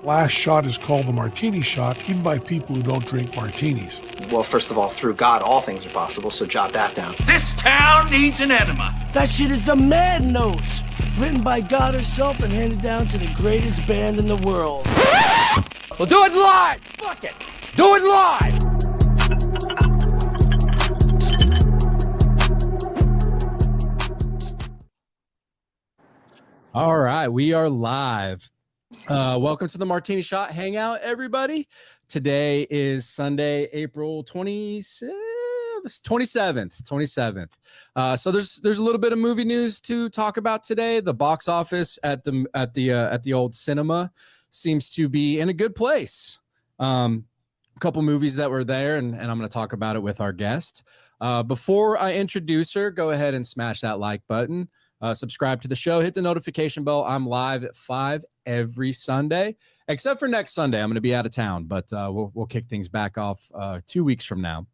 last shot is called the Martini shot, even by people who don't drink martinis. Well, first of all, through God, all things are possible, so jot that down. This town needs an enema. That shit is the Mad Notes, written by God herself and handed down to the greatest band in the world. We'll do it live. Fuck it. Do it live. All right, we are live. Welcome to the Martini Shot Hangout, everybody. Today is Sunday, April 27th. So there's a little bit of movie news to talk about today. The box office at the old cinema seems to be in a good place. A couple movies that were there, and I'm going to talk about it with our guest. Before I introduce her, go ahead and smash that like button. Subscribe to the show, hit the notification bell. I'm live at 5 every Sunday, except for next Sunday. I'm going to be out of town, but we'll kick things back off 2 weeks from now.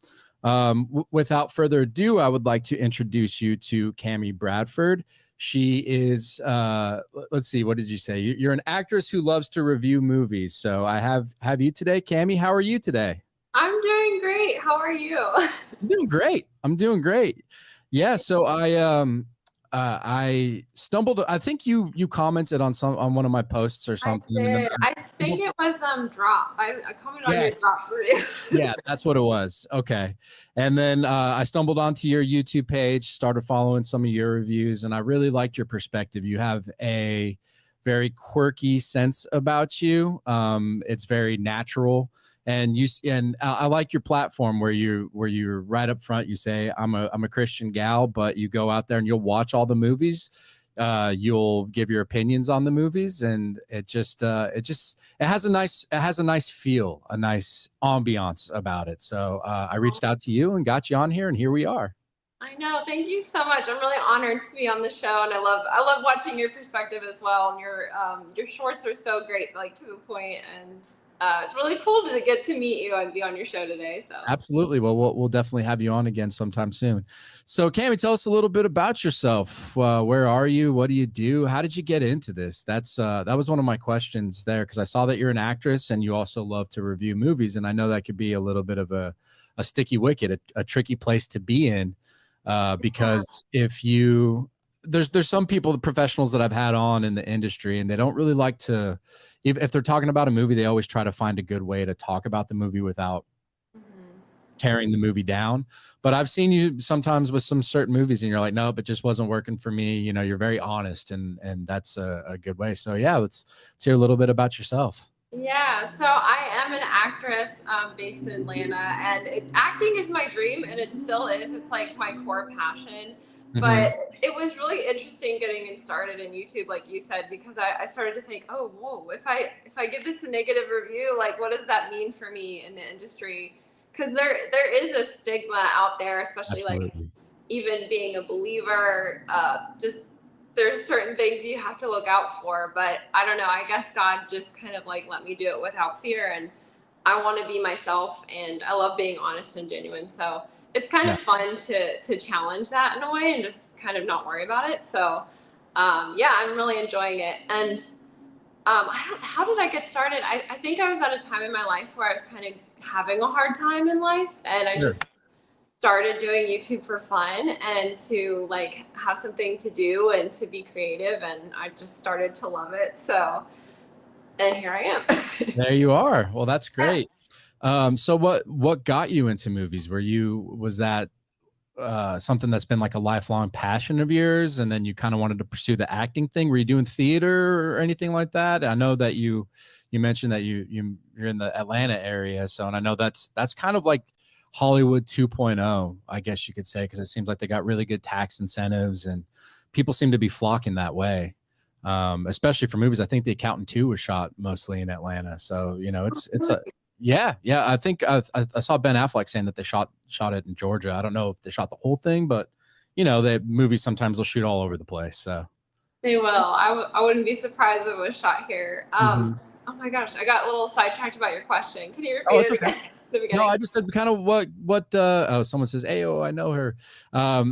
Without further ado, I would like to introduce you to Cami Bradford. She is, let's see, what did you say? You're an actress who loves to review movies. So I have you today. Cami, how are you today? I'm doing great. How are you? I'm doing great. Yeah. So I stumbled. I think you commented on one of my posts or something. I think it was drop. I commented on your drop review. Yeah, that's what it was. Okay, and then I stumbled onto your YouTube page, started following some of your reviews, and I really liked your perspective. You have a very quirky sense about you. It's very natural. And I like your platform where you're right up front. You say I'm a Christian gal, but you go out there and you'll watch all the movies. You'll give your opinions on the movies, and it has a nice feel, a nice ambiance about it. So I reached out to you and got you on here, and here we are. I know. Thank you so much. I'm really honored to be on the show, and I love watching your perspective as well. And your shorts are so great, like to the point, and it's really cool to get to meet you and be on your show today. So absolutely. Well, we'll definitely have you on again sometime soon. So Cami, tell us a little bit about yourself. Where are you? What do you do? How did you get into this? That was one of my questions there, because I saw that you're an actress and you also love to review movies. And I know that could be a little bit of a sticky wicket, a tricky place to be in, because there's some people, the professionals that I've had on in the industry, and they don't really like to, if they're talking about a movie, they always try to find a good way to talk about the movie without tearing the movie down. But I've seen you sometimes with some certain movies and you're like, nope, it just wasn't working for me. You know, you're very honest, and that's a good way. So yeah, let's hear a little bit about yourself. Yeah, so I am an actress based in Atlanta, and acting is my dream, and it still is. It's like my core passion. But it was really interesting getting started in YouTube, like you said, because I started to think, oh, whoa, if I give this a negative review, like, what does that mean for me in the industry? Because there is a stigma out there, especially Absolutely. Like even being a believer, just there's certain things you have to look out for. But I don't know, I guess God just kind of like let me do it without fear, and I want to be myself, and I love being honest and genuine. So it's kind of fun to challenge that in a way and just kind of not worry about it. So, yeah, I'm really enjoying it. And how did I get started? I think I was at a time in my life where I was kind of having a hard time in life. And I just started doing YouTube for fun and to like have something to do and to be creative. And I just started to love it. So, and here I am. There you are. Well, that's great. So what got you into movies? Was that something that's been like a lifelong passion of yours, and then you kind of wanted to pursue the acting thing? Were you doing theater or anything like that? I know that you mentioned that you're in the Atlanta area. So, and I know that's kind of like Hollywood 2.0, I guess you could say, because it seems like they got really good tax incentives and people seem to be flocking that way. Especially for movies. I think The Accountant 2 was shot mostly in Atlanta. So, you know, it's Yeah. I think I saw Ben Affleck saying that they shot it in Georgia. I don't know if they shot the whole thing, but you know, the movies sometimes will shoot all over the place. So they will. I wouldn't be surprised if it was shot here. Oh my gosh, I got a little sidetracked about your question. Can you repeat it again? The beginning? No, I just said kind of what someone says, "Ayo, I know her." I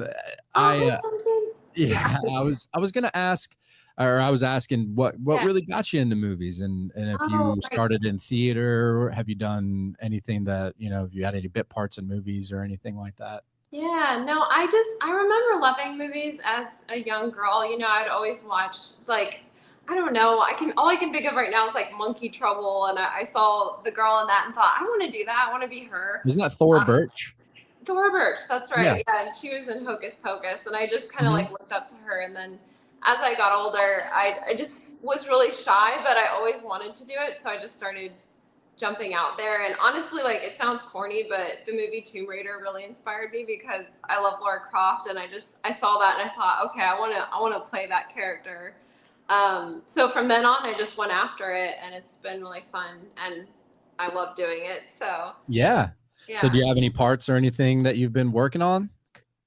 was gonna ask. or I was asking what Yeah. really got you into movies, and if Oh, you right. started in theater, have you done anything that, you know, if you had any bit parts in movies or anything like that? Yeah, no, I remember loving movies as a young girl. You know, I'd always watch like I don't know, all I can think of right now is like Monkey Trouble, and I saw the girl in that and thought, I want to do that. I want to be her. Isn't that Thora Uh, Birch? Thora Birch, that's Yeah. right. Yeah, and she was in Hocus Pocus, and I just kind of Mhm. like looked up to her. And then as I got older, I just was really shy, but I always wanted to do it, so I just started jumping out there. And honestly, like it sounds corny, but the movie Tomb Raider really inspired me because I love Lara Croft, and I saw that and I thought, okay, I want to play that character. So from then on, I just went after it, and it's been really fun, and I love doing it. So Yeah. So yeah. do you have any parts or anything that you've been working on?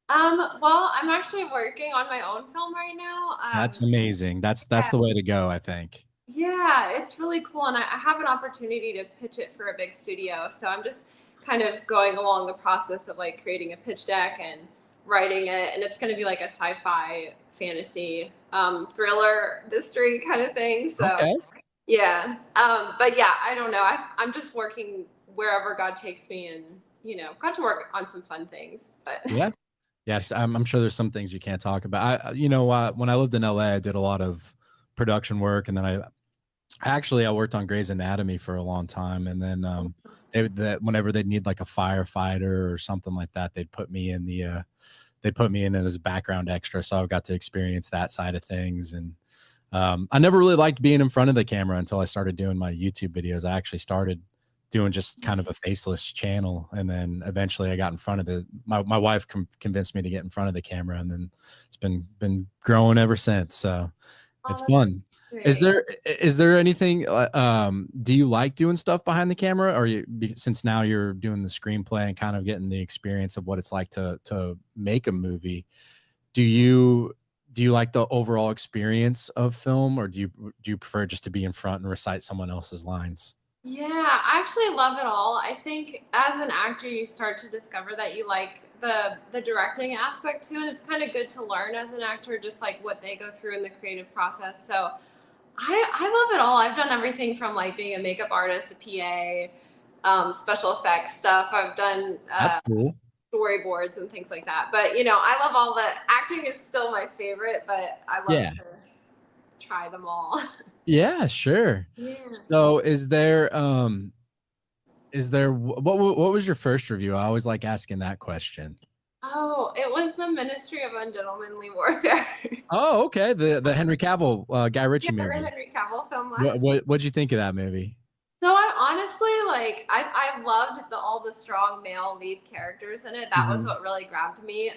Well, I'm actually working on my own film right now. That's amazing. That's Yeah, the way to go, I think. yeah, it's really cool, and I have an opportunity to pitch it for a big studio. So I'm just kind of going along the process of like creating a pitch deck and writing it, and it's going to be like a sci-fi fantasy thriller mystery kind of thing. So Okay. yeah, but yeah, I don't know. I'm just working wherever God takes me, and got to work on some fun things. But Yeah. Yes, I'm sure there's some things you can't talk about. You know, when I lived in LA, I did a lot of production work, and then I worked on Grey's Anatomy for a long time, and then whenever they'd need like a firefighter or something like that, they'd put me in as a background extra, so I got to experience that side of things. And I never really liked being in front of the camera until I started doing my YouTube videos. I actually started doing just kind of a faceless channel, and then eventually I got in front of my wife convinced me to get in front of the camera, and then it's been growing ever since. So it's oh, fun. that's great. Is there anything do you like doing stuff behind the camera, or since now you're doing the screenplay and kind of getting the experience of what it's like to make a movie, do you like the overall experience of film, or do you prefer just to be in front and recite someone else's lines? Yeah, I actually love it all. I think as an actor, you start to discover that you like the directing aspect too, and it's kind of good to learn as an actor, just like what they go through in the creative process. So I love it all. I've done everything from like being a makeup artist, a PA, special effects stuff. I've done That's cool. storyboards and things like that. But I love all the acting is still my favorite, but I love Yeah. to try them all. Yeah, sure. Yeah. So is there what was your first review? I always like asking that question. Oh, it was the Ministry of Ungentlemanly Warfare. Oh, okay. The Henry Cavill Guy Yeah, Ritchie the movie. Henry Cavill film What last. what what'd you think of that movie? So I honestly like I loved all the strong male lead characters in it. That was Mhm. what really grabbed me.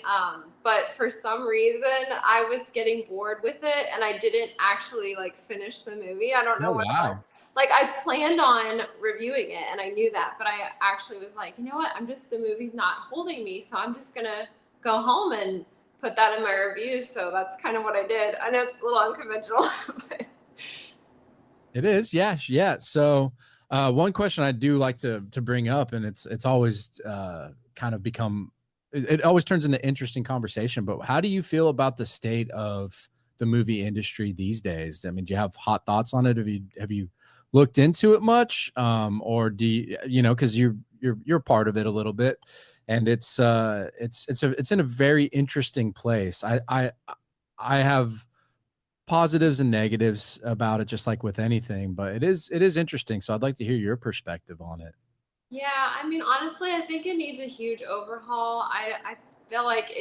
But for some reason I was getting bored with it, and I didn't actually like finish the movie. I don't Oh know what it was. wow. Like I planned on reviewing it, and I knew that, but I actually was like, you know what? The movie's not holding me, so I'm just gonna go home and put that in my review. So that's kind of what I did. I know it's a little unconventional, but It is, yeah, yeah. So, one question I do like to bring up, and it's always kind of become, it always turns into interesting conversation. But how do you feel about the state of the movie industry these days? I mean, do you have hot thoughts on it? Have you looked into it much, or do you know, because you're part of it a little bit, and it's in a very interesting place. I have positives and negatives about it, just like with anything, but it is interesting. So I'd like to hear your perspective on it. yeah, I mean, honestly, I think it needs a huge overhaul. I feel like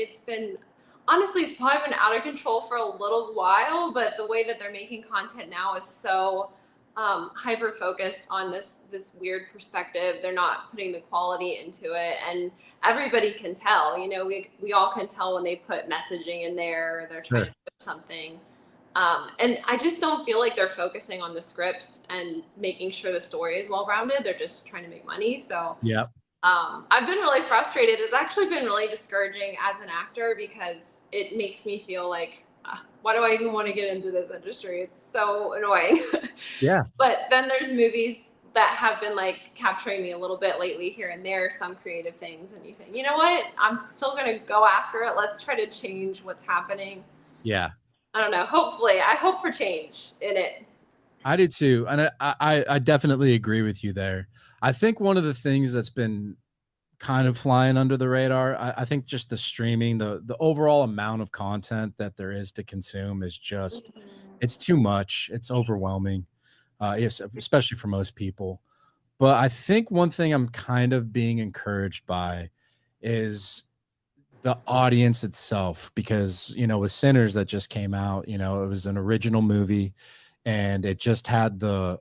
honestly, it's probably been out of control for a little while, but the way that they're making content now is so hyper focused on this weird perspective. They're not putting the quality into it, and everybody can tell. We all can tell when they put messaging in there, or they're trying Sure. to put something. And I just don't feel like they're focusing on the scripts and making sure the story is well rounded. They're just trying to make money. So Yep. I've been really frustrated. It's actually been really discouraging as an actor because it makes me feel like, why do I even want to get into this industry? It's so annoying. Yeah. But then there's movies that have been like capturing me a little bit lately here and there, some creative things. And you think, you know what? I'm still going to go after it. Let's try to change what's happening. Yeah. I don't know. Hopefully, I hope for change in it. I do too, and I definitely agree with you there. I think one of the things that's been kind of flying under the radar, I think just the streaming, the overall amount of content that there is to consume is just it's too much. It's overwhelming, yes, especially for most people. But I think one thing I'm kind of being encouraged by is the audience itself, because with Sinners that just came out, it was an original movie, and it just had the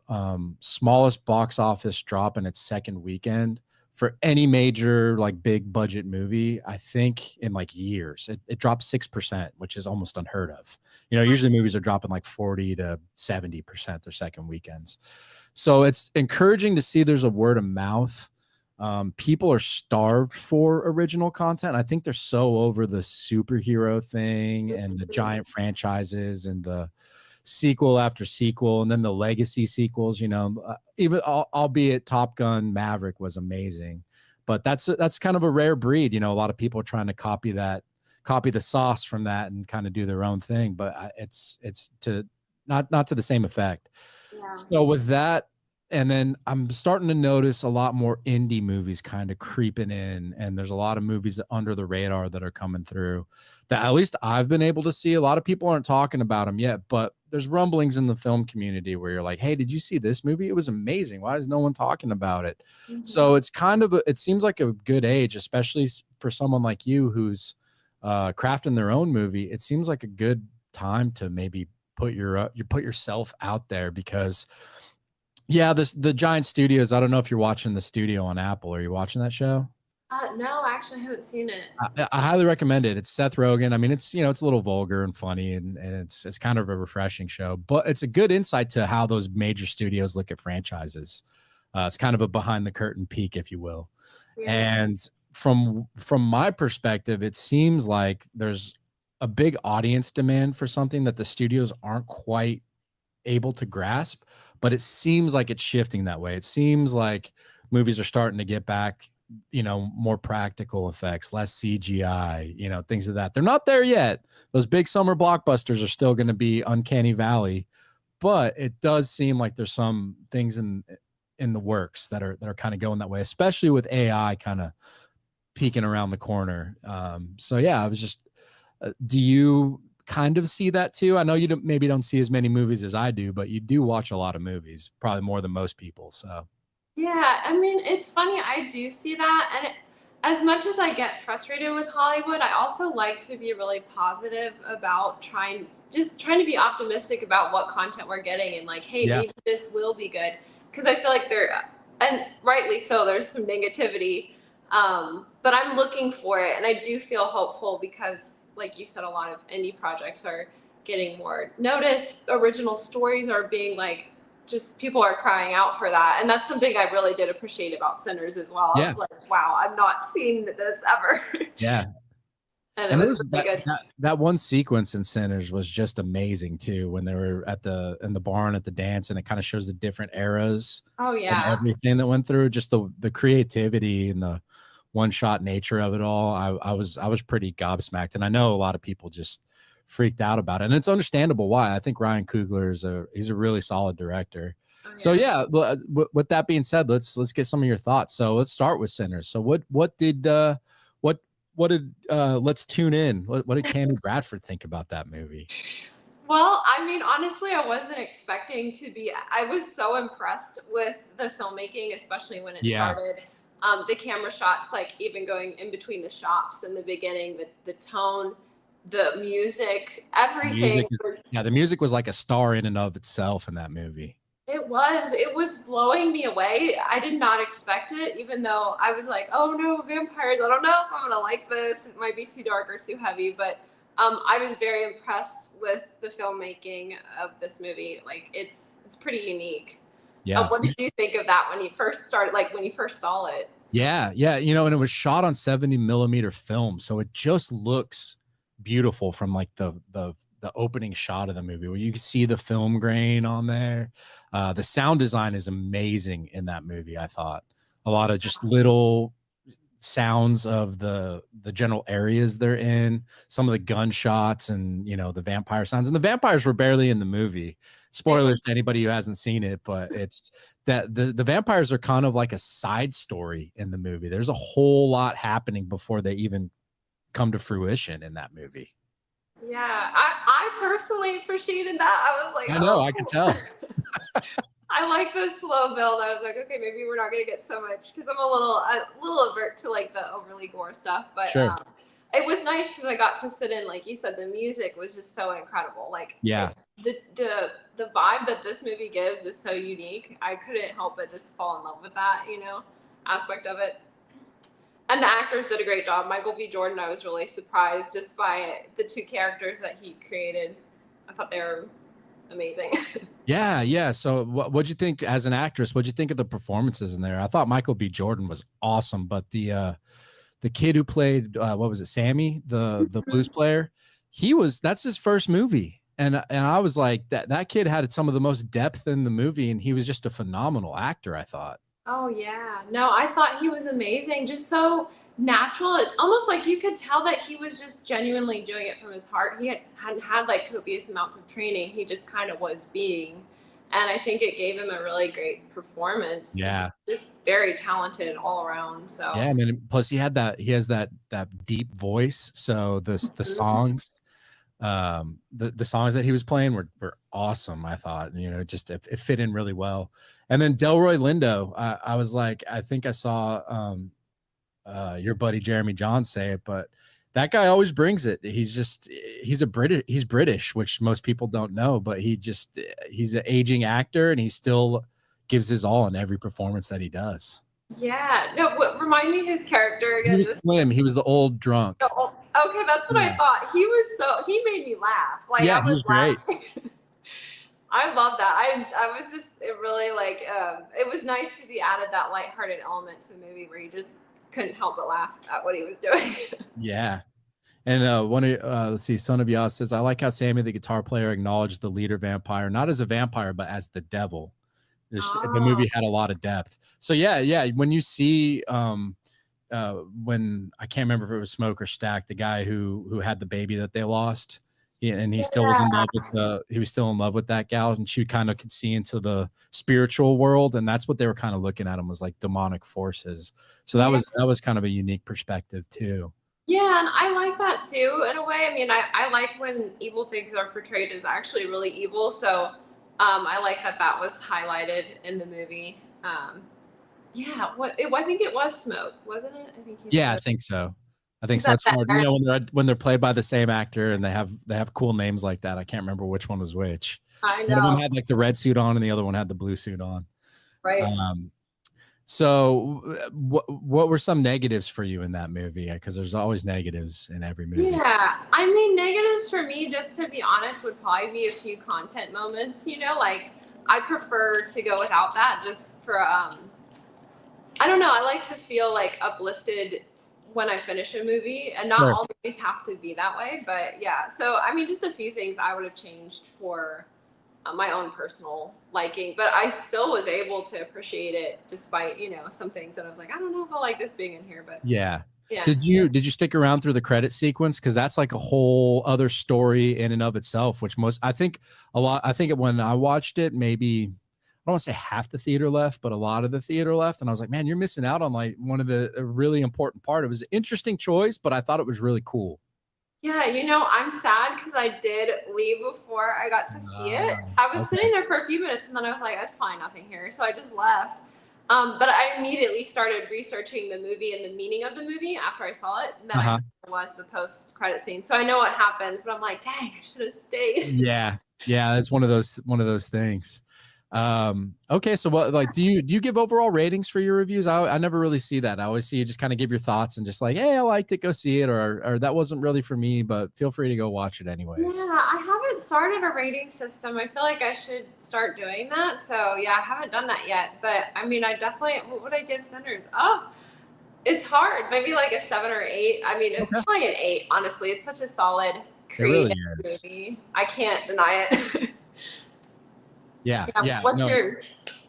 smallest box office drop in its second weekend for any major like big budget movie, I think, in like years. It dropped 6%, which is almost unheard of. Usually movies are dropping like 40 to 70% their second weekends. So it's encouraging to see there's a word of mouth. People are starved for original content. I think they're so over the superhero thing and the giant franchises and the sequel after sequel and then the legacy sequels. Even albeit Top Gun Maverick was amazing, but that's kind of a rare breed. A lot of people are trying to copy the sauce from that and kind of do their own thing, but it's to not to the same effect. Yeah. So with that, and then I'm starting to notice a lot more indie movies kind of creeping in, and there's a lot of movies under the radar that are coming through that at least I've been able to see. A lot of people aren't talking about them yet, but there's rumblings in the film community where you're like, hey, did you see this movie? It was amazing. Why is no one talking about it? Mm-hmm. So it's kind of, it seems like a good age, especially for someone like you who's crafting their own movie. It seems like a good time to maybe put yourself out there, because yeah, the giant studios. I don't know if you're watching The Studio on Apple. Are you watching that show? No, actually, I haven't seen it. I highly recommend it. It's Seth Rogen. I mean, it's it's a little vulgar and funny, and it's kind of a refreshing show, but it's a good insight to how those major studios look at franchises. It's kind of a behind the curtain peek, if you will. Yeah. And from my perspective, it seems like there's a big audience demand for something that the studios aren't quite able to grasp, but it seems like it's shifting that way. It seems like movies are starting to get back, more practical effects, less CGI, things of that. They're not there yet. Those big summer blockbusters are still going to be uncanny valley, but it does seem like there's some things in the works that are kind of going that way, especially with AI kind of peeking around the corner. So yeah, I was just, do you kind of see that too? I know you maybe don't see as many movies as I do, but you do watch a lot of movies, probably more than most people. So yeah, I mean, it's funny. I do see that, and as much as I get frustrated with Hollywood, I also like to be really positive about trying to be optimistic about what content we're getting, and like, hey, maybe this will be good, because I feel like and rightly so, there's some negativity, but I'm looking for it, and I do feel hopeful because, like you said, a lot of indie projects are getting more notice. Original stories are being just people are crying out for that. And that's something I really did appreciate about Sinners as well. Yeah. I was like, wow, I'm not seeing this ever. Yeah. And it was really good. That one sequence in Sinners was just amazing too, when they were in the barn at the dance, and it kind of shows the different eras. Oh yeah. And everything that went through, just the creativity and the one-shot nature of it all. I was pretty gobsmacked, and I know a lot of people just freaked out about it, and it's understandable why. I think Ryan Coogler he's a really solid director. Oh, yeah. So yeah, with that being said, let's get some of your thoughts. So let's start with Sinners. So what did let's tune in. What did Cami Bradford think about that movie? Well, I mean, honestly, I wasn't expecting to be. I was so impressed with the filmmaking, especially when it started. The camera shots, like even going in between the shops in the beginning, the tone, the music, everything. The music was like a star in and of itself in that movie. It was blowing me away. I did not expect it, even though I was like, oh no, vampires. I don't know if I'm going to like this. It might be too dark or too heavy, but I was very impressed with the filmmaking of this movie. Like it's pretty unique. Yeah. What did you think of that when you first started, when you first saw it? Yeah. And it was shot on 70mm film, so it just looks beautiful from the opening shot of the movie, where you can see the film grain on there. The sound design is amazing in that movie. I thought a lot of just little sounds of the general areas they're in, some of the gunshots and, you know, the vampire sounds. And the vampires were barely in the movie. Spoilers to anybody who hasn't seen it, but it's that the vampires are kind of like a side story in the movie. There's a whole lot happening before they even come to fruition in that movie. Yeah, I personally appreciated that. I was like, I know, I can tell. I like the slow build. I was like, okay, maybe we're not gonna get so much because I'm a little avert to like the overly gore stuff. But Sure. It was nice because I got to sit in, like you said, the music was just so incredible. Like, Yeah, the vibe that this movie gives is so unique. I couldn't help but just fall in love with that, you know, aspect of it. And the actors did a great job. Michael B. Jordan, I was really surprised just by the two characters that he created. I thought they were amazing. yeah. So what'd you think as an actress? What'd you think of the performances in there? I thought Michael B. Jordan was awesome, but the kid who played what was it, Sammy, the blues player, that's his first movie. And I was like, that kid had some of the most depth in the movie, and he was just a phenomenal actor, I thought. Oh yeah. No, I thought he was amazing. Just so natural. It's almost like you could tell that he was just genuinely doing it from his heart. He hadn't had like copious amounts of training. He just kind of was being. And I think it gave him a really great performance. Yeah. Just very talented all around. So Yeah, I mean, plus he has that deep voice. So the songs, the songs that he was playing were awesome. I thought, you know, just it fit in really well. And then Delroy Lindo, I was like, I think I saw your buddy Jeremy John say it, but that guy always brings it. He's British, which most people don't know, but he's an aging actor, and he still gives his all in every performance that he does. yeah. No, remind me his character again. He was Slim. He was the old drunk. Oh, okay, that's what I thought. He made me laugh. Like, Yeah, I he was great. I love that. I was just really like, it was nice because he added that lighthearted element to the movie where you just couldn't help but laugh at what he was doing. Yeah. And let's see, Son of Yah says, I like how Sammy, the guitar player, acknowledged the leader vampire, not as a vampire, but as the devil. The movie had a lot of depth. So yeah. When you see, when I can't remember if it was Smoke or Stack, the guy who had the baby that they lost, and he still was in love with he was still in love with that gal, and she kind of could see into the spiritual world, and that's what they were kind of looking at him, was like demonic forces. So that was kind of a unique perspective too. Yeah, and I like that too, in a way. I mean, I like when evil things are portrayed as actually really evil. So I like that was highlighted in the movie. Yeah, I think it was Smoke, wasn't it? I think so. I think so. That's more, you know, when they're played by the same actor and they have cool names like that. I can't remember which one was which. I know. One of them had like the red suit on, and the other one had the blue suit on. Right. So what were some negatives for you in that movie? Because there's always negatives in every movie. Yeah, I mean, negatives for me, just to be honest, would probably be a few content moments. You know, like I prefer to go without that, just for I don't know. I like to feel like uplifted when I finish a movie, and not Sure. all movies have to be that way. But yeah, so I mean, just a few things I would have changed for my own personal liking, but I still was able to appreciate it despite, you know, some things that I was like, I don't know if I like this being in here, but Yeah. yeah. Did you stick around through the credit sequence? Because that's like a whole other story in and of itself, which I think when I watched it, maybe I don't want to say half the theater left, but a lot of the theater left. And I was like, man, you're missing out on like one of a really important part. It was an interesting choice, but I thought it was really cool. Yeah, you know, I'm sad because I did leave before I got to see it. I was sitting there for a few minutes, and then I was like, there's probably nothing here. So I just left. But I immediately started researching the movie and the meaning of the movie after I saw it. And then I was the post-credit scene. So I know what happens, but I'm like, dang, I should have stayed. Yeah. It's one of those things. Okay, so what, like, do you give overall ratings for your reviews? I never really see that. I always see you just kind of give your thoughts and just like, hey, I liked it, go see it, or that wasn't really for me, but feel free to go watch it anyways. Yeah, I haven't started a rating system. I feel like I should start doing that. So yeah, I haven't done that yet. But I mean, what would I give Sinners? Oh, it's hard. Maybe like a 7 or 8. I mean, it's probably an 8, honestly. It's such a solid creative movie. I can't deny it. Yeah. Yeah. What's yours?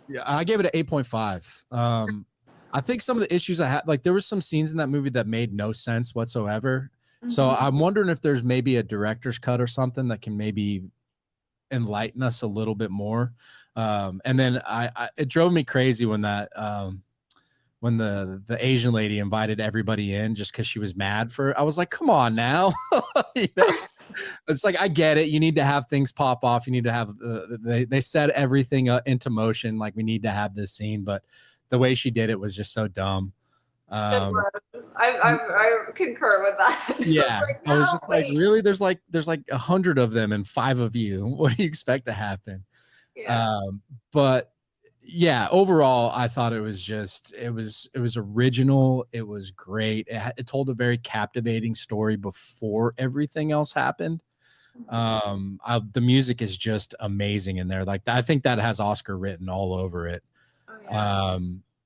Yeah, I gave it an 8.5. I think some of the issues I had, like there were some scenes in that movie that made no sense whatsoever. So Mhm. I'm wondering if there's maybe a director's cut or something that can maybe enlighten us a little bit more. And then it drove me crazy when when the Asian lady invited everybody in just because she was mad for. I was like, come on now. You know? It's like, I get it. You need to have things pop off. You need to have they set everything into motion. Like, we need to have this scene, but the way she did it was just so dumb. It Um, was. I concur with that. yeah, Like, I was no, just like, wait. really? There's like 100 of them and 5 of you. What do you expect to happen? Yeah. But yeah, overall, I thought it was it was original. It was great. It told a very captivating story before everything else happened. The music is just amazing in there. Like, I think that has Oscar written all over it. Oh yeah.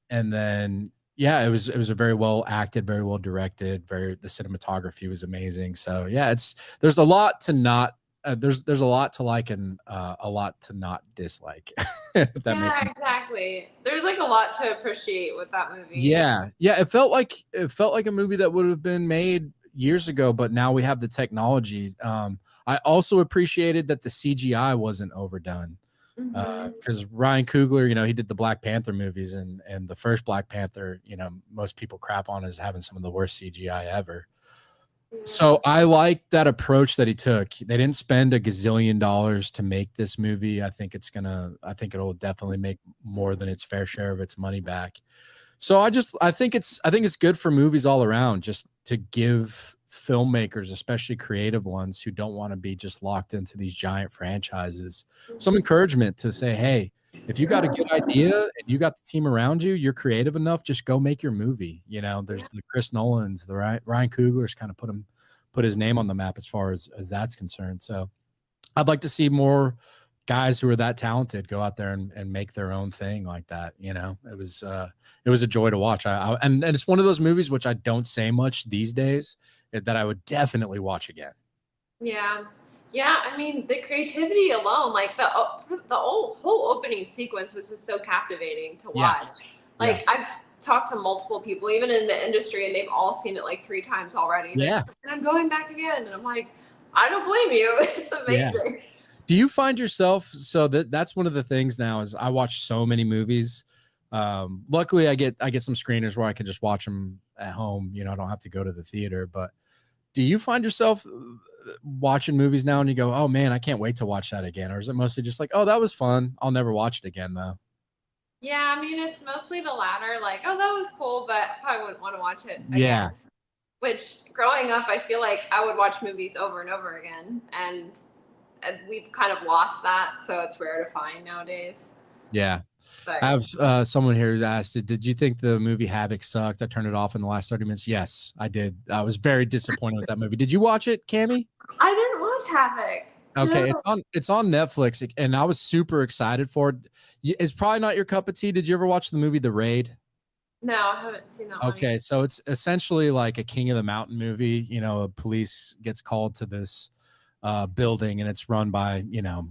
And then yeah, it was a very well acted, very well directed, the cinematography was amazing. So yeah, there's a lot to not there's a lot to like and a lot to not dislike. If that makes Yeah, sense. exactly. There's like a lot to appreciate with that movie. Yeah, yeah, it felt like a movie that would have been made years ago, but now we have the technology. I also appreciated that the CGI wasn't overdone. Hmm. Because Ryan Coogler, you know, he did the Black Panther movies, and the first Black Panther, you know, most people crap on as having some of the worst CGI ever. Yeah. So I like that approach that he took. They didn't spend a gazillion dollars to make this movie. I think it'll definitely make more than its fair share of its money back. So I think it's good for movies all around, just to give filmmakers, especially creative ones who don't want to be just locked into these giant franchises, some encouragement to say, hey, if you got a good idea and you got the team around you, you're creative enough, just go make your movie. You know, there's the Chris Nolans, the Ryan Coogler's kind of put his name on the map as far as that's concerned. So I'd like to see more guys who are that talented go out there and make their own thing like that. You know, it was a joy to watch. And it's one of those movies which I don't say much these days that I would definitely watch again. Yeah. Yeah, I mean the creativity alone, like the whole opening sequence was just so captivating to watch. Yes. Like, Yes. I've talked to multiple people, even in the industry, and they've all seen it like 3 times already. They're Yeah. just like, and I'm going back again, and I'm like, I don't blame you. It's Yeah. amazing. Do you find yourself, so that's one of the things now is I watch so many movies. Luckily I get some screeners where I can just watch them at home. You know, I don't have to go to the theater. But do you find yourself watching movies now and you go, oh man, I can't wait to watch that again? Or is it mostly just like, oh, that was fun, I'll never watch it again though? Yeah, I mean it's mostly the latter. Like, oh, that was cool, but I probably wouldn't want to watch it Yeah. again. Which, growing up, I feel like I would watch movies over and over again, and we've kind of lost that, so it's rare to find nowadays. Yeah. But I have someone here who asked, did you think the movie Havoc sucked? I turned it off in the last 30 minutes. Yes, I did. I was very disappointed with that movie. Did you watch it, Cami? I didn't watch Havoc. Okay, No. it's on Netflix, and I was super excited for it. It's probably not your cup of tea. Did you ever watch the movie The Raid? No, I haven't seen that one. Okay, so it's essentially like a King of the Mountain movie. You know, a police gets called to this building, and it's run by, you know,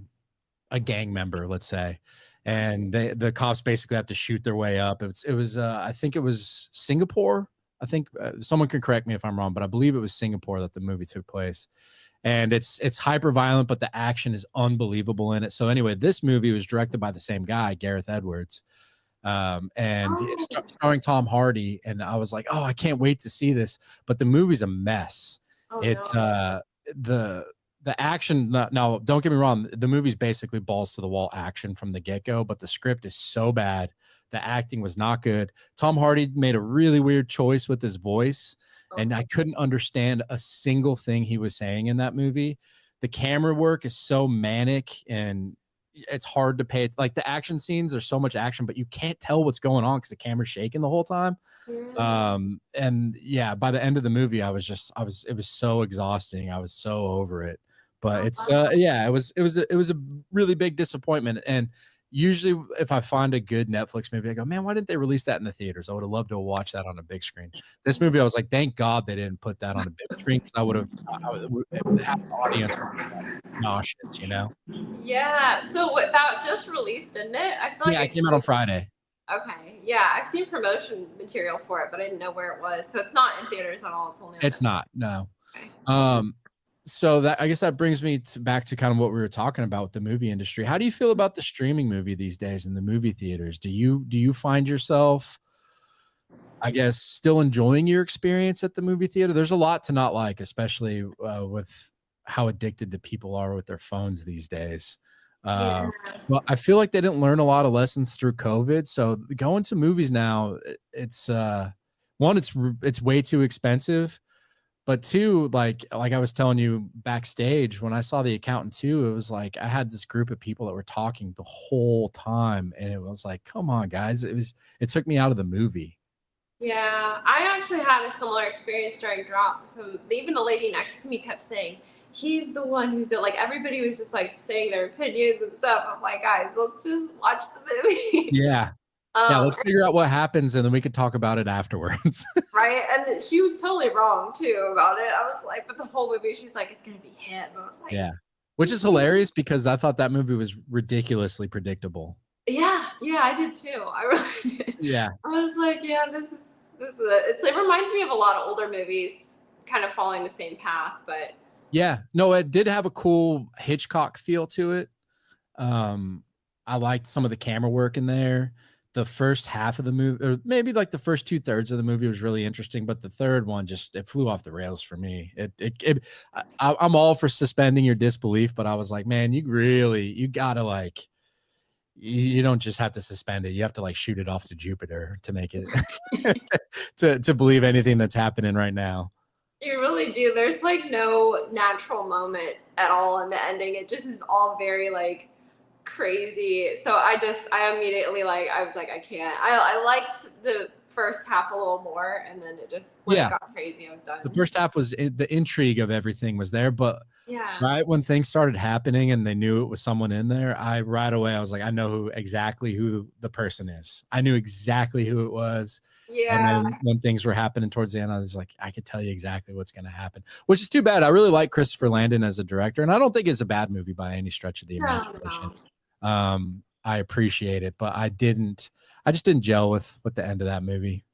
a gang member, let's say, and the cops basically have to shoot their way up. It was I think it was Singapore. I think someone can correct me if I'm wrong, but I believe it was Singapore that the movie took place. And it's hyper violent, but the action is unbelievable in it. So anyway, this movie was directed by the same guy, Gareth Edwards, and it's starring Tom Hardy. And I was like, oh, I can't wait to see this. But the movie's a mess. Oh, It's no. the action. Now, don't get me wrong. The movie's basically balls to the wall action from the get go, but the script is so bad. The acting was not good. Tom Hardy made a really weird choice with his voice, and I couldn't understand a single thing he was saying in that movie. The camera work is so manic, and it's hard to pay. It's like the action scenes, there's so much action, but you can't tell what's going on because the camera's shaking the whole time. Yeah. And yeah, by the end of the movie, it was so exhausting. I was so over it. But Oh, it's wow. yeah, it was a really big disappointment. And usually if I find a good Netflix movie, I go, man, why didn't they release that in the theaters? I would have loved to watch that on a big screen. This movie, I was like, thank God they didn't put that on a big screen, because half the audience would have been nauseous, you know? Yeah. So what, that just released, didn't it? I feel like Yeah, it came out on Friday. Okay. Yeah, I've seen promotion material for it, but I didn't know where it was. So it's not in theaters at all. It's only on It's Netflix. not, no. Okay. So that, I guess that brings me back to kind of what we were talking about with the movie industry. How do you feel about the streaming movie these days in the movie theaters? Do you find yourself, I guess, still enjoying your experience at the movie theater? There's a lot to not like, especially with how addicted to people are with their phones these days. Yeah. Well, I feel like they didn't learn a lot of lessons through COVID. So going to movies now, it's one, it's way too expensive. But two, like I was telling you backstage, when I saw the accountant too, it was like I had this group of people that were talking the whole time, and it was like, come on, guys, it took me out of the movie. Yeah, I actually had a similar experience during drop. So even the lady next to me kept saying, he's the one who's like, everybody was just like saying their opinions and stuff. I'm like, guys, let's just watch the movie. Yeah. Yeah, let's figure out what happens and then we could talk about it afterwards. Right? And she was totally wrong too about it. I was like, but the whole movie, she's like, it's gonna be him. I was like, Yeah. Which is hilarious because I thought that movie was ridiculously predictable. yeah, I did too. I really did. Yeah. I was like, yeah, this is it. It reminds me of a lot of older movies kind of following the same path, but Yeah. No, it did have a cool Hitchcock feel to it. I liked some of the camera work in there. The first half of the movie, or maybe like the first 2/3 of the movie, was really interesting, but the third one it flew off the rails for me. I'm all for suspending your disbelief, but I was like, man, you gotta like, you don't just have to suspend it. You have to like shoot it off to Jupiter to make it to believe anything that's happening right now. you really do. There's like no natural moment at all in the ending. It just is all very like crazy. So I immediately I was like, I can't. I liked the first half a little more, and then it just when it got crazy, I was done. The first half was the intrigue of everything was there, but Yeah. right when things started happening and they knew it was someone in there, right away I was like, I know exactly who the person is. I knew exactly who it was. Yeah. And then when things were happening towards the end, I was like, I could tell you exactly what's going to happen, which is too bad. I really like Christopher Landon as a director, and I don't think it's a bad movie by any stretch of the imagination. No. I appreciate it, but I just didn't gel with the end of that movie.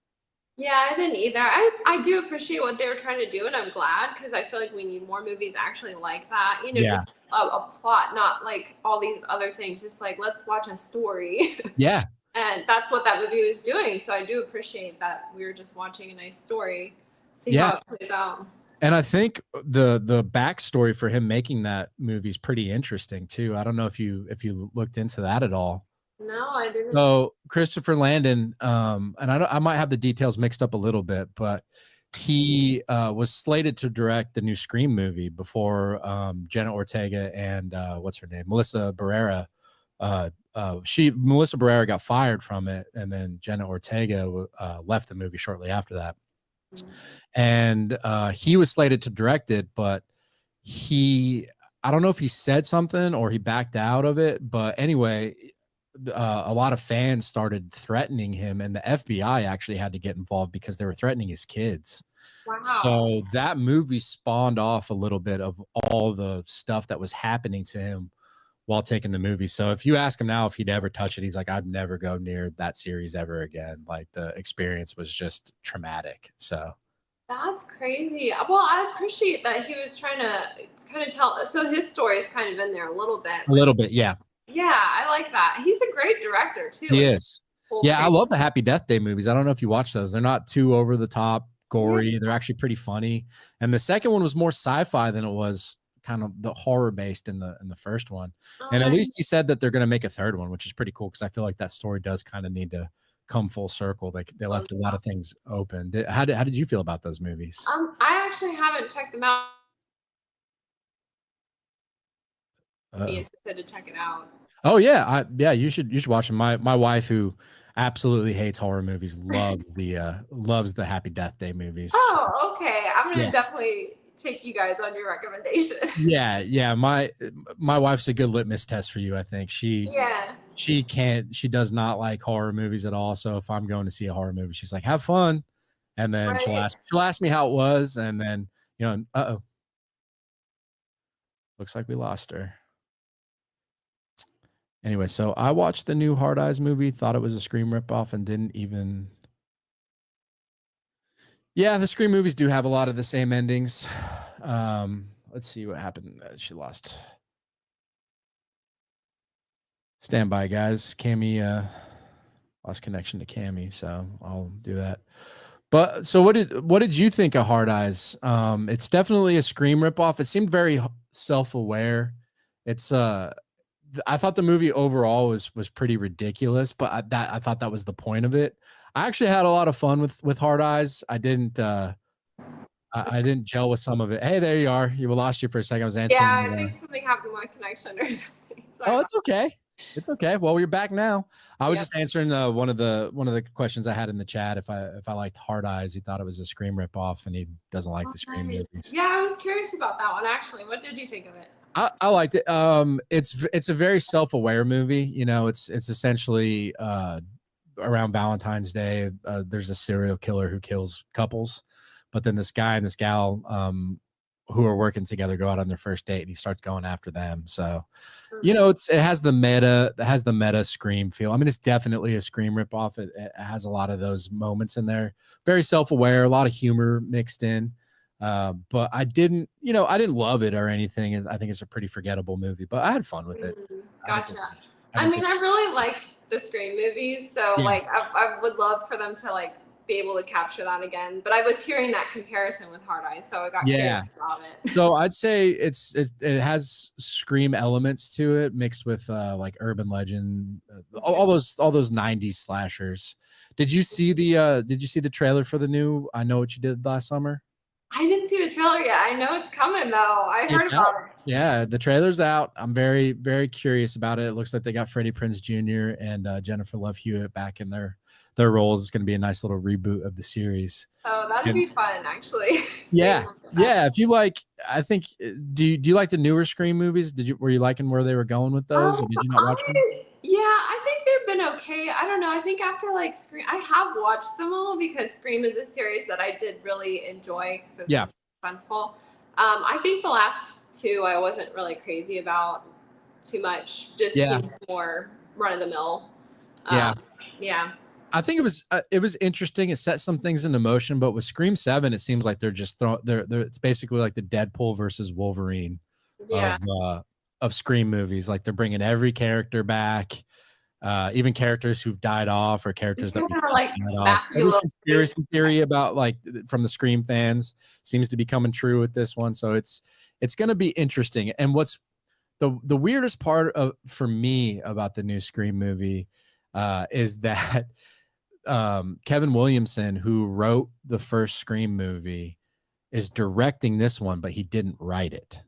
Yeah, I didn't either. I do appreciate what they were trying to do, and I'm glad because I feel like we need more movies actually like that. You know, Yeah. just a plot, not like all these other things. Just like let's watch a story. Yeah. And that's what that movie was doing. So I do appreciate that we were just watching a nice story, see how it plays out. And I think the backstory for him making that movie is pretty interesting too. I don't know if you looked into that at all. No, I didn't. So Christopher Landon, and I might have the details mixed up a little bit, but he was slated to direct the new Scream movie before Jenna Ortega and what's her name, Melissa Barrera. Melissa Barrera got fired from it, and then Jenna Ortega left the movie shortly after that. And he was slated to direct it, but I don't know if he said something or he backed out of it, but anyway, a lot of fans started threatening him, and the FBI actually had to get involved because they were threatening his kids. Wow. So that movie spawned off a little bit of all the stuff that was happening to him while taking the movie. So if you ask him now if he'd ever touch it, he's like, I'd never go near that series ever again. Like the experience was just traumatic. So That's crazy. Well, I appreciate that he was trying to kind of tell. So his story is kind of in there a little bit. a little bit, yeah. Yeah, I like that. He's a great director too. He is. Yeah, I love the Happy Death Day movies. I don't know if you watch those. They're not too over the top, gory. Yeah. They're actually pretty funny. And the second one was more sci-fi than it was kind of the horror based in the first one. And at least he said that they're going to make a third one, which is pretty cool because I feel like that story does kind of need to come full circle. They left a lot of things open. How did you feel about those movies? I actually haven't checked them out. He insisted to check it out. Oh yeah, you should watch them. My wife, who absolutely hates horror movies, loves the Happy Death Day movies. Oh, okay. I'm gonna definitely take you guys on your recommendation. Yeah. My wife's a good litmus test for you. I think she does not like horror movies at all. So if I'm going to see a horror movie, she's like, have fun, and then she'll ask me how it was, and then looks like we lost her. Anyway, so I watched the new Hard Eyes movie, thought it was a Scream ripoff, and didn't even. Yeah, the Scream movies do have a lot of the same endings. Let's see what happened. She lost. Stand by, guys. Cami lost connection to Cami, so I'll do that. But so what did you think of Hard Eyes? It's definitely a Scream ripoff. It seemed very self-aware. It's I thought the movie overall was pretty ridiculous, but I thought that was the point of it. I actually had a lot of fun with Hard Eyes. I didn't gel with some of it. Hey, there you are. You lost you for a second. I was answering. Yeah, I think something happened with my connection or something. Oh, it's okay. It's okay. Well, you're back now. I was just answering one of the questions I had in the chat. If I liked Hard Eyes, he thought it was a Scream ripoff, and he doesn't like the Scream movies. Yeah, I was curious about that one actually. What did you think of it? I liked it. It's a very self-aware movie. You know, it's essentially around Valentine's Day. There's a serial killer who kills couples, but then this guy and this gal who are working together go out on their first date, and he starts going after them. So, you know, it has the meta Scream feel. I mean, it's definitely a Scream ripoff. It has a lot of those moments in there. Very self-aware, a lot of humor mixed in. But I didn't love it or anything. I think it's a pretty forgettable movie, but I had fun with it. Gotcha. I mean, I really like the Scream movies, so like I would love for them to like be able to capture that again. But I was hearing that comparison with Hard Eyes, so I got curious about it. So I'd say it has Scream elements to it, mixed with like urban legend, all those 90s slashers. Did you see the trailer for the new I Know What You Did Last Summer? I didn't see the trailer yet. I know it's coming though. I heard about it. Yeah, the trailer's out. I'm very, very curious about it. It looks like they got Freddie Prinze Jr. and Jennifer Love Hewitt back in their roles. It's going to be a nice little reboot of the series. Oh, that'd be fun, actually. Yeah. If you like, I think, do you like the newer Scream movies? Were you liking where they were going with those, or did you not watch them? Yeah, I think they've been okay. I don't know. I think after like Scream, I have watched them all because Scream is a series that I did really enjoy because it's suspenseful. I think the last two I wasn't really crazy about too much. Just seems more run of the mill. Yeah. I think it was interesting. It set some things into motion, but with Scream 7, it seems like they're just it's basically like the Deadpool versus Wolverine of Scream movies. Like they're bringing every character back, even characters who've died off or characters that like every conspiracy theory about like from the Scream fans seems to be coming true with this one. So it's going to be interesting. And what's the weirdest part for me about the new Scream movie is that Kevin Williamson, who wrote the first Scream movie, is directing this one, but he didn't write it.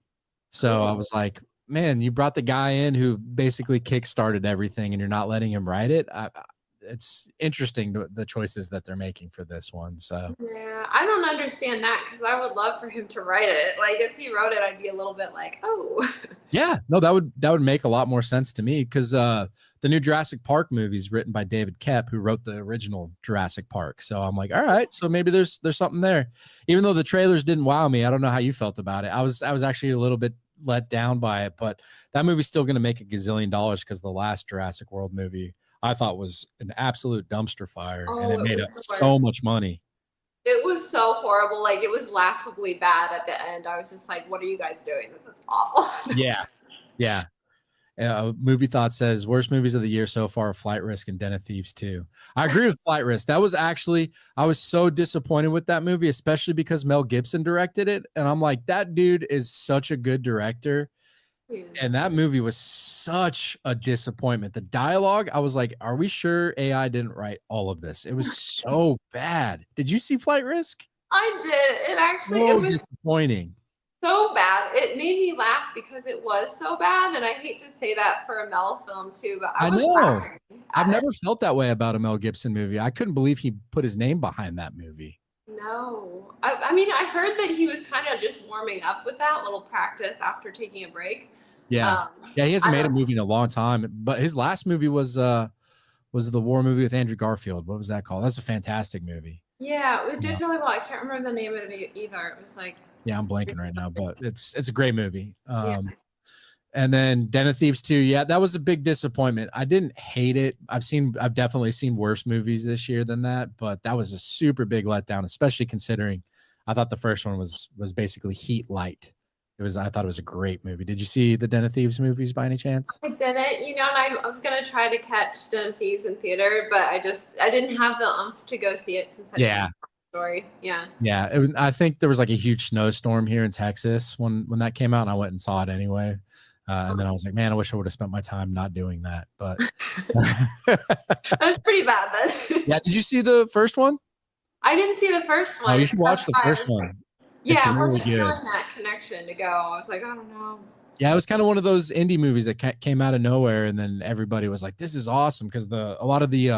So I was like, man, you brought the guy in who basically kickstarted everything and you're not letting him write it. It's interesting the choices that they're making for this one. So yeah, I don't understand that because I would love for him to write it. Like if he wrote it, I'd be a little bit like, oh. Yeah, no, that would make a lot more sense to me because the new Jurassic Park movie is written by David Koepp, who wrote the original Jurassic Park. So I'm like, all right, so maybe there's something there. Even though the trailers didn't wow me, I don't know how you felt about it. I was actually a little bit let down by it, but that movie's still going to make $1 gazillion because the last Jurassic World movie I thought was an absolute dumpster fire, and it made so much money. It was so horrible. Like it was laughably bad at the end. I was just like, what are you guys doing? This is awful. Yeah. Movie Thought says worst movies of the year so far: Flight Risk and Den of Thieves 2. I agree with Flight Risk. That was actually, I was so disappointed with that movie, especially because Mel Gibson directed it. And I'm like, that dude is such a good director. And that movie was such a disappointment. The dialogue, I was like, are we sure AI didn't write all of this? It was so bad. Did you see Flight Risk? I did. It actually it was disappointing. So bad. It made me laugh because it was so bad. And I hate to say that for a Mel film too, but I was laughing. I've never felt that way about a Mel Gibson movie. I couldn't believe he put his name behind that movie. No. I mean, I heard that he was kind of just warming up with that little practice after taking a break. Yeah. He hasn't made a movie in a long time, but his last movie was the war movie with Andrew Garfield. What was that called? That's a fantastic movie. Yeah, it did really well. I can't remember the name of it either. It was like, yeah, I'm blanking right now, but it's a great movie. And then Den of Thieves 2, yeah, that was a big disappointment. I didn't hate it. I've definitely seen worse movies this year than that, but that was a super big letdown, especially considering I thought the first one was basically Heat light. I thought it was a great movie. Did you see the Den of Thieves movies by any chance? I didn't, and I was gonna try to catch Den of Thieves in theater, but I didn't have the umph to go see it since I didn't know the story. Yeah. Yeah. I think there was like a huge snowstorm here in Texas when that came out, and I went and saw it anyway. And then I was like, man, I wish I would have spent my time not doing that. But that's pretty bad then. Yeah. Did you see the first one? I didn't see the first one. Oh, you should watch the first one. Yeah, it's I really wasn't good. feeling that connection to go. I was like, I don't know. Yeah, it was kind of one of those indie movies that came out of nowhere, and then everybody was like, "This is awesome!" Because a lot of the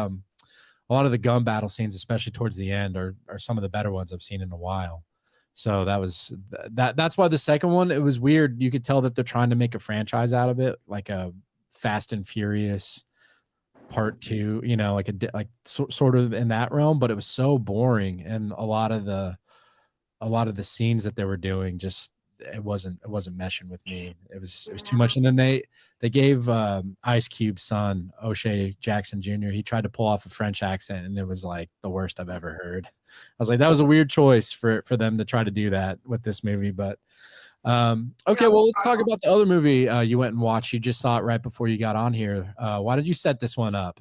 gun battle scenes, especially towards the end, are some of the better ones I've seen in a while. So that's why the second one, it was weird. You could tell that they're trying to make a franchise out of it, like a Fast and Furious Part 2, like sort of in that realm. But it was so boring, and a lot of the scenes that they were doing just it wasn't meshing with me. It was too much. And then they gave Ice Cube's son, O'Shea Jackson Jr., he tried to pull off a French accent, and it was like the worst I've ever heard. I was like, that was a weird choice for them to try to do that with this movie. But okay, well, let's talk about the other movie you went and watched. You just saw it right before you got on here. Why did you set this one up?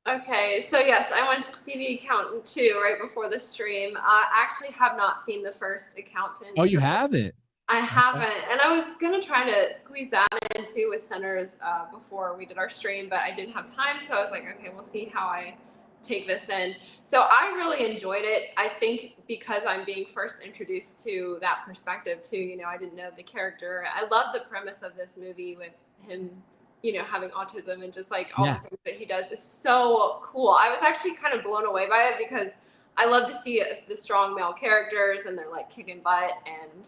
Okay, so yes, I went to see The Accountant too right before the stream. I actually have not seen the first Accountant. Oh, you haven't? I haven't, and I was gonna try to squeeze that in too with Sinners before we did our stream, but I didn't have time, so I was like, okay, we'll see how I take this in. So I really enjoyed it. I think because I'm being first introduced to that perspective too. I didn't know the character. I love the premise of this movie with him, having autism and just like all the things that he does is so cool. I was actually kind of blown away by it because I love to see the strong male characters and they're like kicking butt, and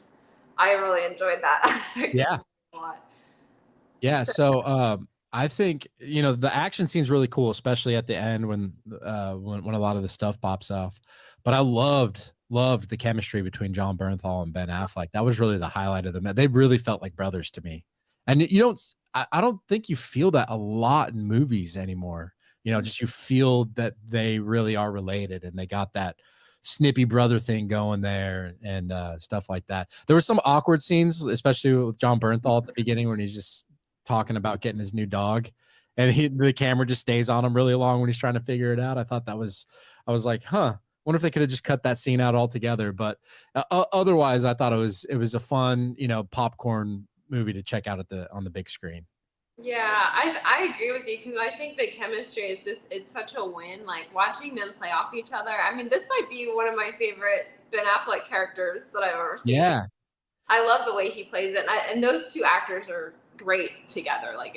I really enjoyed that aspect. Yeah. A lot. Yeah. So I think, the action scene's really cool, especially at the end when a lot of the stuff pops off. But I loved the chemistry between John Bernthal and Ben Affleck. That was really the highlight of them. They really felt like brothers to me. And I don't think you feel that a lot in movies anymore. Just you feel that they really are related, and they got that snippy brother thing going there and stuff like that. There were some awkward scenes, especially with John Bernthal at the beginning when he's just talking about getting his new dog, and the camera just stays on him really long when he's trying to figure it out. I was like, wonder if they could have just cut that scene out altogether. But otherwise, I thought it was a fun, popcorn movie to check out on the big screen. Yeah, I agree with you because I think the chemistry is it's such a win. Like watching them play off each other. I mean, this might be one of my favorite Ben Affleck characters that I've ever seen. Yeah. I love the way he plays it. And those two actors are great together. Like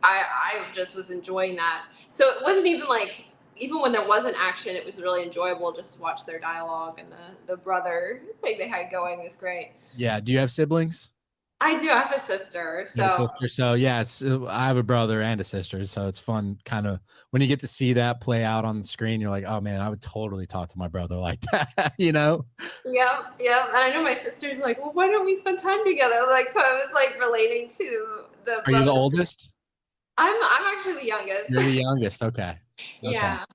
I just was enjoying that. So it wasn't even when there wasn't action, it was really enjoyable just to watch their dialogue, and the brother thing they had going was great. Yeah. Do you have siblings? I do. I have a sister. So yes, I have a brother and a sister. So it's fun, kind of when you get to see that play out on the screen. You're like, oh man, I would totally talk to my brother like that. Yeah. And I know my sister's like, well, why don't we spend time together? Like, so I was like relating to the. Are you the oldest? I'm actually the youngest. You're the youngest. Okay. Yeah.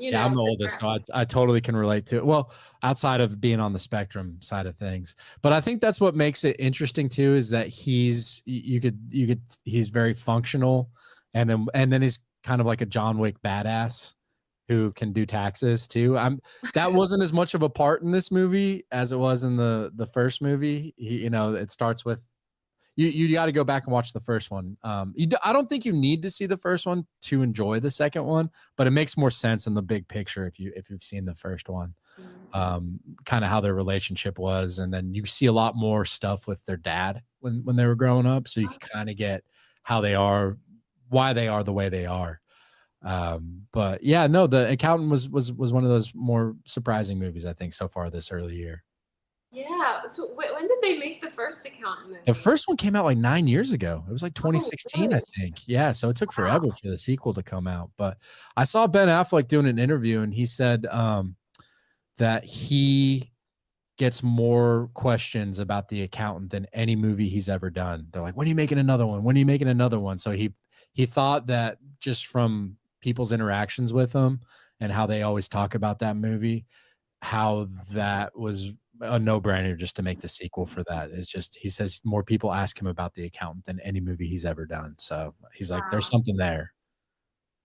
Yeah, I'm the oldest, so I totally can relate to it. Well, outside of being on the spectrum side of things, but I think that's what makes it interesting too, is that he's very functional, and then he's kind of like a John Wick badass who can do taxes too. That wasn't as much of a part in this movie as it was in the first movie. It starts with you got to go back and watch the first one. I don't think you need to see the first one to enjoy the second one, but it makes more sense in the big picture if you've seen the first one, kind of how their relationship was. And then you see a lot more stuff with their dad when they were growing up. So you can kind of get how they are, why they are the way they are. But yeah, no, The Accountant was one of those more surprising movies, I think, so far this early year. Yeah. So when did they make the first Accountant movie? The first one came out like 9 years ago. It was like 2016, I think. Yeah. So it took forever for the sequel to come out. But I saw Ben Affleck doing an interview, and he said that he gets more questions about the accountant than any movie he's ever done. They're like, when are you making another one? When are you making another one? So he thought that just from people's interactions with him and how they always talk about that movie, how that was a no-brainer just to make the sequel for that. It's just, he says more people ask him about the accountant than any movie he's ever done. So he's like, there's something there.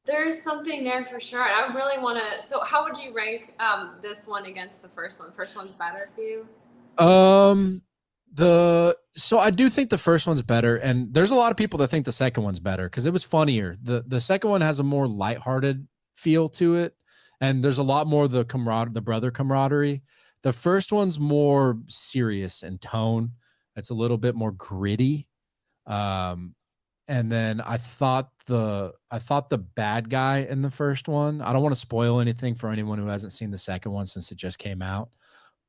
There's something there for sure. I really want to. So, how would you rank this one against the first one? First one's better for you? So I do think the first one's better, and there's a lot of people that think the second one's better because it was funnier. The second one has a more lighthearted feel to it, and there's a lot more of the brother camaraderie. The first one's more serious in tone. It's a little bit more gritty. And then I thought the bad guy in the first one, I don't want to spoil anything for anyone who hasn't seen the second one since it just came out,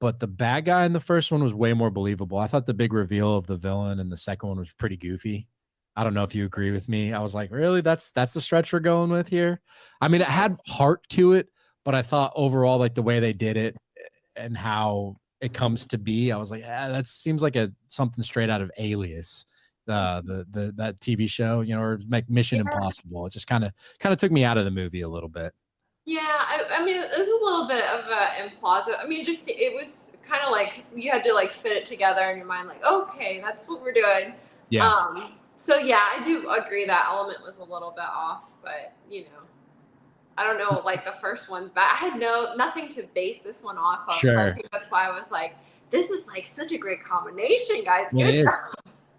but the bad guy in the first one was way more believable. I thought the big reveal of the villain in the second one was pretty goofy. I don't know if you agree with me. I was like, really? That's the stretch we're going with here? I mean, it had heart to it, but I thought overall, like the way they did it and how it comes to be, I was like, that seems like something straight out of Alias. That TV show, or like Mission Impossible. It just kind of took me out of the movie a little bit. Yeah, I mean, it was a little bit of implausible. I mean, just it was kind of like you had to like fit it together in your mind, like, okay, that's what we're doing. Yeah. So yeah, I do agree that element was a little bit off, but I don't know, like the first one's bad. I had nothing to base this one off of. Sure. So I think that's why I was like, this is like such a great combination, guys. It is.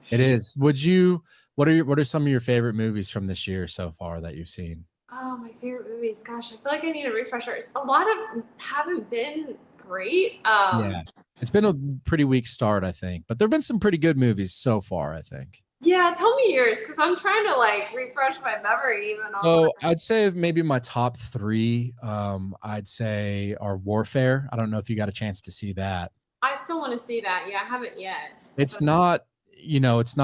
It is. What are some of your favorite movies from this year so far that you've seen? Oh, my favorite movies. Gosh, I feel like I need a refresher. A lot of haven't been great. Yeah. It's been a pretty weak start, I think, but there've been some pretty good movies so far, I think. Yeah, tell me yours, because I'm trying to like refresh my memory even. So I'd say maybe my top three, I'd say are Warfare. I don't know if you got a chance to see that. I still want to see that. Yeah, I haven't yet. It's not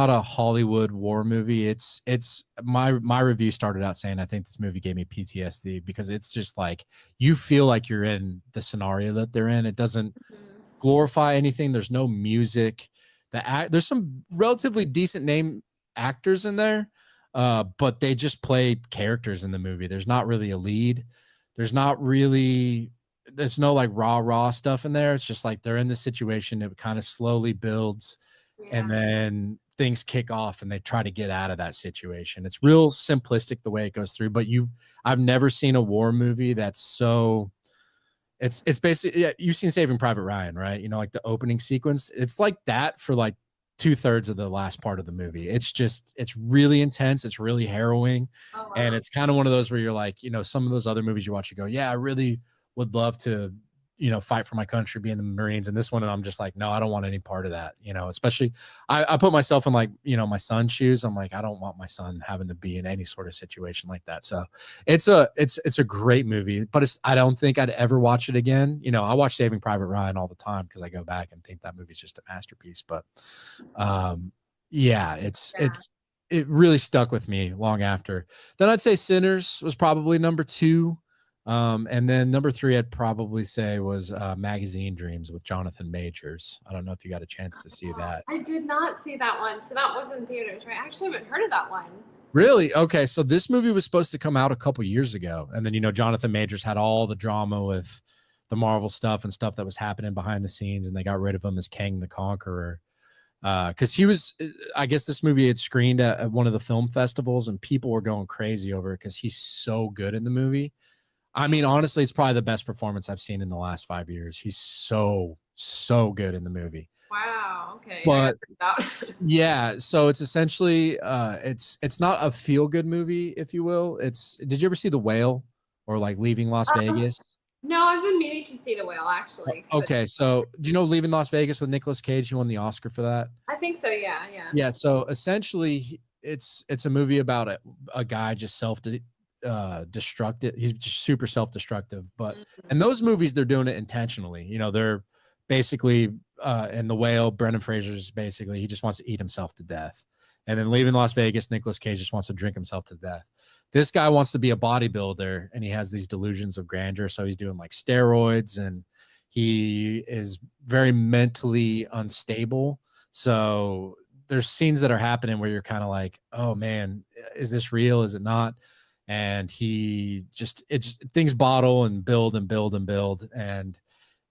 a Hollywood war movie. It's my review started out saying I think this movie gave me PTSD because it's just like you feel like you're in the scenario that they're in. It doesn't glorify anything. There's no music. There's some relatively decent name actors in there, but they just play characters in the movie. There's not really a lead. There's no like raw stuff in there. It's just like they're in the situation. It kind of slowly builds. Yeah. And then things kick off and they try to get out of that situation. It's real simplistic the way it goes through, but I've never seen a war movie that's so it's basically, you've seen Saving Private Ryan, right? Like the opening sequence, it's like that for like 2/3 of the last part of the movie. It's really intense. It's really harrowing. Oh, wow. And it's kind of one of those where you're like, some of those other movies you watch, you go, yeah, I really would love to fight for my country, be in the Marines, and this one, and I'm just like, no, I don't want any part of that. Especially I put myself in like, my son's shoes. I'm like, I don't want my son having to be in any sort of situation like that. So it's a great movie, but I don't think I'd ever watch it again. I watch Saving Private Ryan all the time because I go back and think that movie's just a masterpiece. But it really stuck with me long after. Then I'd say Sinners was probably number 2. And then number 3, I'd probably say was Magazine Dreams with Jonathan Majors. I don't know if you got a chance to see that. I did not see that one. So that was in theaters, right? I actually haven't heard of that one. Really? Okay. So this movie was supposed to come out a couple years ago. And then, Jonathan Majors had all the drama with the Marvel stuff and stuff that was happening behind the scenes. And they got rid of him as Kang the Conqueror. Because I guess this movie had screened at one of the film festivals and people were going crazy over it because he's so good in the movie. I mean, honestly, it's probably the best performance I've seen in the last 5 years. He's so good in the movie. Wow. Okay. But yeah, so it's essentially it's not a feel good movie, if you will. Did you ever see The Whale or like Leaving Las Vegas? No, I've been meaning to see The Whale actually. Okay, so do you know Leaving Las Vegas with Nicolas Cage? He won the Oscar for that. I think so. Yeah. Yeah. So essentially, it's a movie about a guy just destructive. He's just super self-destructive, but in those movies they're doing it intentionally. They're basically in The Whale, Brendan Fraser's basically he just wants to eat himself to death. And then Leaving Las Vegas, Nicolas Cage just wants to drink himself to death. This guy wants to be a bodybuilder and he has these delusions of grandeur, so he's doing like steroids and He is very mentally unstable. So there's scenes that are happening where you're kind of like, oh man, is this real? Is it not? And things bottle and build and build and build, and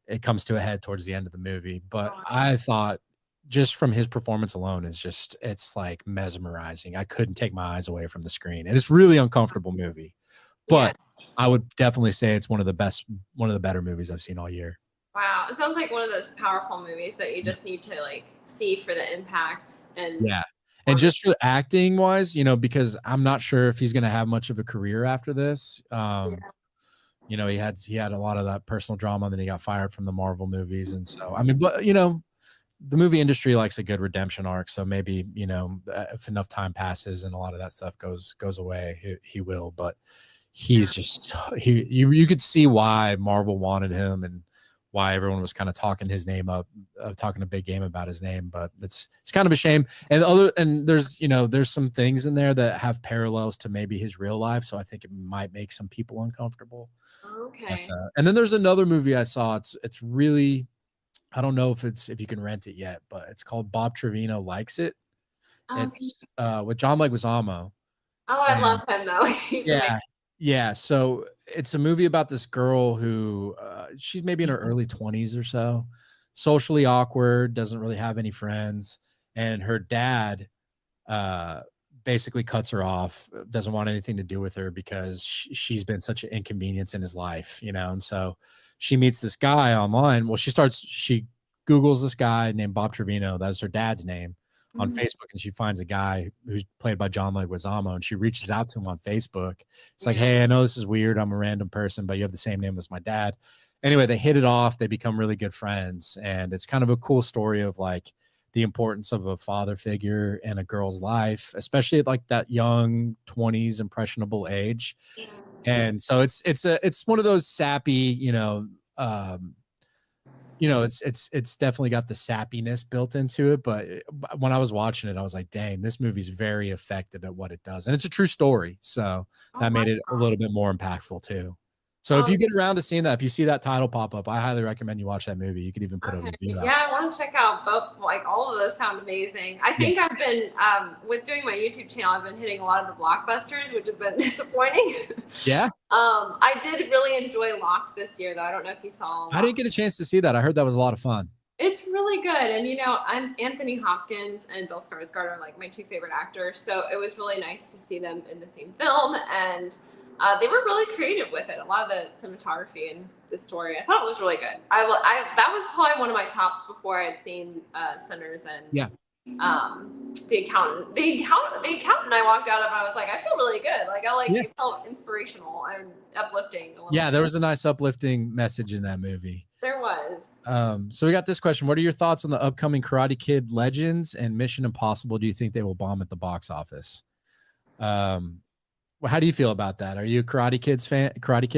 it comes to a head towards the end of the movie. But I thought just from his performance alone it's like mesmerizing. I couldn't take my eyes away from the screen, and it's really uncomfortable movie, but I would definitely say it's one of the better movies I've seen all year. Wow, it sounds like one of those powerful movies that you just need to like see for the impact. And and just for acting wise, because I'm not sure if he's going to have much of a career after this. He had a lot of that personal drama, and then he got fired from the Marvel movies, and so I mean, but the movie industry likes a good redemption arc, so maybe if enough time passes and a lot of that stuff goes away, he will. But he's just you could see why Marvel wanted him and why everyone was kind of talking his name up, talking a big game about his name. But it's kind of a shame. And there's some things in there that have parallels to maybe his real life, so I think it might make some people uncomfortable. Okay. But, and then there's another movie I saw. It's really, I don't know if you can rent it yet, but it's called Bob Trevino Likes It. It's with John Leguizamo. Oh, I love him though. He's amazing. Yeah. So it's a movie about this girl who she's maybe in her early 20s or so, socially awkward, doesn't really have any friends, and her dad basically cuts her off, doesn't want anything to do with her because she's been such an inconvenience in his life, and so she meets this guy online. Well, she Googles this guy named Bob Trevino. That's her dad's name on Facebook. And she finds a guy who's played by John Leguizamo, and she reaches out to him on Facebook. It's like, hey, I know this is weird. I'm a random person, but you have the same name as my dad. Anyway, they hit it off. They become really good friends. And it's kind of a cool story of like the importance of a father figure in a girl's life, especially at like that young 20s impressionable age. And so it's one of those sappy, it's definitely got the sappiness built into it. But when I was watching it, I was like, dang, this movie's very effective at what it does. And it's a true story. So that made it a little bit more impactful too. So if you get around to seeing that, if you see that title pop up, I highly recommend you watch that movie. You could even put a review out. Yeah, I want to check out both. Like all of those sound amazing. I think I've been with doing my YouTube channel, I've been hitting a lot of the blockbusters, which have been disappointing. Yeah. I did really enjoy Locked this year, though. I don't know if you saw. I didn't get a chance to see that. I heard that was a lot of fun. It's really good, and I'm Anthony Hopkins and Bill Skarsgård are like my two favorite actors, so it was really nice to see them in the same film, and they were really creative with it. A lot of the cinematography and the story, I thought it was really good. That was probably one of my tops before I had seen Sinners and The Accountant. The Accountant I walked out of, I was like, I feel really good. Like it felt inspirational and uplifting. There was a nice uplifting message in that movie. There was. So we got this question. What are your thoughts on the upcoming Karate Kid Legends and Mission Impossible? Do you think they will bomb at the box office? Well, how do you feel about that? Are you a Karate Kid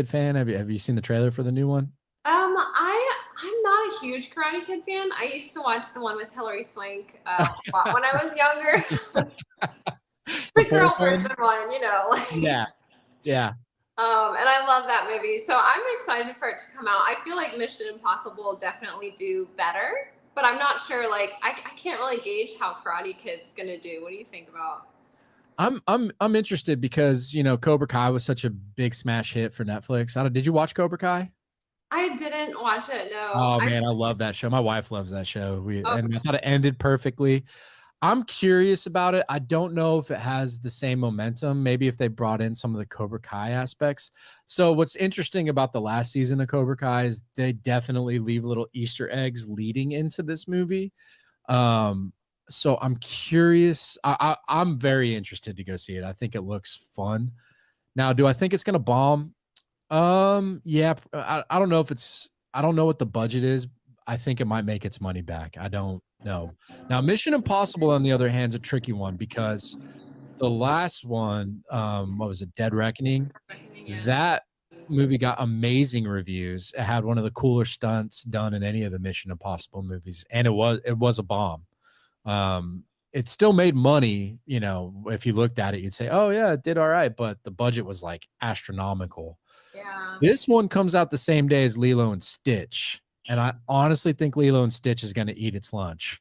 fan? Have you seen the trailer for the new one? I'm not a huge Karate Kid fan. I used to watch the one with Hilary Swank when I was younger. The girl version one, Yeah. And I love that movie. So I'm excited for it to come out. I feel like Mission Impossible will definitely do better, but I'm not sure. Like I can't really gauge how Karate Kid's gonna do. What do you think about? I'm interested because Cobra Kai was such a big smash hit for Netflix. Did you watch Cobra Kai? I didn't watch it. No. Oh man, I love that show. My wife loves that show. And I thought it ended perfectly. I'm curious about it. I don't know if it has the same momentum. Maybe if they brought in some of the Cobra Kai aspects. So what's interesting about the last season of Cobra Kai is they definitely leave little Easter eggs leading into this movie. So I'm curious. I'm very interested to go see it. I think it looks fun. Now, do I think it's going to bomb? Yeah, I don't know I don't know what the budget is. I think it might make its money back. I don't know. Now, Mission Impossible, on the other hand, is a tricky one because the last one, what was it? Dead Reckoning. That movie got amazing reviews. It had one of the cooler stunts done in any of the Mission Impossible movies. And it was a bomb. It still made money, if you looked at it, you'd say, oh yeah, it did all right, but the budget was like astronomical. Yeah. This one comes out the same day as Lilo and Stitch, And I honestly think Lilo and Stitch is going to eat its lunch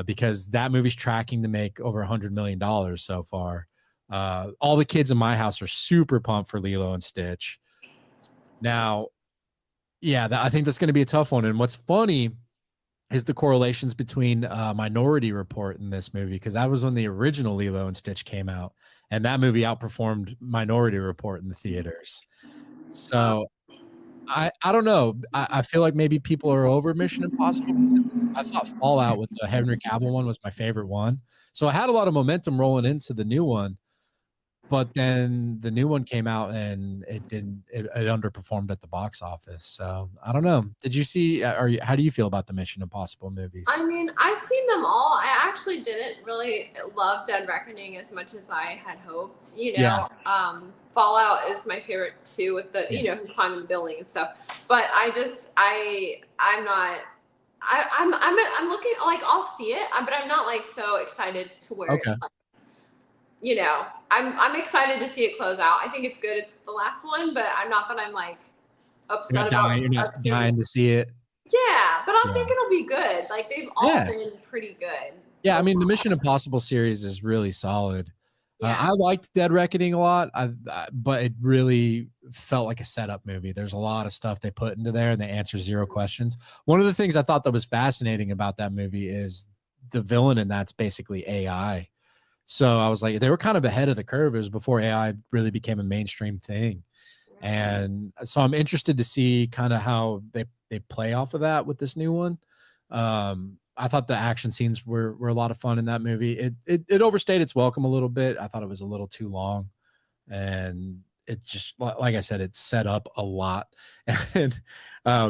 because that movie's tracking to make over $100 million so far. All the kids in my house are super pumped for Lilo and Stitch. Now, yeah, I think that's going to be a tough one. And what's funny is the correlations between Minority Report in this movie, because that was when the original Lilo and Stitch came out, and that movie outperformed Minority Report in the theaters. So I don't know. I feel like maybe people are over Mission Impossible because I thought Fallout with the Henry Cavill one was my favorite one. So I had a lot of momentum rolling into the new one. But then the new one came out and it didn't. It underperformed at the box office. So I don't know. Did you see? How do you feel about the Mission Impossible movies? I mean, I've seen them all. I actually didn't really love Dead Reckoning as much as I had hoped. Yeah. Fallout is my favorite too, with the climbing the building and stuff. But I'm not. I'm looking like I'll see it, but I'm not like so excited to where. Okay. It's like, I'm excited to see it close out. I think it's good. It's the last one, but I'm not that I'm like upset about. You're not dying to see it. Yeah, but I think it'll be good. Like they've all been pretty good. Yeah, I mean the Mission Impossible series is really solid. Yeah. I liked Dead Reckoning a lot, but it really felt like a setup movie. There's a lot of stuff they put into there, and they answer zero questions. One of the things I thought that was fascinating about that movie is the villain in that's basically AI. So I was like, they were kind of ahead of the curve. It was before AI really became a mainstream thing. And so I'm interested to see kind of how they play off of that with this new one. I thought the action scenes were a lot of fun in that movie. It overstayed its welcome a little bit. I thought it was a little too long. And it just, like I said, it set up a lot. And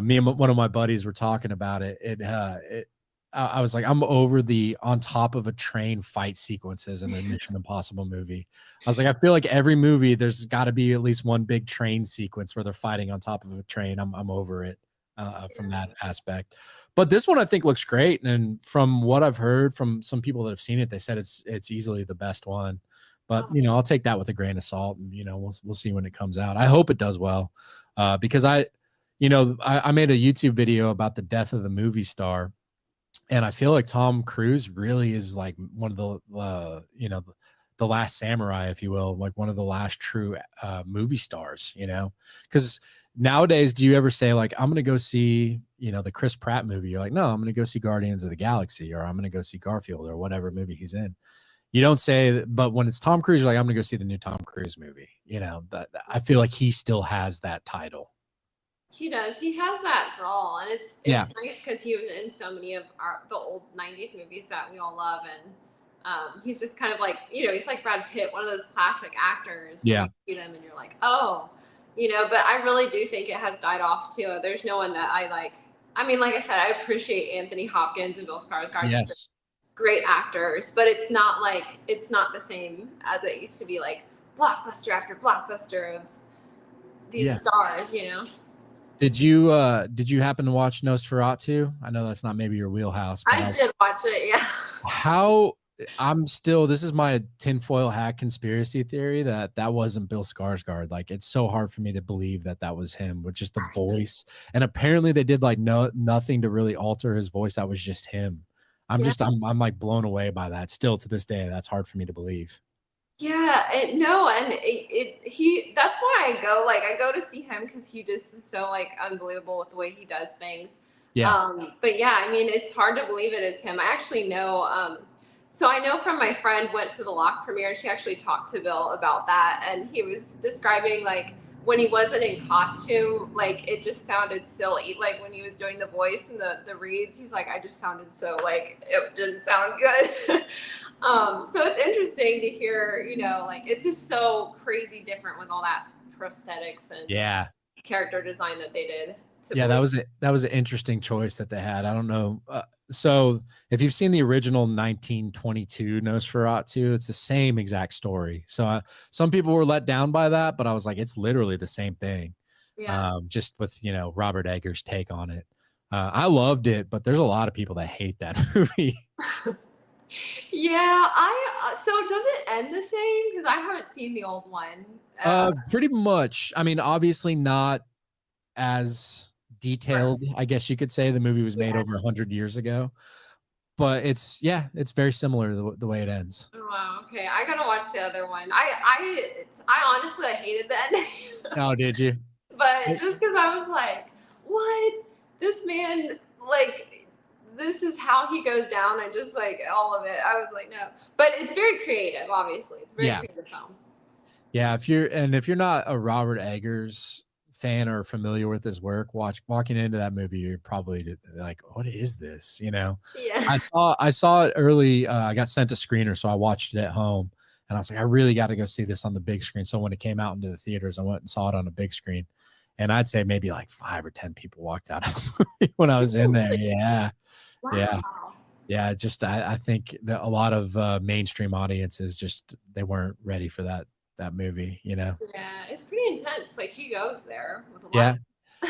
me and one of my buddies were talking about it. I was like, I'm over the on top of a train fight sequences in the Mission Impossible movie. I was like, I feel like every movie, there's got to be at least one big train sequence where they're fighting on top of a train. I'm over it from that aspect. But this one I think looks great. And from what I've heard from some people that have seen it, they said it's easily the best one. But I'll take that with a grain of salt, and we'll see when it comes out. I hope it does well, because I made a YouTube video about the death of the movie star. And I feel like Tom Cruise really is like one of the last samurai, if you will, like one of the last true movie stars, because nowadays, do you ever say like, I'm going to go see, the Chris Pratt movie? You're like, no, I'm going to go see Guardians of the Galaxy, or I'm going to go see Garfield, or whatever movie he's in. You don't say, but when it's Tom Cruise, you're like, I'm going to go see the new Tom Cruise movie. That I feel like he still has that title. He does. He has that drawl, and it's nice because he was in so many of the old '90s movies that we all love, and he's just kind of like he's like Brad Pitt, one of those classic actors. Yeah. You see them, and you're like, oh, But I really do think it has died off too. There's no one that I like. I mean, like I said, I appreciate Anthony Hopkins and Bill Skarsgård. Yes. Great actors, but it's not the same as it used to be. Like blockbuster after blockbuster of these stars. Did you happen to watch Nosferatu? I know that's not maybe your wheelhouse. But I did watch it, yeah. This is my tinfoil hat conspiracy theory that wasn't Bill Skarsgård. Like, it's so hard for me to believe that was him with just the voice. And apparently they did like nothing to really alter his voice. That was just him. I'm like blown away by that. Still to this day, that's hard for me to believe. Yeah, that's why I go to see him because he just is so like unbelievable with the way he does things. Yeah. But yeah, I mean, it's hard to believe it is him. I actually know, so I know from my friend went to the Lock premiere, she actually talked to Bill about that, and he was describing like when he wasn't in costume, like it just sounded silly. Like when he was doing the voice and the reads, he's like, I just sounded so like it didn't sound good. So it's interesting to hear, like it's just so crazy different with all that prosthetics and character design that they did. That was an interesting choice that they had. I don't know. So if you've seen the original 1922 Nosferatu, it's the same exact story. So some people were let down by that, but I was like, it's literally the same thing. Yeah. Just with, Robert Eggers' take on it. I loved it, but there's a lot of people that hate that movie. Yeah, so does it end the same? Because I haven't seen the old one. Pretty much. I mean, obviously not as detailed, I guess you could say. The movie was made over 100 years ago, but it's very similar the way it ends. Oh, wow. Okay, I gotta watch the other one. I honestly I hated the ending. Oh, did you? But just because I was like, what? This man, like, this is how he goes down. I just like all of it. I was like, no. But it's very creative, obviously. It's a very creative film. Yeah, if you're not a Robert Eggers fan or familiar with his work, walking into that movie, you're probably like, what is this? You know? Yeah. I saw it early. I got sent a screener, so I watched it at home, and I was like, I really got to go see this on the big screen. So when it came out into the theaters, I went and saw it on a big screen, and I'd say maybe like 5 or 10 people walked out of the movie when I was in there. Yeah, Wow. yeah. Just I think that a lot of mainstream audiences just they weren't ready for that movie, you know? Yeah, it's pretty intense. Like he goes there with a lot. Yeah.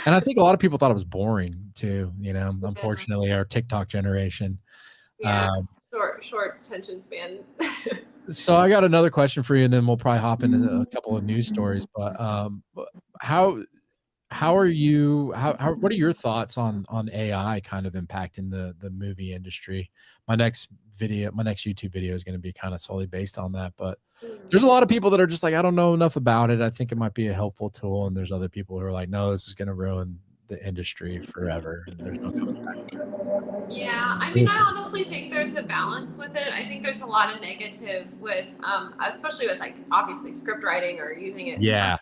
And I think a lot of people thought it was boring too, you know, unfortunately, our TikTok generation. Yeah, short attention span. So I got another question for you, and then we'll probably hop into a couple of news stories. But how are you? What are your thoughts on AI kind of impacting the movie industry? My next YouTube video is going to be kind of solely based on that. But there's a lot of people that are just like, I don't know enough about it. I think it might be a helpful tool, and there's other people who are like, no, this is going to ruin the industry forever, and there's no coming back. Yeah, I mean, I honestly think there's a balance with it. I think there's a lot of negative with, especially with like obviously script writing or using it. Yeah.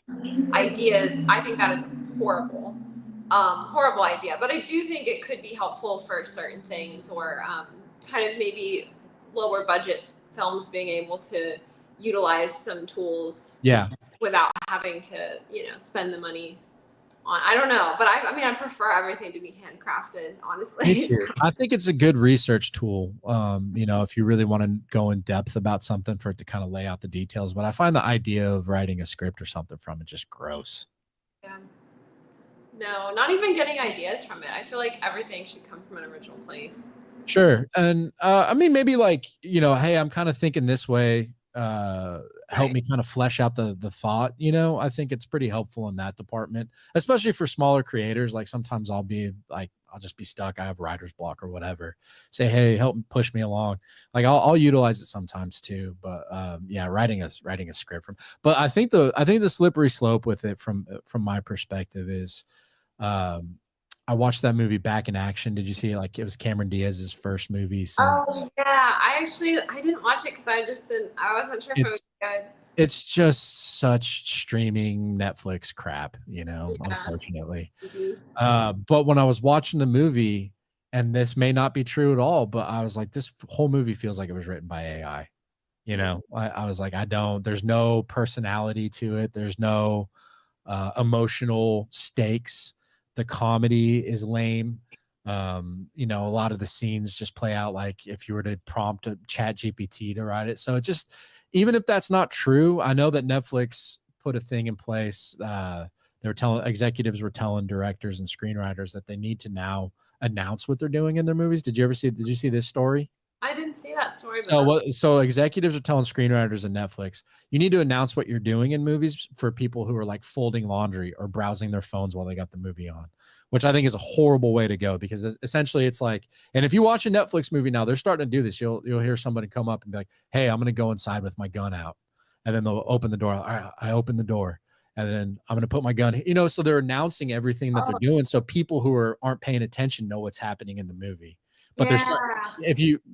Ideas. I think that is horrible, horrible idea. But I do think it could be helpful for certain things, or kind of maybe lower budget films being able to utilize some tools. Yeah. Without having to, spend the money. I don't know, but I mean, I prefer everything to be handcrafted, honestly. Me too. I think it's a good research tool, if you really want to go in depth about something, for it to kind of lay out the details. But I find the idea of writing a script or something from it just gross. Yeah. No, not even getting ideas from it. I feel like everything should come from an original place. Sure. And I mean, maybe like, hey, I'm kind of thinking this way. Help me kind of flesh out the thought. I think it's pretty helpful in that department, especially for smaller creators. Like sometimes I'll just be stuck. I have writer's block or whatever. Say, hey, help push me along. Like I'll utilize it sometimes too. But writing a script but I think the slippery slope with it from my perspective is, I watched that movie Back in Action. Did you see it? Like it was Cameron Diaz's first movie since. Oh yeah, I didn't watch it because I wasn't sure if it was good. It's just such streaming Netflix crap, unfortunately. Mm-hmm. But when I was watching the movie, and this may not be true at all, but I was like, this whole movie feels like it was written by AI. I was like, there's no personality to it. There's no emotional stakes. The comedy is lame. A lot of the scenes just play out like if you were to prompt a chat GPT to write it. So it just, even if that's not true, I know that Netflix put a thing in place. Executives were telling directors and screenwriters that they need to now announce what they're doing in their movies. Did you see this story? I didn't see that story. So executives are telling screenwriters and Netflix, you need to announce what you're doing in movies for people who are like folding laundry or browsing their phones while they got the movie on, which I think is a horrible way to go, because essentially it's like, and if you watch a Netflix movie now, they're starting to do this. You'll hear somebody come up and be like, hey, I'm going to go inside with my gun out. And then they'll open the door. All right, I open the door. And then I'm going to put my gun, so they're announcing everything that they're doing. So people who aren't paying attention know what's happening in the movie. But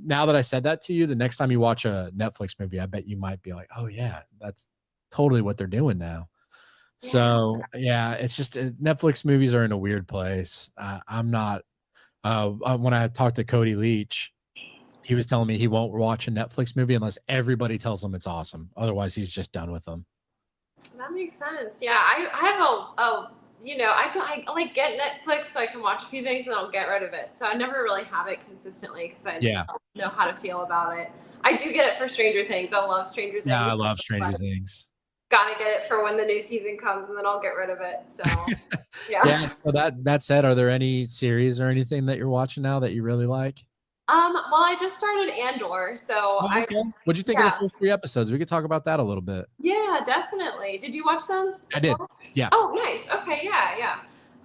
now that I said that to you, the next time you watch a Netflix movie, I bet you might be like, oh yeah, that's totally what they're doing now. Yeah. So yeah, it's just Netflix movies are in a weird place. I'm not, when I talked to Cody Leach, he was telling me he won't watch a Netflix movie unless everybody tells him it's awesome. Otherwise he's just done with them. That makes sense. Yeah. I have I like get Netflix so I can watch a few things and I'll get rid of it. So I never really have it consistently because I don't know how to feel about it. I do get it for Stranger Things. I love Stranger Things. Yeah, I love Stranger Things. Gotta get it for when the new season comes, and then I'll get rid of it. So yeah. Yeah. So that said, are there any series or anything that you're watching now that you really like? Well, I just started Andor, so okay. What'd you think of the first 3 episodes? We could talk about that a little bit. Yeah, definitely. Did you watch them? I did. Yeah. Oh, nice. Okay, yeah.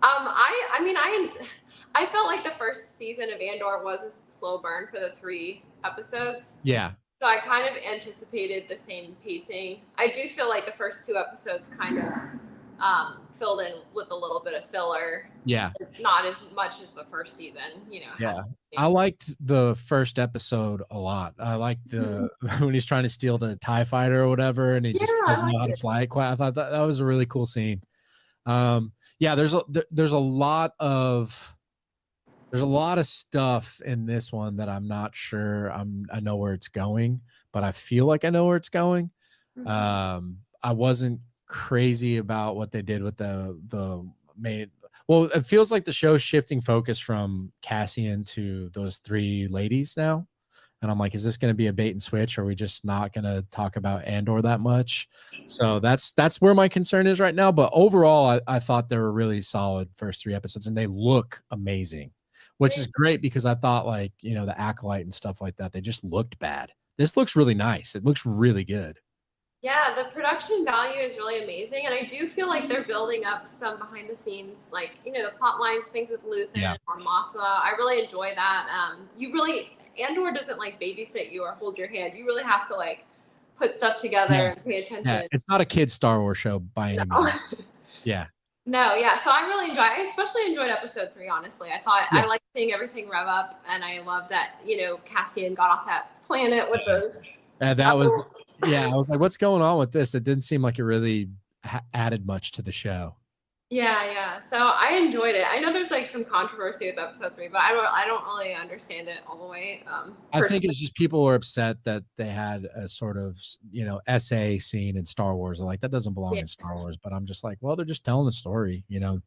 I mean, I felt like the first season of Andor was a slow burn for the 3 episodes. Yeah. So I kind of anticipated the same pacing. I do feel like the first 2 episodes kind of filled in with a little bit of filler. Yeah. Not as much as the first season, you know. Yeah. I liked the first episode a lot. I liked the when he's trying to steal the TIE fighter or whatever, and he just doesn't know how to fly it quite. I thought that was a really cool scene. Yeah, there's a lot of stuff in this one that I'm not sure I know where it's going, but I feel like I know where it's going. I wasn't crazy about what they did with the main. Well, it feels like the show's shifting focus from Cassian to those 3 ladies now. And I'm like, is this going to be a bait and switch? Or are we just not going to talk about Andor that much? So that's where my concern is right now. But overall, I thought they were really solid first 3 episodes, and they look amazing, which is great because I thought, like, you know, the Acolyte and stuff like that, they just looked bad. This looks really nice. It looks really good. Yeah, the production value is really amazing, and I do feel like they're building up some behind the scenes, like, you know, the plot lines, things with Luthen or Mothma. I really enjoy that. Andor doesn't like babysit you or hold your hand. You really have to like put stuff together and pay attention. Yeah, it's not a kid's Star Wars show by any means. Yeah. No, yeah. So I really I especially enjoyed episode 3, honestly. I thought I liked seeing everything rev up, and I love that, you know, Cassian got off that planet with those. That was, yeah, I was like, what's going on with this? It didn't seem like it really added much to the show. Yeah. So I enjoyed it. I know there's like some controversy with episode 3, but I don't really understand it all the way. I think it's just people were upset that they had a sort of, you know, essay scene in Star Wars. Like, that doesn't belong in Star Wars. But I'm just like, well, they're just telling the story, you know.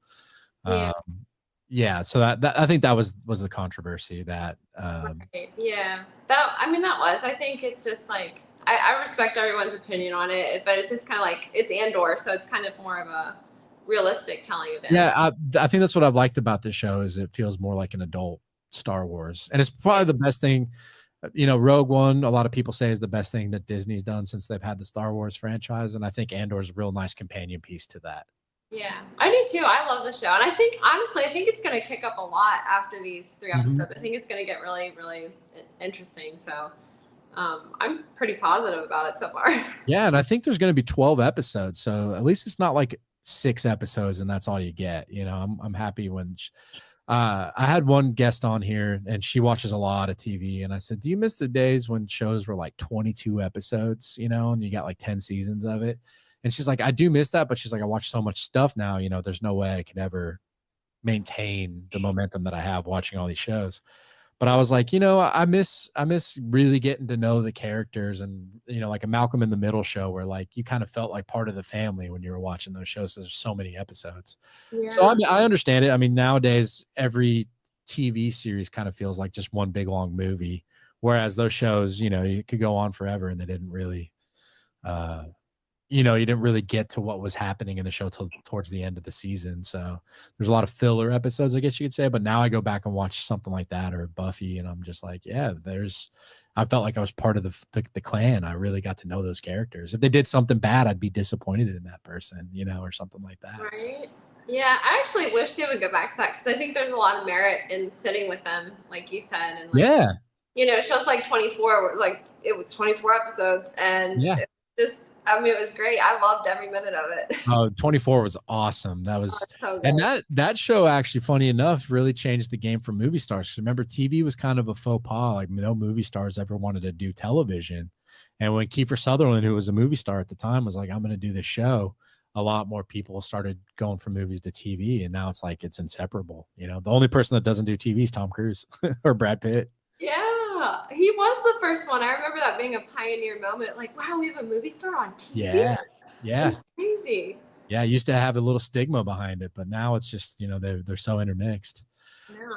So that I think that was the controversy that. Yeah, that was. I think it's just like I respect everyone's opinion on it, but it's just kind of like it's Andor, so it's kind of more of a realistic telling of it. Yeah, I think that's what I've liked about this show is it feels more like an adult Star Wars, and it's probably the best thing. You know, Rogue One, a lot of people say is the best thing that Disney's done since they've had the Star Wars franchise, and I think Andor's a real nice companion piece to that. Yeah, I do too. I love the show, and I think honestly, I think it's going to kick up a lot after these 3 episodes. I think it's going to get really, really interesting. So. I'm pretty positive about it so far. Yeah, and I think there's going to be 12 episodes, so at least it's not like 6 episodes and that's all you get. You know, I'm happy when I had one guest on here and she watches a lot of TV, and I said, do you miss the days when shows were like 22 episodes, you know, and you got like 10 seasons of it? And she's like, I do miss that, but she's like, I watch so much stuff now, you know, there's no way I could ever maintain the momentum that I have watching all these shows. But I was like, you know, I miss really getting to know the characters, and, you know, like a Malcolm in the Middle show where like you kind of felt like part of the family when you were watching those shows. There's so many episodes. Yeah. So I mean, I understand it. I mean, nowadays every TV series kind of feels like just one big long movie, whereas those shows, you know, you could go on forever and they didn't really, you know, you didn't really get to what was happening in the show till towards the end of the season. So there's a lot of filler episodes, I guess you could say. But now I go back and watch something like that or Buffy, and I'm just like, yeah, I felt like I was part of the clan. I really got to know those characters. If they did something bad, I'd be disappointed in that person, you know, or something like that. Right. So. Yeah, I actually wish they would go back to that, because I think there's a lot of merit in sitting with them, like you said. And like, you know, shows like 24 it was 24 episodes, and just, I mean, it was great. I loved every minute of it. Oh, 24 was awesome. That was, so and that show actually, funny enough, really changed the game for movie stars. Remember, TV was kind of a faux pas. Like, no movie stars ever wanted to do television. And when Kiefer Sutherland, who was a movie star at the time, was like, I'm going to do this show, a lot more people started going from movies to TV. And now it's like, it's inseparable. You know, the only person that doesn't do TV is Tom Cruise or Brad Pitt. Yeah, he was the first one. I remember that being a pioneer moment. Like, wow, we have a movie star on TV. Yeah. It's crazy. Yeah, it used to have a little stigma behind it, but now it's just, you know, they're so intermixed.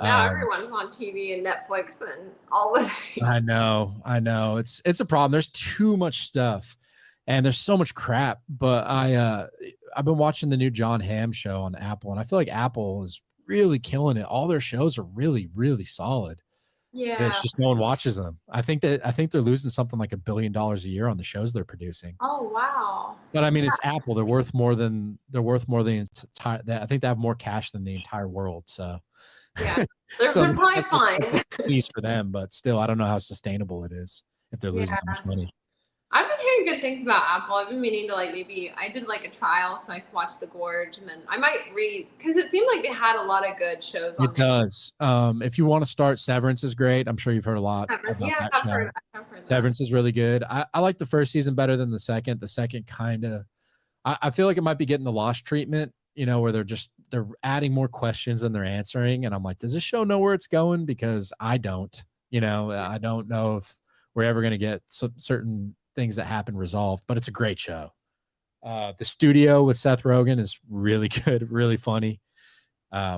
Now everyone's on TV and Netflix and all of it. I know. It's a problem. There's too much stuff, and there's so much crap. But I've been watching the new John Hamm show on Apple, and I feel like Apple is really killing it. All their shows are really, really solid. Yeah. It's just no one watches them. I think they're losing something like $1 billion a year on the shows they're producing. Oh wow. But I mean, it's Apple. They're worth more than the entire. I think they have more cash than the entire world. So Yeah, they're, so they're probably that's fine. a piece for them. But still, I don't know how sustainable it is if they're losing that much money. I've been hearing good things about Apple. I've been meaning to like maybe I did like a trial, so I watched The Gorge, and then I might read because it seemed like they had a lot of good shows on It does. If you want to start, Severance is great. I'm sure you've heard a lot about yeah, that show. I've heard Severance is really good. I like the first season better than the second. The second kind of, I feel like it might be getting the Lost treatment, where they're adding more questions than they're answering. And I'm like, does this show know where it's going? Because I don't, I don't know if we're ever going to get certain things that happen resolved, but it's a great show. The Studio with Seth Rogen is really good, really funny.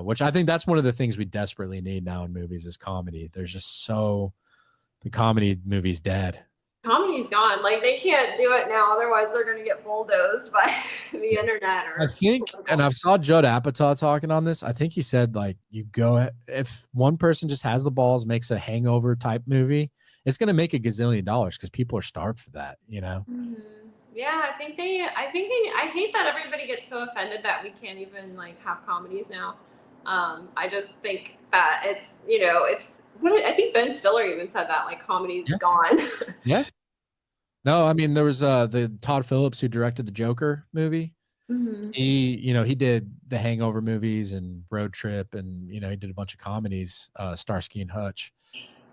Which I think that's one of the things we desperately need now in movies is comedy. There's just the comedy movie's dead. Comedy's gone. Like they can't do it now, otherwise they're going to get bulldozed by the internet. I think, and I saw Judd Apatow talking on this. I think he said like if one person just has the balls, makes a Hangover type movie, it's going to make $1 gazillion because people are starved for that. Mm-hmm. Yeah, I hate that everybody gets so offended that we can't even like have comedies now. I just think that it's I think Ben Stiller even said that like comedy's gone. Yeah. No, I mean there was the Todd Phillips who directed the Joker movie. Mm-hmm. He did the Hangover movies and Road Trip, and he did a bunch of comedies, Starsky and Hutch.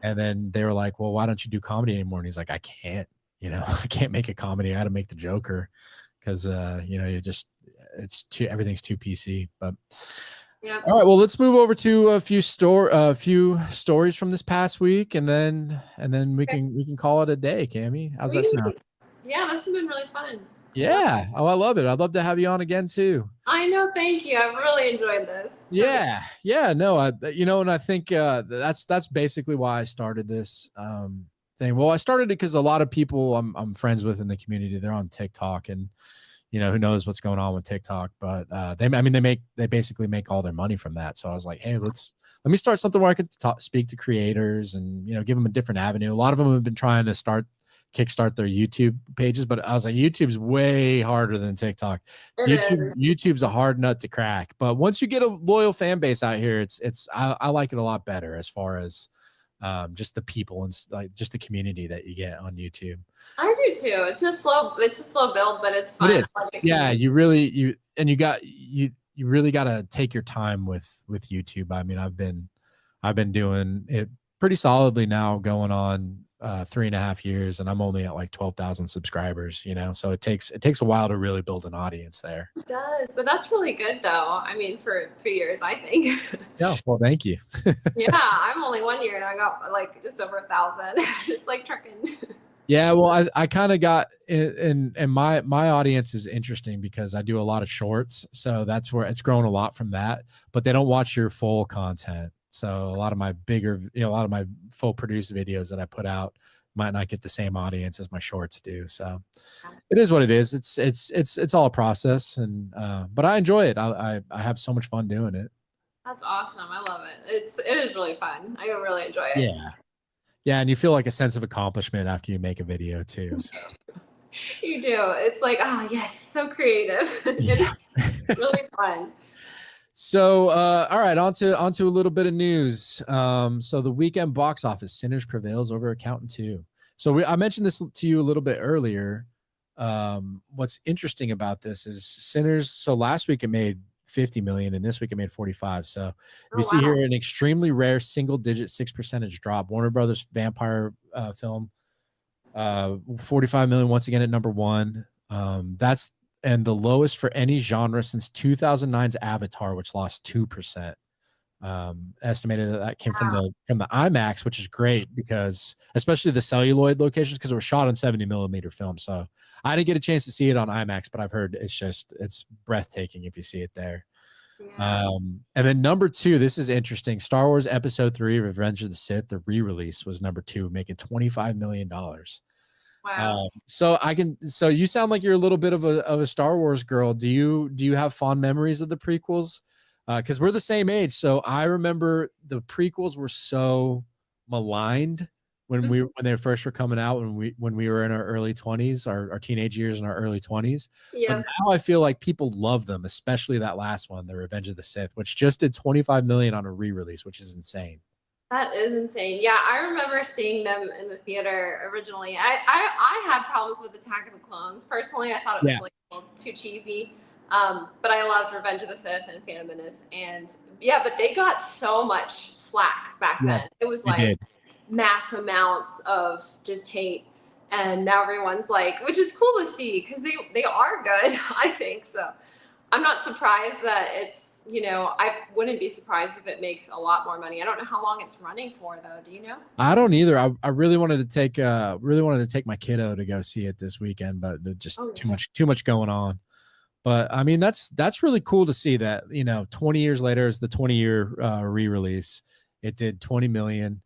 And then they were like, "Well, why don't you do comedy anymore?" And he's like, "I can't. I can't make a comedy. I got to make the Joker because everything's too PC." But yeah. All right, well, let's move over to a few stories from this past week, and then we can call it a day. Cami, how's that sound? Yeah, this has been really fun. Yeah. Oh, I love it. I'd love to have you on again too. I know. Thank you. I've really enjoyed this. Yeah. No, and I think that's basically why I started this thing. Well, I started it because a lot of people I'm friends with in the community, they're on TikTok, and who knows what's going on with TikTok, but they basically make all their money from that. So I was like, hey, let me start something where I could speak to creators and, give them a different avenue. A lot of them have been trying to kickstart their YouTube pages, but I was like, YouTube's way harder than TikTok. YouTube's a hard nut to crack, but once you get a loyal fan base out here, I like it a lot better as far as just the people and like just the community that you get on YouTube. I do too. It's a slow build, but it's fun. It is. Yeah, you really got to take your time with YouTube. I mean, I've been doing it pretty solidly now, going on 3.5 years, and I'm only at like 12,000 subscribers. So it takes a while to really build an audience there. It does, but that's really good though. I mean, for 3 years, I think. Yeah. Well, thank you. Yeah, I'm only 1 year and I got like just over 1,000. Just like trucking. Yeah, well, I kind of got and my audience is interesting because I do a lot of shorts, so that's where it's grown a lot from that. But they don't watch your full content, so a lot of my full produced videos that I put out might not get the same audience as my shorts do. So it is what it is. It's all a process, and but I enjoy it. I have so much fun doing it. That's awesome. I love it. It is really fun. I really enjoy it. Yeah. Yeah, and you feel like a sense of accomplishment after you make a video too. So. You do. It's like, oh yes, so creative. Yeah. It's really fun. So, all right, on to a little bit of news. So the weekend box office, Sinners prevails over Accountant 2. So I mentioned this to you a little bit earlier. What's interesting about this is Sinners. So last week it made 50 million, and this week it made 45. So if you see here an extremely rare single-digit 6% drop. Warner Brothers vampire film, 45 million once again at number one. That's and the lowest for any genre since 2009's Avatar, which lost 2%. Estimated that came from the IMAX, which is great because especially the celluloid locations, because it was shot on 70 millimeter film. So I didn't get a chance to see it on IMAX, but I've heard it's breathtaking if you see it there. Yeah. And then number two, this is interesting. Star Wars Episode 3: Revenge of the Sith, the re-release, was number two, making $25 million. Wow. So you sound like you're a little bit of a Star Wars girl. Do you have fond memories of the prequels? Because we're the same age. So I remember the prequels were so maligned when when they first were coming out, when we were in our early 20s, our teenage years in our early 20s. But Yeah. now I feel like people love them, especially that last one, The Revenge of the Sith, which just did 25 million on a re-release, which is insane. That is insane. Yeah, I remember seeing them in the theater originally. I had problems with Attack of the Clones. Personally, I thought it was Yeah. like a little too cheesy. But I loved Revenge of the Sith and Phantom Menace. And yeah, but they got so much flack back Yeah, then. It was they like did. mass amounts of just hate. And now everyone's like, which is cool to see because they are good, I think. So I'm not surprised that it's, I wouldn't be surprised if it makes a lot more money. I don't know how long it's running for though. Do you know? I don't either. I really wanted to take my kiddo to go see it this weekend, but just too much going on. But I mean, that's really cool to see that, 20 years later is the 20-year re-release. It did 20 million.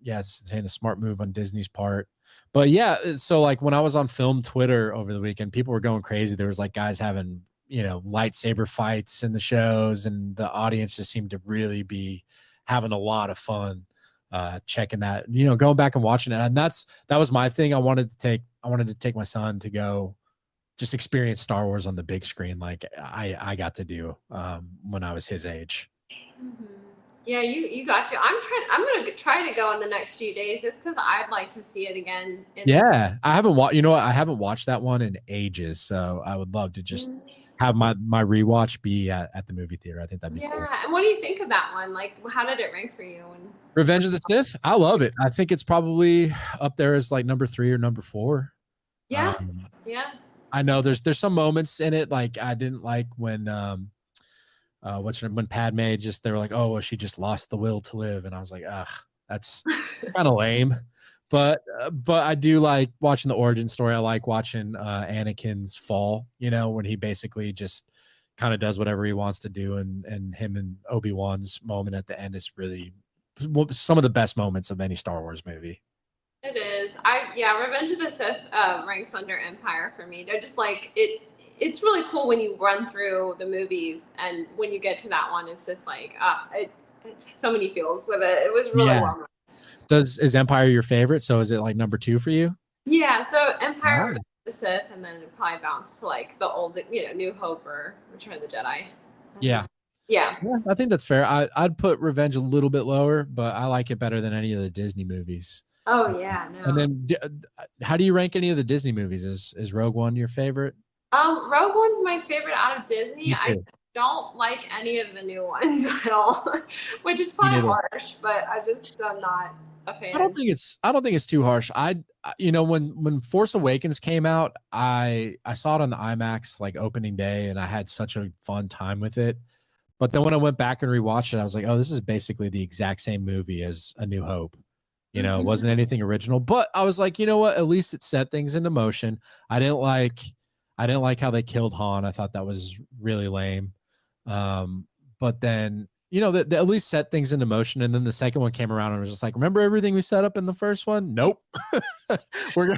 Yes, a smart move on Disney's part. But yeah, so like when I was on film Twitter over the weekend, people were going crazy. There was like guys having, lightsaber fights in the shows, and the audience just seemed to really be having a lot of fun checking that, going back and watching it. And that was my thing. I wanted to take my son to go just experience Star Wars on the big screen like I got to do when I was his age. Mm-hmm. Yeah, you got to. I'm gonna try to go in the next few days just because I'd like to see it again. Yeah, I haven't watched. I haven't watched that one in ages, so I would love to just have my rewatch be at the movie theater. I think that'd be cool. Yeah, and what do you think of that one? Like, how did it rank for you? Revenge of the Sith, I love it. I think it's probably up there as like number 3 or number 4. Yeah, yeah. I know there's some moments in it like I didn't like when when Padme they were like, oh, well, she just lost the will to live, and I was like, ugh, that's kind of lame. But I do like watching the origin story. I like watching Anakin's fall, when he basically just kind of does whatever he wants to do, and him and Obi-Wan's moment at the end is really some of the best moments of any Star Wars movie. It is. Revenge of the Sith ranks under Empire for me. They're just like it. It's really cool when you run through the movies, and when you get to that one, it's just like so many feels with it. It was really well done. Is Empire your favorite? So is it like number 2 for you? Yeah. So Empire, Revenge of the Sith, and then it probably bounced to like the old, New Hope or Return of the Jedi. Yeah. Yeah, I think that's fair. I'd put Revenge a little bit lower, but I like it better than any of the Disney movies. Oh yeah, no. And then, how do you rank any of the Disney movies? Is Rogue One your favorite? Rogue One's my favorite out of Disney. I don't like any of the new ones at all, which is probably harsh, but I just am not a fan. I don't think it's too harsh. When Force Awakens came out, I saw it on the IMAX like opening day, and I had such a fun time with it. But then when I went back and rewatched it, I was like, oh, this is basically the exact same movie as A New Hope. It wasn't anything original, but I was like, you know what? At least it set things into motion. I didn't like how they killed Han. I thought that was really lame. But then, they at least set things into motion. And then the second one came around and was just like, remember everything we set up in the first one? Nope. We're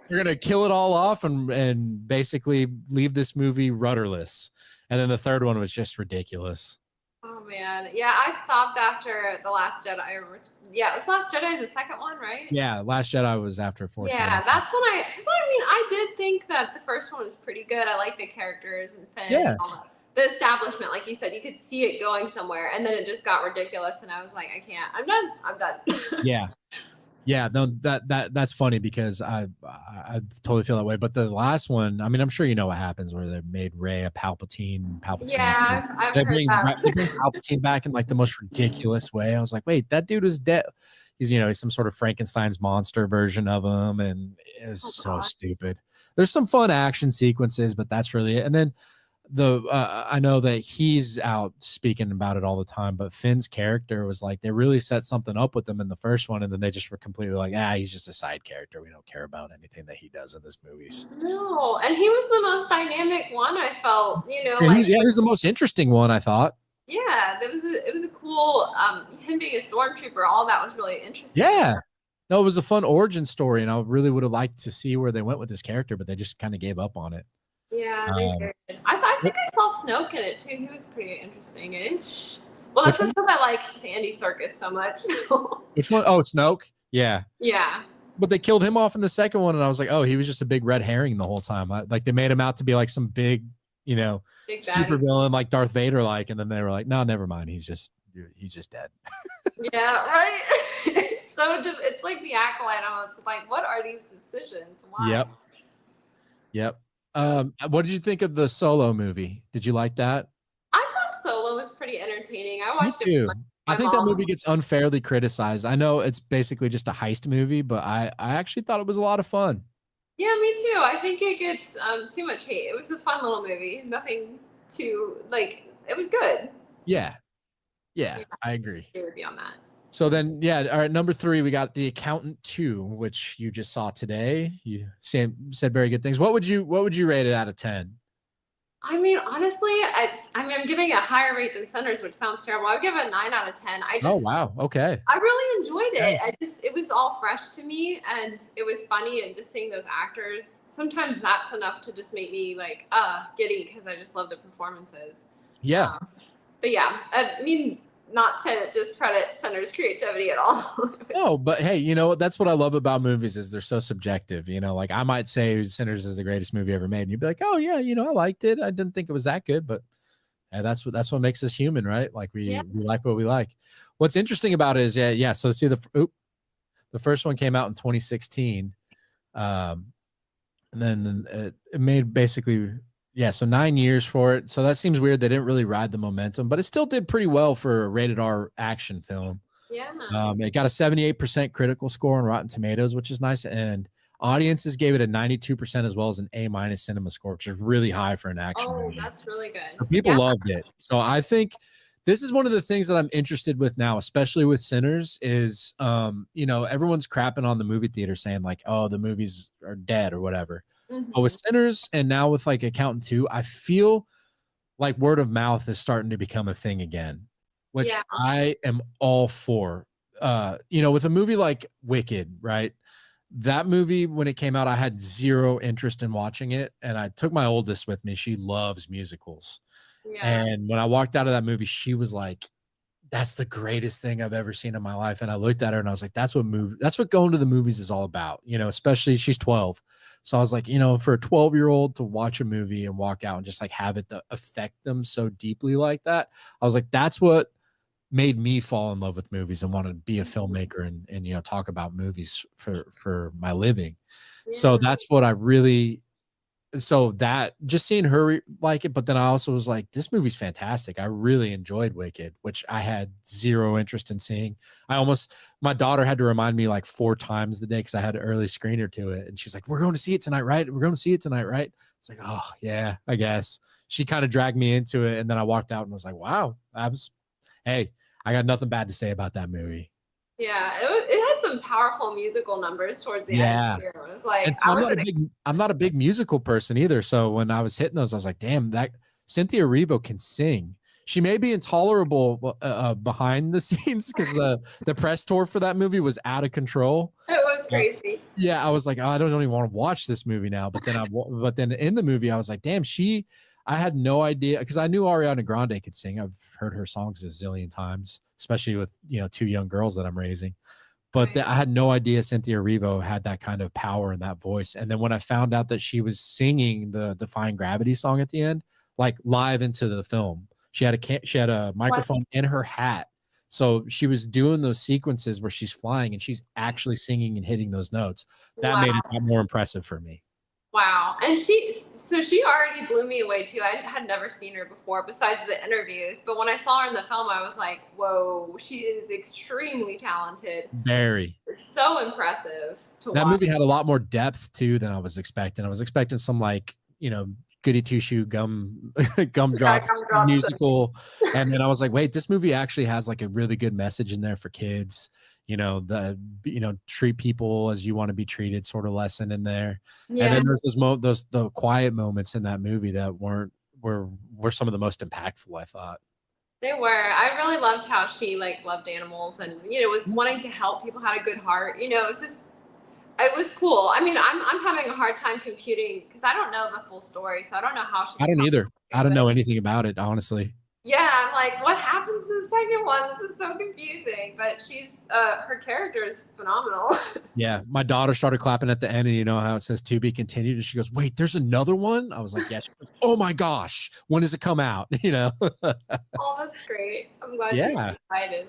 gonna kill it all off and basically leave this movie rudderless. And then the third one was just ridiculous. Oh man, yeah, I stopped after The Last Jedi. Yeah, it was Last Jedi, the second one, right? Yeah, Last Jedi was after Force Awakens. Yeah, that's when I did think that the first one was pretty good. I like the characters and Finn. Yeah. And all the establishment, like you said, you could see it going somewhere, and then it just got ridiculous, and I was like, I can't. I'm done. Yeah, no, that's funny because I totally feel that way. But the last one, I mean, I'm sure you know what happens where they made Rey a Palpatine. Yeah, I've they heard bring that. Palpatine back in like the most ridiculous way. I was like, wait, that dude was dead. He's some sort of Frankenstein's monster version of him, and it's so stupid. There's some fun action sequences, but that's really it. And then I know that he's out speaking about it all the time, but Finn's character was like, they really set something up with him in the first one, and then they just were completely like, he's just a side character. We don't care about anything that he does in this movies. No, and he was the most dynamic one, I felt, he's the most interesting one, I thought. Yeah, it was a cool him being a stormtrooper, all that was really interesting. Yeah. No, it was a fun origin story, and I really would have liked to see where they went with this character, but they just kind of gave up on it. Yeah, they did. I think I saw Snoke in it too. He was pretty interesting-ish. Well, that's Which just one? because I like Andy Serkis so much. Which one? Oh, Snoke. Yeah. Yeah. But they killed him off in the second one, and I was like, oh, he was just a big red herring the whole time. Like they made him out to be like some big, Big super baddie. villain like Darth Vader, like, and then they were like, no, never mind. He's just dead. Yeah, right. It's like the Acolyte. I was like, what are these decisions? Why? Yep. What did you think of the Solo movie? Did you like that? I thought Solo was pretty entertaining. I Me watched it too. with I my think that mom. movie gets unfairly criticized. I know it's basically just a heist movie, but I actually thought it was a lot of fun. Yeah, me too. I think it gets too much hate. It was a fun little movie. Nothing too it was good. Yeah, I agree. I agree with you on that. So then, yeah, all right. Number 3, we got The Accountant 2, which you just saw today. You said very good things. What would you rate it out of 10? I mean, honestly, I'm giving it a higher rate than Sinners, which sounds terrible. I would give it a 9 out of 10. Oh wow, okay. I really enjoyed it. Nice. It was all fresh to me, and it was funny, and just seeing those actors. Sometimes that's enough to just make me giddy because I just love the performances. Yeah. But yeah, I mean, not to discredit Sinners' creativity at all. No, but hey, that's what I love about movies is they're so subjective. Like I might say Sinners is the greatest movie ever made, and you'd be like, oh yeah, I liked it. I didn't think it was that good, but yeah, that's what makes us human, right? Like we like what we like. What's interesting about it is so let's see the first one came out in 2016, and then it made basically so 9 years for it. So that seems weird. They didn't really ride the momentum, but it still did pretty well for a rated R action film. Yeah. It got a 78% critical score on Rotten Tomatoes, which is nice, and audiences gave it a 92% as well as an A- cinema score, which is really high for an action movie. That's really good. So people loved it. So I think this is one of the things that I'm interested with now, especially with Sinners, is everyone's crapping on the movie theater saying like, oh, the movies are dead or whatever. Mm-hmm. But with Sinners and now with like Accountant 2, I feel like word of mouth is starting to become a thing again, which I am all for. With a movie like Wicked, right? That movie, when it came out, I had zero interest in watching it. And I took my oldest with me. She loves musicals. Yeah. And when I walked out of that movie, she was like, that's the greatest thing I've ever seen in my life. And I looked at her and I was like, that's what going to the movies is all about. Especially she's 12. So I was like, for a 12-year-old to watch a movie and walk out and just like have it affect them so deeply like that. I was like, that's what made me fall in love with movies and want to be a filmmaker and talk about movies for my living. Yeah. So that's what I really, that just seeing her like it, but then I also was like, this movie's fantastic. I really enjoyed Wicked, which I had zero interest in seeing. My daughter had to remind me like 4 times the day because I had an early screener to it. And she's like, we're going to see it tonight, right? We're going to see it tonight, right? It's like, oh yeah, I guess. She kind of dragged me into it. And then I walked out and was like, wow, hey, I got nothing bad to say about that movie. Yeah, it has some powerful musical numbers towards the end too. It was like, so I'm not a big musical person either. So when I was hitting those, I was like, damn, that Cynthia Erivo can sing. She may be intolerable behind the scenes because the press tour for that movie was out of control. It was crazy. I was like, oh, I don't even want to watch this movie now. But then in the movie, I was like, damn, I had no idea because I knew Ariana Grande could sing. I've heard her songs a zillion times, especially with 2 young girls that I'm raising. But I had no idea Cynthia Erivo had that kind of power and that voice. And then when I found out that she was singing the Defying Gravity song at the end, like live into the film, she had a microphone in her hat. So she was doing those sequences where she's flying and she's actually singing and hitting those notes. That made it more impressive for me. Wow. And she already blew me away too. I had never seen her before besides the interviews. But when I saw her in the film, I was like, whoa, she is extremely talented. Very. It's so impressive to watch. That movie had a lot more depth too than I was expecting. I was expecting some goody two shoe gumdrops musical. And then I was like, wait, this movie actually has like a really good message in there for kids. Treat people as you want to be treated sort of lesson in there. Yeah. And then there's the quiet moments in that movie that were some of the most impactful, I thought. They were. I really loved how she loved animals and was wanting to help people, had a good heart. It was cool. I mean, I'm having a hard time computing because I don't know the full story, so I don't know how she. I don't either. I don't know anything about it, honestly. Yeah, I'm like, what happens in this second one. This is so confusing, but she's her character is phenomenal. Yeah, my daughter started clapping at the end, and you know how it says to be continued, and she goes, "Wait, there's another one?" I was like, "Yeah." She goes, "Oh my gosh, when does it come out?" You know? Oh, that's great. I'm glad she's Yeah. excited.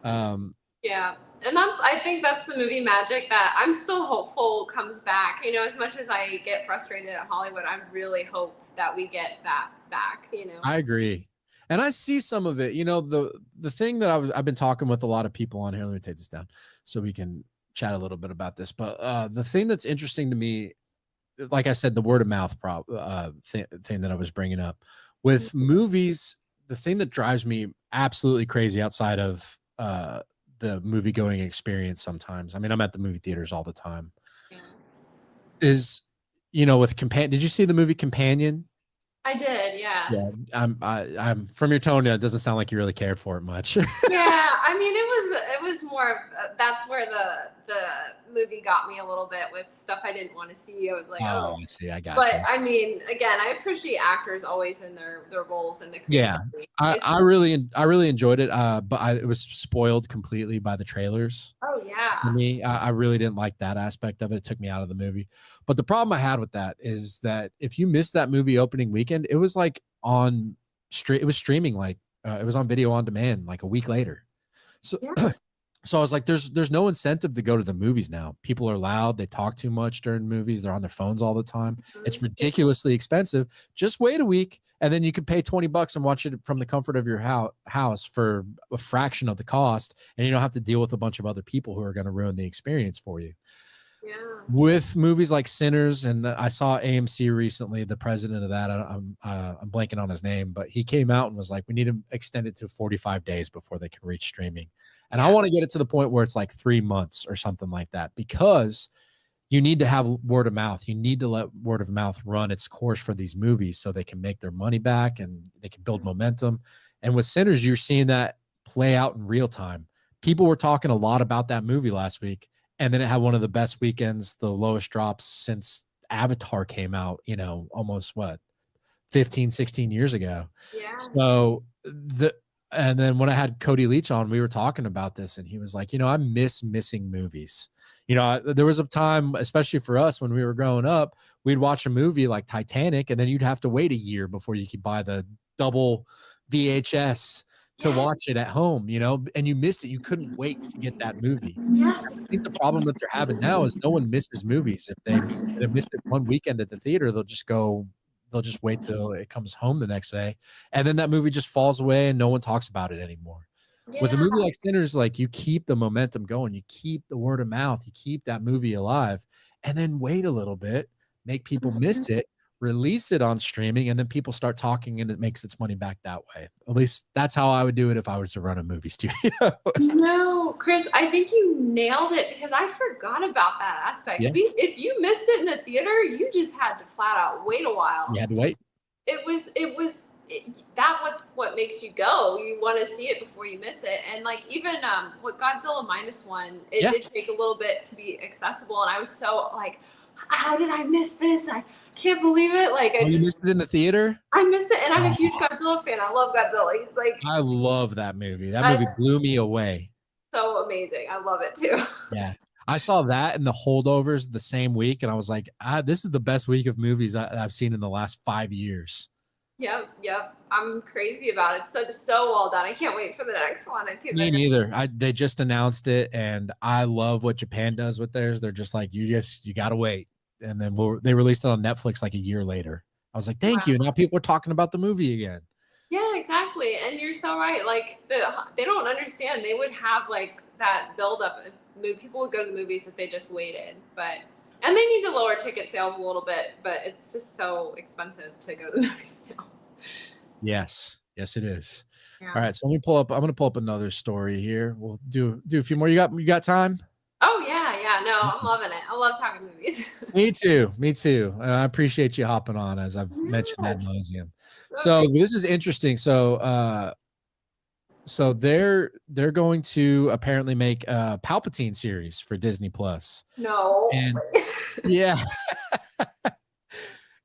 Um, Yeah. And I think that's the movie magic that I'm still hopeful comes back. You know, as much as I get frustrated at Hollywood, I really hope that we get that back, you know. I agree. And I see some of it. You know, the thing that I've been talking with a lot of people on here. Let me take this down so we can chat a little bit about this. But the thing that's interesting to me, like I said, the word of mouth thing that I was bringing up with movies, the thing that drives me absolutely crazy outside of the movie going experience sometimes. I mean, I'm at the movie theaters all the time. Yeah. Is, you know, with Did you see the movie Companion? I did, yeah. Yeah, I'm from your tone. It doesn't sound like you really cared for it much. Yeah, I mean, it was more of, that's where the movie got me a little bit with stuff I didn't want to see. I was like, Oh, I see. I got but you. I mean, again, I appreciate actors always in their roles in the Yeah, I really enjoyed it. But it was spoiled completely by the trailers. Oh yeah. For me, I really didn't like that aspect of it. It took me out of the movie. But the problem I had with that is that if you missed that movie opening weekend, it was like on it was streaming, like it was on video on demand like a week later. So Yeah. so I was like, there's no incentive to go to the movies now. People are loud, they talk too much during movies, they're on their phones all the time. It's ridiculously expensive. Just wait a week and then you can pay $20 and watch it from the comfort of your house for a fraction of the cost, and you don't have to deal with a bunch of other people who are going to ruin the experience for you. Yeah. With movies like Sinners, and I saw AMC recently, the president of that, I'm blanking on his name, but he came out and was like, we need to extend it to 45 days before they can reach streaming. And I want to get it to the point where it's like 3 months or something like that, because you need to have word of mouth. You need to let word of mouth run its course for these movies so they can make their money back and they can build momentum. And with Sinners, you're seeing that play out in real time. People were talking a lot about that movie last week, and then it had one of the best weekends, the lowest drops since Avatar came out, you know, almost 15, 16 years ago. Yeah. So and then when I had Cody Leach on, we were talking about this, and he was like, you know, I miss missing movies. You know, there was a time, especially for us when we were growing up, we'd watch a movie like Titanic, and then you'd have to wait a year before you could buy the double VHS to watch it at home, you know, and you missed it. You couldn't wait to get that movie. Yes. I think the problem that they're having now is no one misses movies. If they missed it one weekend at the theater, they'll just wait till it comes home the next day. And then that movie just falls away and no one talks about it anymore. Yeah. With a movie like Sinners, like, you keep the momentum going, you keep the word of mouth, you keep that movie alive, and then wait a little bit, make people miss it, release it on streaming, and then people start talking and it makes its money back that way. At least that's how I would do it if I was to run a movie studio. No, Chris, I think you nailed it, because I forgot about that aspect. Yeah. If you missed it in the theater, you just had to flat out wait a while. You had to wait. That's what makes you go. You want to see it before you miss it. And like, even with Godzilla -1, it did take a little bit to be accessible, and I was so like, how did I miss this? I can't believe it. Like, You missed it in the theater? I missed it, and I'm a huge Godzilla fan. I love Godzilla. He's like, I love that movie. That movie blew me away. So amazing. I love it too. Yeah. I saw that and The Holdovers the same week, and I was like, this is the best week of movies I've seen in the last 5 years. Yep. I'm crazy about it. So well done. I can't wait for the next one. Me neither. They just announced it, and I love what Japan does with theirs. They're just like, you gotta wait. And then they released it on Netflix like a year later. I was like, thank you. Now people are talking about the movie again. Yeah, exactly. And you're so right. Like, they don't understand. They would have like that build up. People would go to the movies if they just waited. And they need to lower ticket sales a little bit, but it's just so expensive to go to the movies now. Yes, it is. Yeah. All right, so I'm gonna pull up another story here. We'll do a few more. You got time? Oh yeah. No, I'm loving it. I love talking movies. Me too. I appreciate you hopping on, as I've mentioned ad nauseum. So this is interesting. So they're going to apparently make a Palpatine series for Disney Plus. No. And yeah.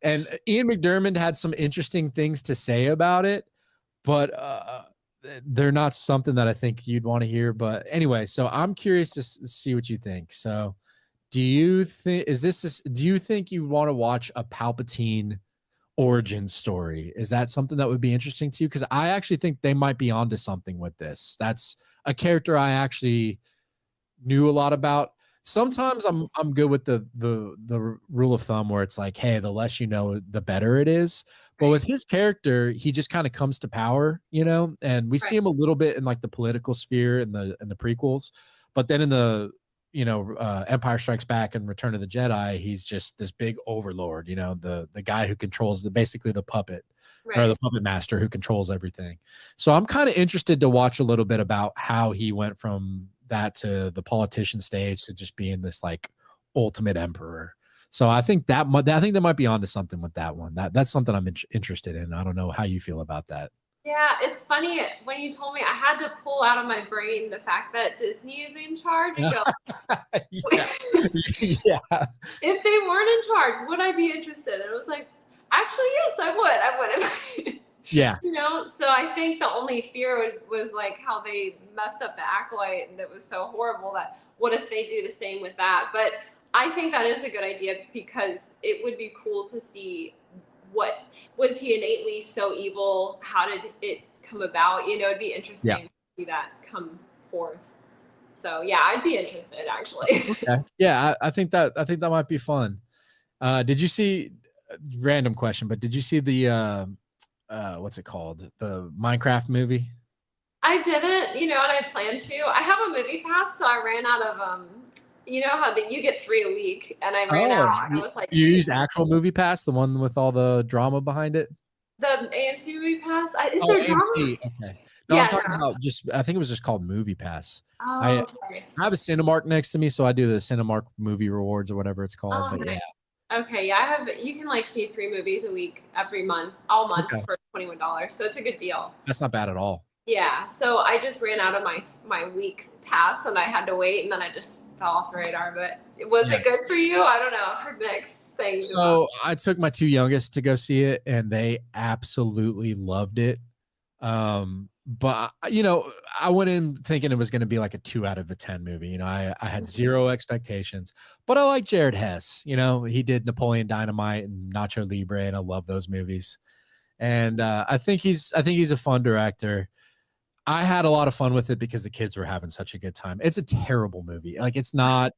And Ian McDiarmid had some interesting things to say about it, but they're not something that I think you'd want to hear. But anyway, so I'm curious to see what you think. So, do you think do you think you want to watch a Palpatine origin story? Is that something that would be interesting to you? Because I actually think they might be onto something with this. That's a character I actually knew a lot about. Sometimes I'm good with the rule of thumb where it's like, hey, the less you know, the better it is. But with his character, he just kind of comes to power, and we see him a little bit in like the political sphere in the prequels, but then in the Empire Strikes Back and Return of the Jedi, he's just this big overlord, the guy who controls basically the puppet or the puppet master who controls everything. So I'm kind of interested to watch a little bit about how he went from that to the politician stage to just being this like ultimate emperor. So I think they might be onto something with that one. That's something I'm interested in. I don't know how you feel about that. Yeah, it's funny when you told me, I had to pull out of my brain the fact that Disney is in charge. And go, yeah. If they weren't in charge, would I be interested? And it was like, actually, yes, I would. Yeah. So I think the only fear was like how they messed up the Acolyte, and it was so horrible that what if they do the same with that? But I think that is a good idea because it would be cool to see what was he innately so evil? How did it come about? It'd be interesting to see that come forth. So yeah, I'd be interested actually. Okay. Yeah, I think that might be fun. Did you see? Random question, but did you see the what's it called? The Minecraft movie? I didn't, and I planned to. I have a movie pass, so I ran out of how you get 3 a week, and I ran out. And I was like, you use actual movie pass, the one with all the drama behind it? The AMC movie pass? Is there AMC. drama? Okay. No, I'm talking about I think it was just called Movie Pass. Oh, okay. I have a Cinemark next to me, so I do the Cinemark movie rewards or whatever it's called. Oh, nice. Okay, yeah, you can like see 3 movies a week every month, all month for $21. So it's a good deal. That's not bad at all. Yeah. So I just ran out of my week pass and I had to wait, and then I just fell off the radar. But was it good for you? I don't know. I heard mixed things. So I took my 2 youngest to go see it, and they absolutely loved it. But I went in thinking it was going to be like a 2 out of a 10 movie. I had zero expectations, but I like Jared Hess. He did Napoleon Dynamite and Nacho Libre, and I love those movies. And I think he's a fun director. I had a lot of fun with it because the kids were having such a good time. It's a terrible movie. Like it's not.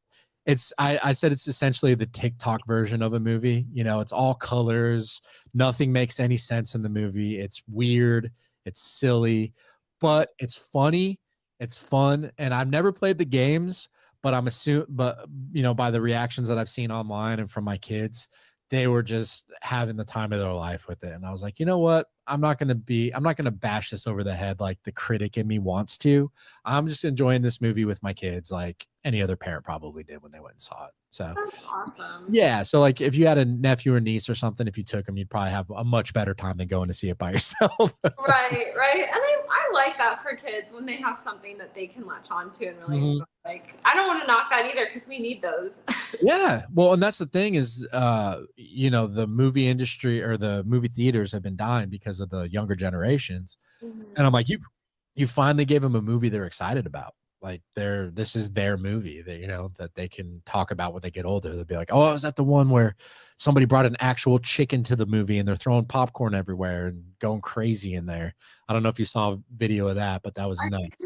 I said it's essentially the TikTok version of a movie. It's all colors. Nothing makes any sense in the movie. It's weird. It's silly, but it's funny. It's fun. And I've never played the games, but by the reactions that I've seen online and from my kids, they were just having the time of their life with it. And I was like, you know what? I'm not going to bash this over the head like the critic in me wants to. I'm just enjoying this movie with my kids like any other parent probably did when they went and saw it. So that's awesome. Yeah. So like if you had a nephew or niece or something, if you took them, you'd probably have a much better time than going to see it by yourself. Right. And I like that for kids when they have something that they can latch on to and really enjoy. Like, I don't want to knock that either because we need those. Yeah. Well, and that's the thing is, the movie industry or the movie theaters have been dying because of the younger generations. And I'm like, you finally gave them a movie they're excited about. Like this is their movie that they can talk about when they get older. They'll be like, oh, is that the one where somebody brought an actual chicken to the movie and they're throwing popcorn everywhere and going crazy in there? I don't know if you saw a video of that, but that was nuts.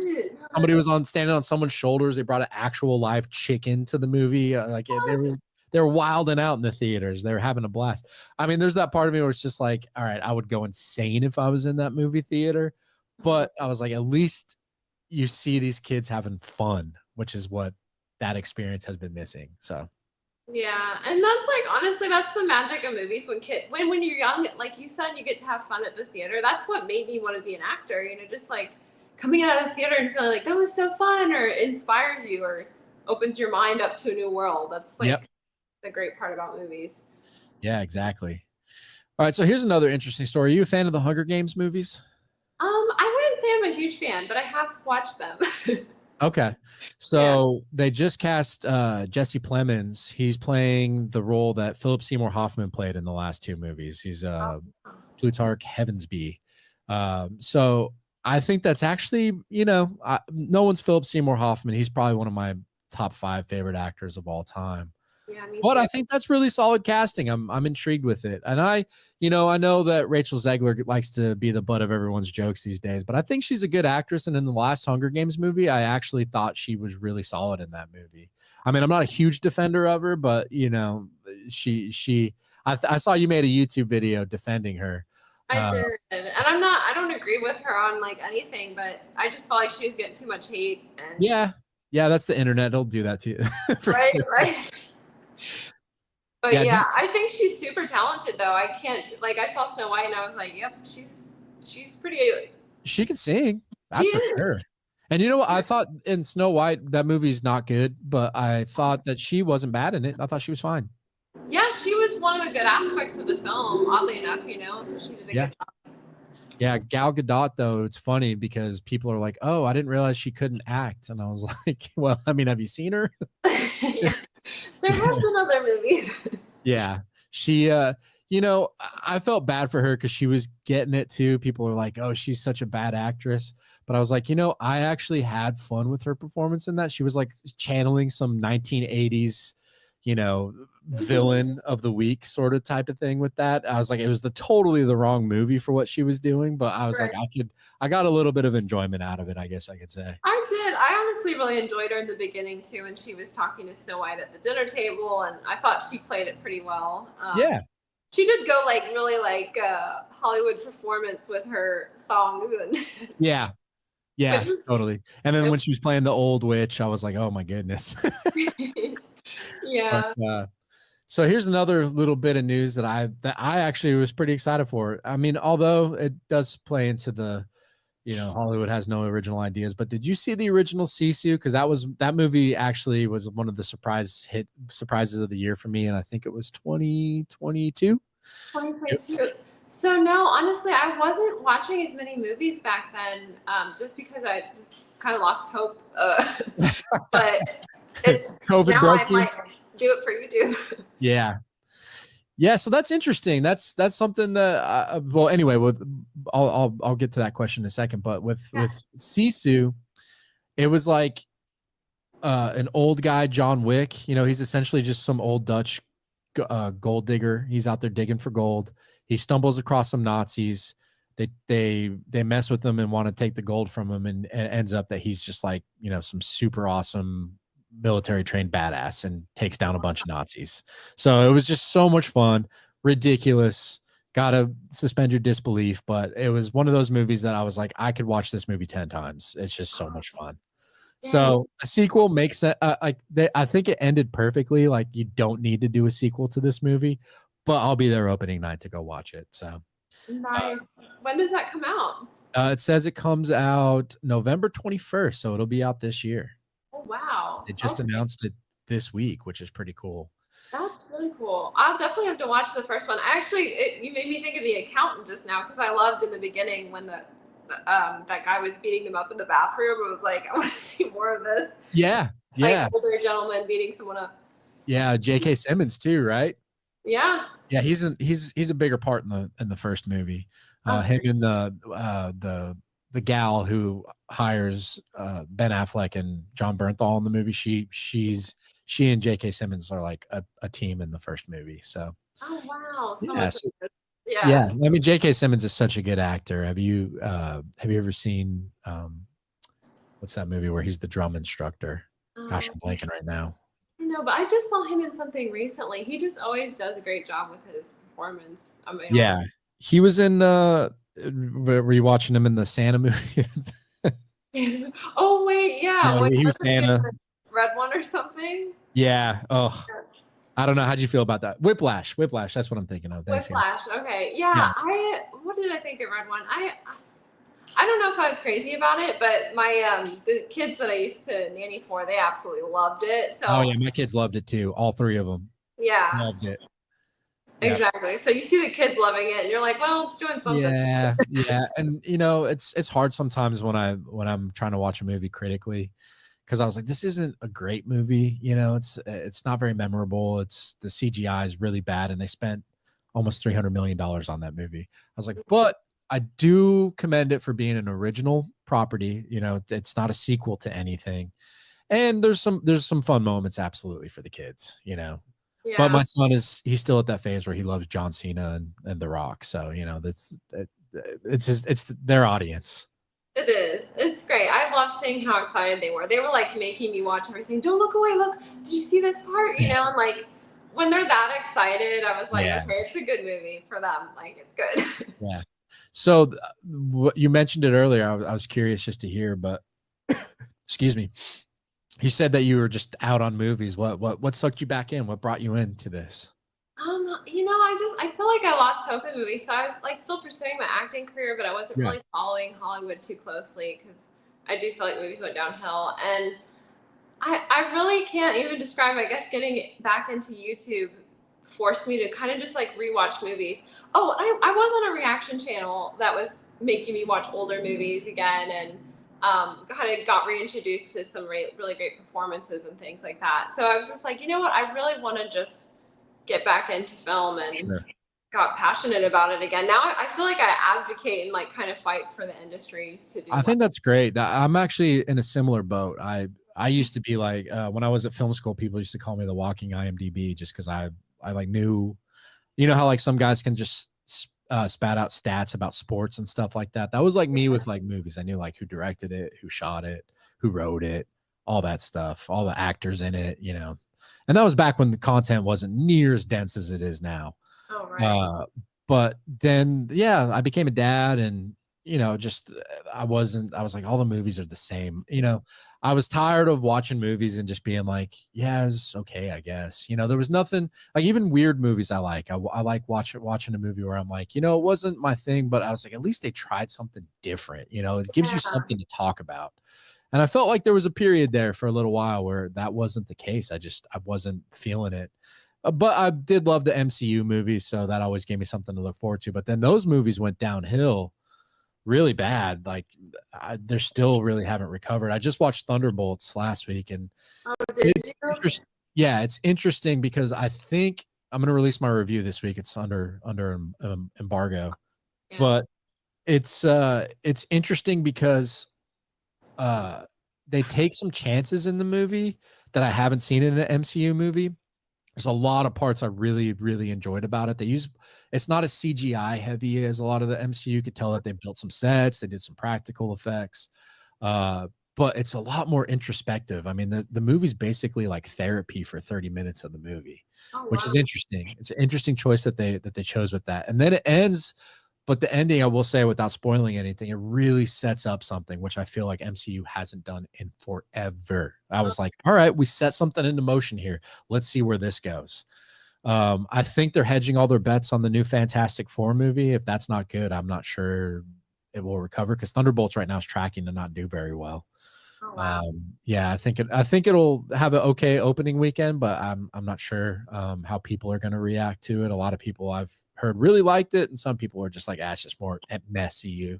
Somebody was standing on someone's shoulders. They brought an actual live chicken to the movie. They were wilding out in the theaters. They were having a blast. I mean, there's that part of me where it's just like, all right, I would go insane if I was in that movie theater. But I was like, at least you see these kids having fun, which is what that experience has been missing. So yeah, and that's like honestly, that's the magic of movies. When you're young, like you said, you get to have fun at the theater. That's what made me want to be an actor. Just like coming out of the theater and feeling like that was so fun, or inspires you, or opens your mind up to a new world. That's like the great part about movies. Yeah, exactly. All right, so here's another interesting story. Are you a fan of the Hunger Games movies? I wouldn't say I'm a huge fan, but I have watched them. Okay. So they just cast Jesse Plemons. He's playing the role that Philip Seymour Hoffman played in the last 2 movies. He's Plutarch Heavensbee. So I think that's actually, no one's Philip Seymour Hoffman. He's probably one of my top 5 favorite actors of all time. Yeah, me But too. I think that's really solid casting. I'm intrigued with it. And I know that Rachel Zegler likes to be the butt of everyone's jokes these days, but I think she's a good actress. And in the last Hunger Games movie, I actually thought she was really solid in that movie. I mean, I'm not a huge defender of her, but I saw you made a YouTube video defending her. I did, and I don't agree with her on like anything, but I just felt like she was getting too much hate. And Yeah, that's the internet. It'll do that to you. right, sure. right. But Yeah, yeah, I think she's super talented though. I can't like I saw Snow White and I was like, yep, she's pretty. She can sing. That's She for is. sure. And you know what? I thought in Snow White, that movie's not good, but I thought that she wasn't bad in it. I thought she was fine. Yeah, she was one of the good aspects of the film. Oddly enough, she did a Yeah. good job. Yeah. Gal Gadot, though, it's funny because people are like, oh, I didn't realize she couldn't act. And I was like, well, I mean, have you seen her? Yeah. There have been other movies. Yeah. She, I felt bad for her because she was getting it too. People are like, oh, she's such a bad actress. But I was like, I actually had fun with her performance in that. She was like channeling some 1980s, villain of the week sort of type of thing with that. I was like, it was totally the wrong movie for what she was doing. But I was Right. like, I got a little bit of enjoyment out of it, I guess I could say. I did. I honestly really enjoyed her in the beginning too, when she was talking to Snow White at the dinner table, and I thought she played it pretty well. Yeah. She did go like really like Hollywood performance with her songs and Yeah. Yeah, Which was- totally. And then when she was playing the old witch, I was like, oh my goodness. yeah. But, so here's another little bit of news that I actually was pretty excited for. I mean, although it does play into the, Hollywood has no original ideas, but did you see the original Sisu? Because that movie actually was one of the surprises of the year for me, and I think it was 2022. 2022. So no, honestly, I wasn't watching as many movies back then, just because I just kind of lost hope. But COVID now broke I you? might do it for YouTube. Yeah. So that's interesting. That's something that, well, anyway, I'll get to that question in a second. But with Sisu, it was like an old guy, John Wick. He's essentially just some old Dutch gold digger. He's out there digging for gold. He stumbles across some Nazis. They mess with him and want to take the gold from him, and it ends up that he's just like, some super awesome military trained badass and takes down a bunch of Nazis. So it was just so much fun, ridiculous. Gotta suspend your disbelief, but it was one of those movies that I was like, I could watch this movie 10 times. It's just so much fun. So a sequel makes sense. I think it ended perfectly. Like, you don't need to do a sequel to this movie, but I'll be there opening night to go watch it. So Nice. When does that come out? it says it comes out November 21st, so it'll be out this year. Oh wow! They just announced it this week, which is pretty cool. That's really cool. I'll definitely have to watch the first one. You made me think of The Accountant just now, because I loved in the beginning when that guy was beating them up in the bathroom. It was like, I want to see more of this. Yeah. Like older gentleman beating someone up. Yeah, J.K. Simmons too, right? Yeah. Yeah, he's a bigger part in the first movie. Him and the gal who hires Ben Affleck and John Bernthal in the movie. She and J.K. Simmons are like a team in the first movie. So. Oh wow! So Yeah, much. Yeah. I mean, J.K. Simmons is such a good actor. Have you ever seen what's that movie where he's the drum instructor? Gosh, I'm blanking right now. No, but I just saw him in something recently. He just always does a great job with his performance. I mean, Yeah, he was in. Were you watching him in the Santa movie? Oh wait, yeah. No, he was Santa. The red one or something. Yeah. Oh, I don't know. How'd you feel about that? Whiplash. That's what I'm thinking of. Whiplash. Okay. Yeah. What did I think of Red One? I don't know if I was crazy about it, but my the kids that I used to nanny for, they absolutely loved it. So. Oh yeah, my kids loved it too. All three of them. Yeah. Loved it. Exactly. So you see the kids loving it, and you're like, well, it's doing something. Yeah. And it's hard sometimes when I'm trying to watch a movie critically, because I was like, this isn't a great movie. It's not very memorable. The CGI is really bad, and they spent almost $300 million on that movie. I was like, but I do commend it for being an original property. You know, it's not a sequel to anything. And there's some fun moments absolutely for the kids, you know. But Yeah. my son he's still at that phase where he loves John Cena and The Rock. So, you know, it's their audience. It is. It's great. I love seeing how excited they were. They were like making me watch everything. Don't look away. Look, did you see this part? You know, and like when they're that excited, I was like, Yeah. okay, it's a good movie for them. Like it's good. Yeah. So what you mentioned it earlier, I was curious just to hear, but excuse me. You said that you were just out on movies. What sucked you back in? What brought you into this? I feel like I lost hope in movies. So I was like still pursuing my acting career, but I wasn't Yeah. really following Hollywood too closely because I do feel like movies went downhill. And I really can't even describe, I guess getting back into YouTube forced me to kind of just like rewatch movies. Oh, I was on a reaction channel that was making me watch older movies again and kind of got reintroduced to some really great performances and things like that. So I was just like, you know what? I really want to just get back into film and Sure. got passionate about it again. Now I feel like I advocate and like kind of fight for the industry to do I well. think that's great. I'm actually in a similar boat. I used to be like when I was at film school, people used to call me the walking IMDb just because I like knew, you know how like some guys can just spat out stats about sports and stuff like that. That was like me with like movies. I knew like who directed it, who shot it, who wrote it, all that stuff, all the actors in it, you know. And that was back when the content wasn't near as dense as it is now. Oh, right. But then, yeah, I became a dad and, you know, just I was like, all the movies are the same. You know, I was tired of watching movies and just being like, yeah, it's okay, I guess. You know, there was nothing like even weird movies I like. I like watching a movie where I'm like, you know, it wasn't my thing, but I was like, at least they tried something different. You know, it gives you Yeah. something to talk about. And I felt like there was a period there for a little while where that wasn't the case. I wasn't feeling it. But I did love the MCU movies, so that always gave me something to look forward to. But then those movies went downhill really bad. Like they're still really haven't recovered. I just watched Thunderbolts last week, and Oh, did it's you? yeah, it's interesting because I think I'm going to release my review this week. It's under embargo, Yeah. but it's interesting because they take some chances in the movie that I haven't seen in an MCU movie. There's a lot of parts I really, really enjoyed about it. It's not as CGI heavy as a lot of the MCU. You could tell that they built some sets, they did some practical effects, but it's a lot more introspective. I mean, the movie's basically like therapy for 30 minutes of the movie, Oh, which is wow. interesting. It's an interesting choice that they chose with that. And then it ends, but the ending, I will say without spoiling anything, it really sets up something which I feel like MCU hasn't done in forever. I was like, all right, we set something into motion here. Let's see where this goes. I think they're hedging all their bets on the new Fantastic Four movie. If that's not good, I'm not sure it will recover because Thunderbolts right now is tracking to not do very well. Oh, wow. Yeah, I think it'll have an okay opening weekend, but I'm not sure how people are going to react to it. A lot of people I've heard really liked it, and some people are just like, it's just more messy.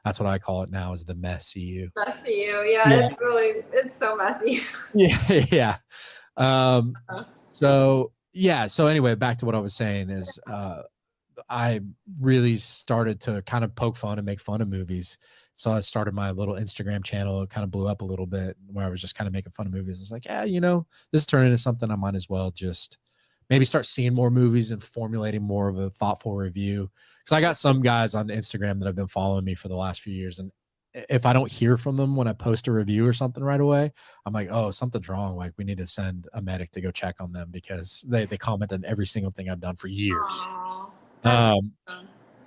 That's what I call it now, is the messy. Messy you. Yeah, Yeah, it's so messy. yeah, yeah. So anyway, back to what I was saying is I really started to kind of poke fun and make fun of movies. So I started my little Instagram channel. It kind of blew up a little bit where I was just kind of making fun of movies. It's like, yeah, you know, this is turning into something I might as well just maybe start seeing more movies and formulating more of a thoughtful review. Because I got some guys on Instagram that have been following me for the last few years. And if I don't hear from them when I post a review or something right away, I'm like, oh, something's wrong. Like we need to send a medic to go check on them because they comment on every single thing I've done for years. Aw, that's awesome.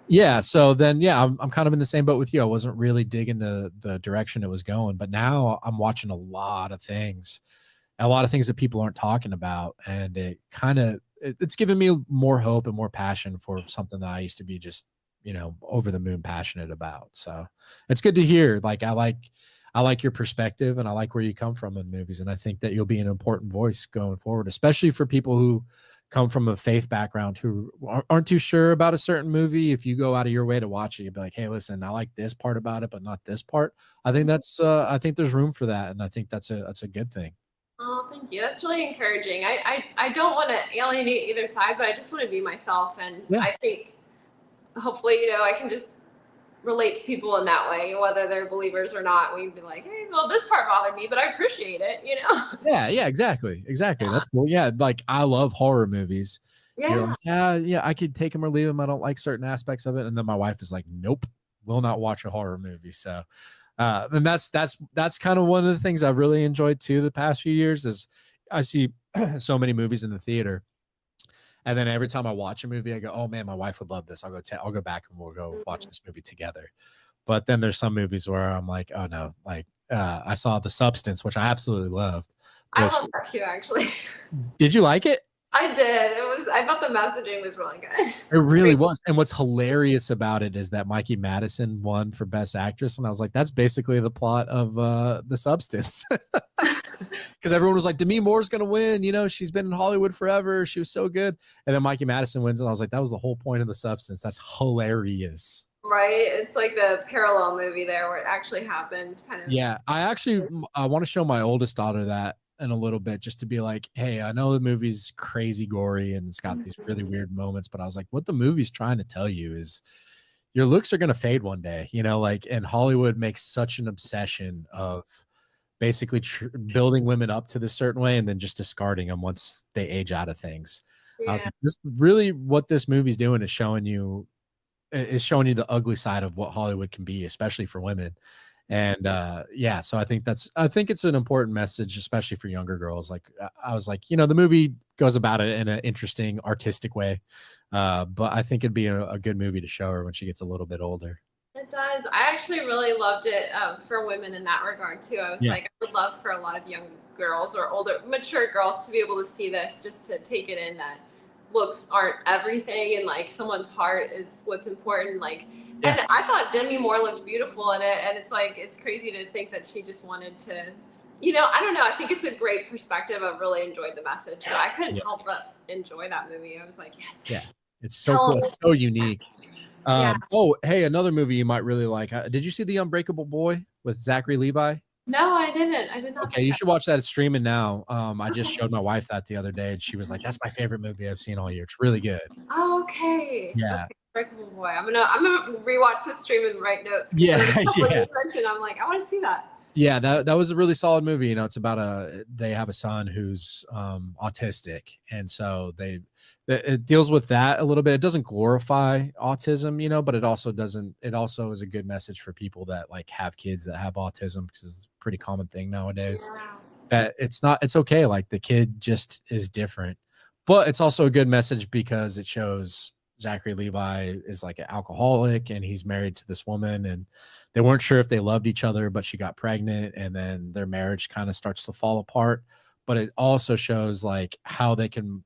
Yeah. So then, yeah, I'm kind of in the same boat with you. I wasn't really digging the direction it was going, but now I'm watching a lot of things that people aren't talking about. And it's given me more hope and more passion for something that I used to be just, you know, over the moon passionate about. So it's good to hear. Like, I like your perspective and I like where you come from in movies. And I think that you'll be an important voice going forward, especially for people who come from a faith background who aren't too sure about a certain movie. If you go out of your way to watch it, you'll be like, hey, listen, I like this part about it, but not this part. I think I think there's room for that. And I think that's a good thing. Oh, thank you. That's really encouraging. I don't want to alienate either side, but I just want to be myself. And Yeah. I think hopefully, you know, I can just relate to people in that way, whether they're believers or not. We'd be like, hey, well, this part bothered me, but I appreciate it, you know? Yeah, exactly. That's cool. Yeah, like I love horror movies. You're Yeah. like, yeah, I could take them or leave them. I don't like certain aspects of it. And then my wife is like, nope, will not watch a horror movie. So and that's kind of one of the things I've really enjoyed too the past few years is I see so many movies in the theater. And then every time I watch a movie, I go, oh man, my wife would love this. I'll go back and we'll go watch this movie together. But then there's some movies where I'm like, oh no, like I saw The Substance, which I absolutely loved. I love that too, actually. Did you like it? I did. I thought the messaging was really good. It really was. And what's hilarious about it is that Mikey Madison won for Best Actress. And I was like, that's basically the plot of The Substance. Because everyone was like, Demi Moore's going to win. You know, she's been in Hollywood forever. She was so good. And then Mikey Madison wins. And I was like, that was the whole point of The Substance. That's hilarious. Right? It's like the parallel movie there where it actually happened. Kind of. Yeah. I want to show my oldest daughter that in a little bit just to be like, hey, I know the movie's crazy gory and it's got these really weird moments, but I was like, what the movie's trying to tell you is your looks are going to fade one day, you know, like, and Hollywood makes such an obsession of basically building women up to this certain way and then just discarding them once they age out of things. Yeah. I was like, this really what this movie's doing is showing you the ugly side of what Hollywood can be, especially for women. And yeah, so I think it's an important message, especially for younger girls. Like I was like, you know, the movie goes about it in an interesting, artistic way, but I think it'd be a good movie to show her when she gets a little bit older. It does. I actually really loved it for women in that regard too. I was like, I would love for a lot of young girls or older, mature girls to be able to see this, just to take it in that looks aren't everything and like someone's heart is what's important. Like, and I thought Demi Moore looked beautiful in it, and it's like it's crazy to think that she just wanted to, you know, I don't know. I think it's a great perspective. I've really enjoyed the message, so I couldn't help but enjoy that movie. I was like, yes. Yeah, it's so cool. It's so unique. Oh, hey, another movie you might really like. Did you see The Unbreakable Boy with Zachary Levi? No, I didn't. I did not. Okay, you should watch that. It's streaming now. I just showed my wife that the other day, and she was like, "That's my favorite movie I've seen all year. It's really good." Oh, okay. Yeah. Okay. Unbreakable Boy. I'm gonna rewatch this stream and write notes. Yeah. I'm like, I want to see that. Yeah, that was a really solid movie. You know, it's about they have a son who's autistic, and so it deals with that a little bit. It doesn't glorify autism, you know, but it also is a good message for people that like have kids that have autism, because it's a pretty common thing nowadays. Yeah. That it's okay, like the kid just is different. But it's also a good message because it shows Zachary Levi is like an alcoholic and he's married to this woman, and they weren't sure if they loved each other, but she got pregnant, and then their marriage kind of starts to fall apart. But it also shows like how they can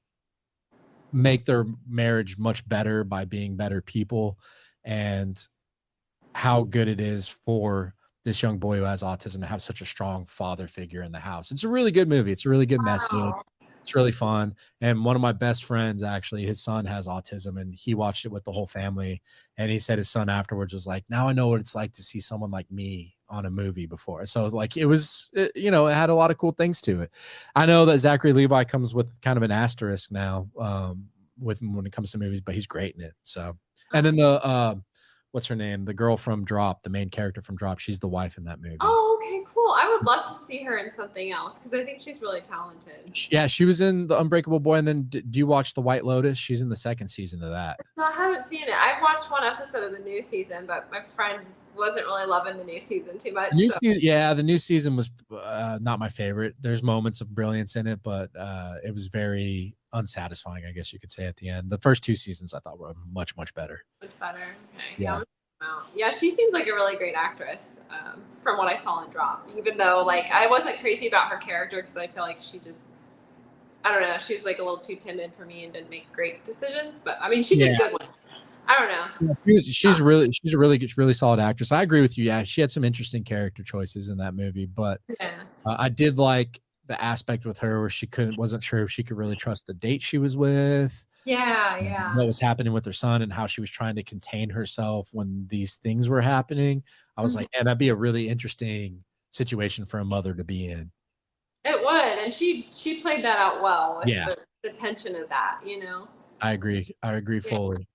make their marriage much better by being better people, and how good it is for this young boy who has autism to have such a strong father figure in the house. It's a really good movie. It's a really good message. It's really fun. And one of my best friends, actually, his son has autism, and he watched it with the whole family. And he said his son afterwards was like, now I know what it's like to see someone like me on a movie before. So like it had a lot of cool things to it. I know that Zachary Levi comes with kind of an asterisk now when it comes to movies, but he's great in it. So, and then the what's her name? The girl from Drop, the main character from Drop. She's the wife in that movie. Oh, okay, cool. I would love to see her in something else because I think she's really talented. Yeah, she was in The Unbreakable Boy. And then do you watch The White Lotus? She's in the second season of that. So I haven't seen it. I've watched one episode of the new season, but my friend wasn't really loving the new season too much. Yeah, the new season was not my favorite. There's moments of brilliance in it, but it was very unsatisfying, I guess you could say, at the end. The first two seasons I thought were much better. Much better. Okay. Yeah, she seems like a really great actress from what I saw in Drop, even though like I wasn't crazy about her character because I feel like she just, I don't know, she's like a little too timid for me and didn't make great decisions, but I mean she did good ones. I don't know. Yeah, she's a really solid actress. I agree with you. Yeah, she had some interesting character choices in that movie, but I did like the aspect with her where she wasn't sure if she could really trust the date she was with. Yeah. What was happening with her son and how she was trying to contain herself when these things were happening. I was like, that'd be a really interesting situation for a mother to be in. It would, and she played that out well with the tension of that, you know. I agree fully.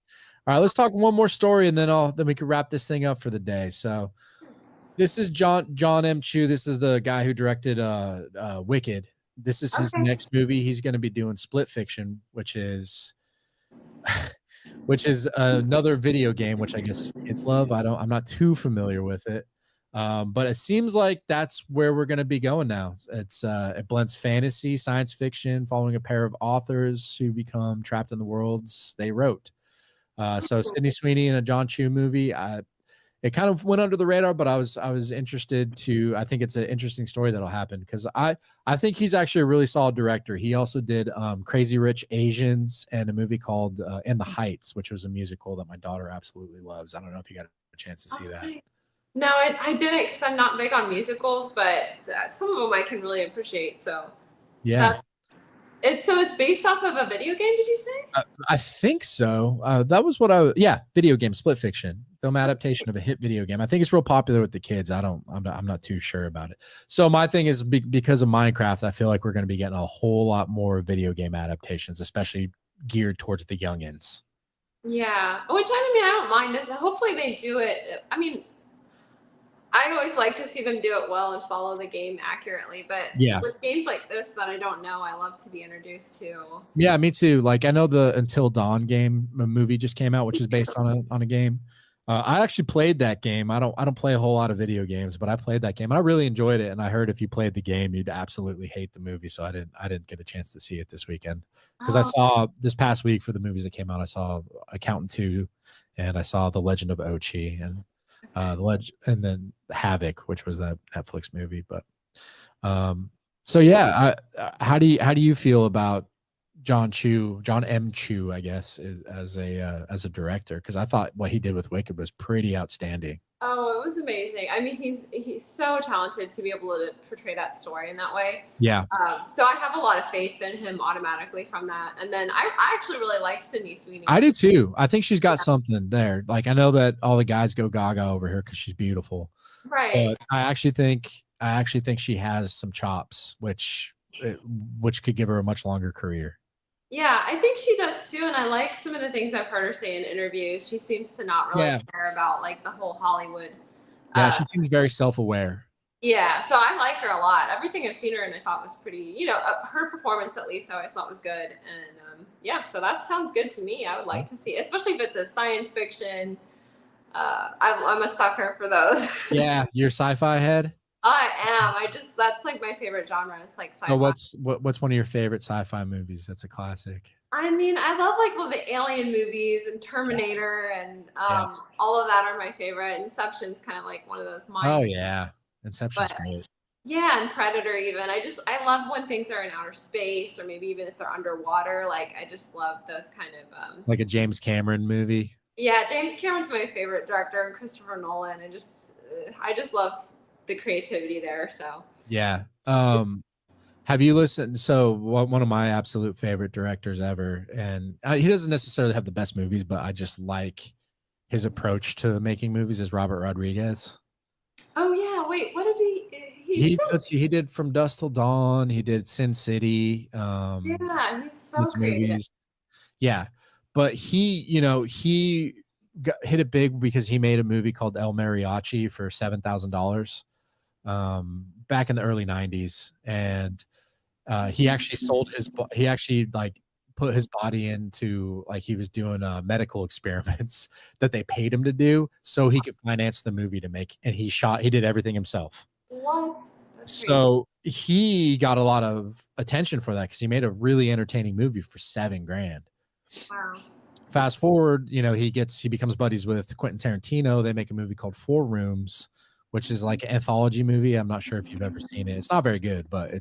All right, let's talk one more story, and then we can wrap this thing up for the day. So this is John M. Chu. This is the guy who directed Wicked. This is his next movie. He's going to be doing Split Fiction, which is another video game, which I guess kids love. I'm not too familiar with it. But it seems like that's where we're going to be going now. It blends fantasy, science fiction, following a pair of authors who become trapped in the worlds they wrote. So Sydney Sweeney in a John Chu movie. It kind of went under the radar, but I was interested to. I think it's an interesting story that'll happen because I think he's actually a really solid director. He also did Crazy Rich Asians and a movie called In the Heights, which was a musical that my daughter absolutely loves. I don't know if you got a chance to see that. No, I didn't because I'm not big on musicals, but some of them I can really appreciate. So yeah. It's based off of a video game, did you say? I think so. That was what video game, Split Fiction, film adaptation of a hit video game. I think it's real popular with the kids. I'm not too sure about it. So my thing is because of Minecraft, I feel like we're going to be getting a whole lot more video game adaptations, especially geared towards the youngins. Yeah, which I don't mind. Hopefully they do it. I mean, I always like to see them do it well and follow the game accurately, but with games like this that I don't know, I love to be introduced to. Yeah, me too. Like I know the Until Dawn movie just came out, which is based on a game. I actually played that game. I don't play a whole lot of video games, but I played that game. I really enjoyed it, and I heard if you played the game, you'd absolutely hate the movie. So I didn't get a chance to see it this weekend because I saw this past week for the movies that came out. I saw Accountant 2, and I saw The Legend of Ochi, and and then Havoc, which was that Netflix movie. But so yeah, how do you feel about John M. Chu, I guess, as a director? Because I thought what he did with Wicked was pretty outstanding. Oh, it was amazing. I mean, he's so talented to be able to portray that story in that way. Yeah. So I have a lot of faith in him automatically from that. And then I actually really like Sydney Sweeney. I do too. I think she's got something there. Like I know that all the guys go gaga over her because she's beautiful. Right. But I actually think she has some chops, which could give her a much longer career. Yeah, I think she does too, and I like some of the things I've heard her say in interviews. She seems to not really care about like the whole Hollywood. Yeah, she seems very self-aware. Yeah, so I like her a lot. Everything I've seen her in, I thought was pretty. Her performance at least I always thought was good, and so that sounds good to me. I would like to see, especially if it's a science fiction. I'm a sucker for those. Yeah, you're sci-fi head. I am. That's like my favorite genre. It's like sci-fi. So what's one of your favorite sci-fi movies? That's a classic. I mean, I love like all the Alien movies and Terminator and all of that are my favorite. Inception's kind of like one of those. Oh yeah, Inception's great. Yeah, and Predator even. I love when things are in outer space or maybe even if they're underwater. Like I just love those kind of. It's like a James Cameron movie. Yeah, James Cameron's my favorite director, and Christopher Nolan. I just love the creativity there. So yeah. Have you listened? So one of my absolute favorite directors ever, and he doesn't necessarily have the best movies, but I just like his approach to making movies, is Robert Rodriguez. Oh yeah, wait, what did he did From Dusk Till Dawn. He did Sin City. Yeah, he's so creative. Movies. Yeah, but he hit it big because he made a movie called El Mariachi for $7,000 back in the early 90s, and he actually put his body into, like, he was doing medical experiments that they paid him to do so he could finance the movie to make, and he did everything himself. What? So he got a lot of attention for that because he made a really entertaining movie for $7,000. Wow. Fast forward, he becomes buddies with Quentin Tarantino. They make a movie called Four Rooms, which is like an anthology movie. I'm not sure if you've ever seen it. It's not very good, but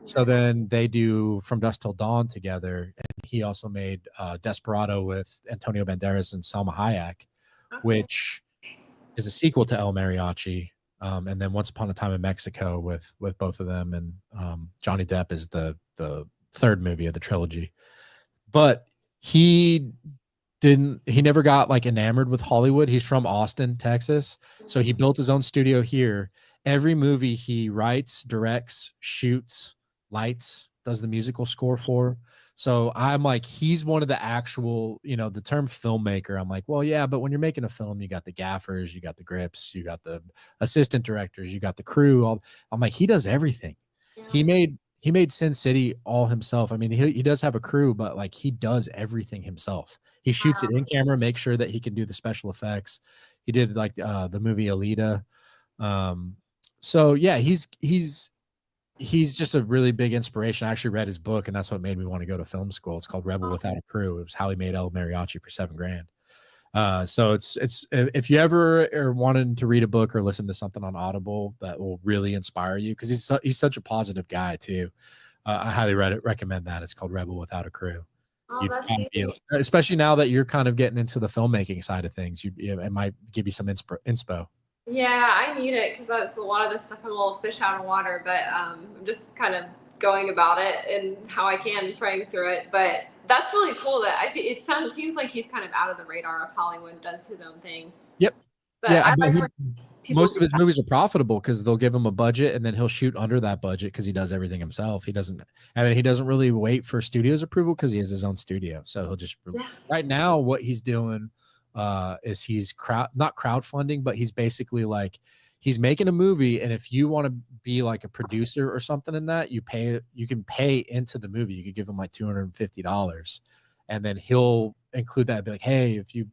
so then they do From Dusk Till Dawn together. And he also made Desperado with Antonio Banderas and Salma Hayek, which is a sequel to El Mariachi. And then Once Upon a Time in Mexico with both of them. And Johnny Depp is the third movie of the trilogy. But he never got like enamored with Hollywood. He's from Austin, Texas. So he built his own studio here. Every movie he writes, directs, shoots, lights, does the musical score for. So I'm like, he's one of the actual, the term filmmaker. I'm like, well, yeah, but when you're making a film, you got the gaffers, you got the grips, you got the assistant directors, you got the crew. I'm like, he does everything. Yeah. He made Sin City all himself. I mean, he does have a crew, but like he does everything himself. He shoots it in camera, make sure that he can do the special effects. He did like the movie Alita. So yeah, he's just a really big inspiration. I actually read his book, and that's what made me want to go to film school. It's called Rebel Without a Crew. It was how he made El Mariachi for $7,000. So it's if you ever are wanting to read a book or listen to something on Audible that will really inspire you, because he's such a positive guy too. I highly recommend that. It's called Rebel Without a Crew. Oh, that's neat. Especially now that you're kind of getting into the filmmaking side of things, it might give you some inspo. Yeah, I need it because that's a lot of this stuff. I'm a little fish out of water, but I'm just kind of going about it and how I can, praying through it. But that's really cool that it seems like he's kind of out of the radar of Hollywood, does his own thing. Yep. But yeah, most of his talk. movies are profitable because they'll give him a budget and then he'll shoot under that budget because he does everything himself. He doesn't really wait for studio's approval because he has his own studio. So he'll just right now what he's doing is he's not crowdfunding, but he's basically like he's making a movie, and if you want to be like a producer or something in that, you can pay into the movie. You could give him like $250, and then he'll include that, be like, hey, if you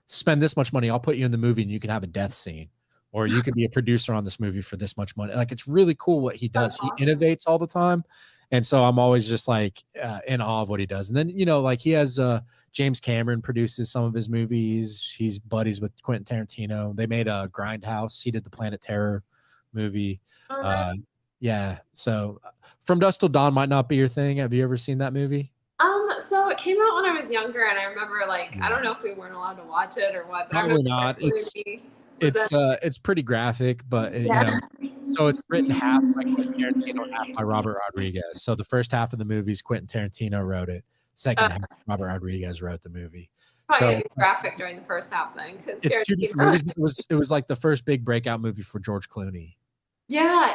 spend this much money, I'll put you in the movie and you can have a death scene, or you can be a producer on this movie for this much money. Like, it's really cool what he does. He innovates all the time. And so I'm always just like in awe of what he does. And then, like he has James Cameron produces some of his movies. He's buddies with Quentin Tarantino. They made a Grindhouse. He did the Planet Terror movie. Yeah. So From Dusk Till Dawn might not be your thing. Have you ever seen that movie? So it came out when I was younger, and I remember I don't know if we weren't allowed to watch it or what. But probably not. It's pretty graphic, but so it's written half by Quentin Tarantino, half by Robert Rodriguez. So the first half of the movie is Quentin Tarantino wrote it. Second half, Robert Rodriguez wrote the movie. Probably graphic during the first half then, because it's two different movies. It was like the first big breakout movie for George Clooney. Yeah.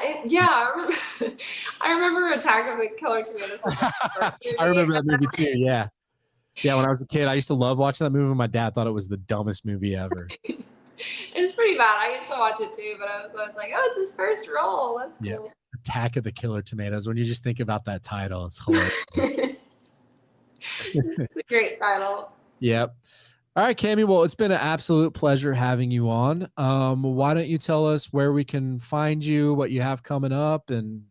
I remember Attack of the Killer Tomatoes was the first movie. I remember that movie too. Yeah. Yeah. When I was a kid, I used to love watching that movie. My dad thought it was the dumbest movie ever. It's pretty bad. I used to watch it too, but I was like, oh, it's his first role. That's cool. Yeah. Attack of the Killer Tomatoes. When you just think about that title, it's hilarious. It's a great title. Yep. All right, Cami. Well, it's been an absolute pleasure having you on. Why don't you tell us where we can find you, what you have coming up, and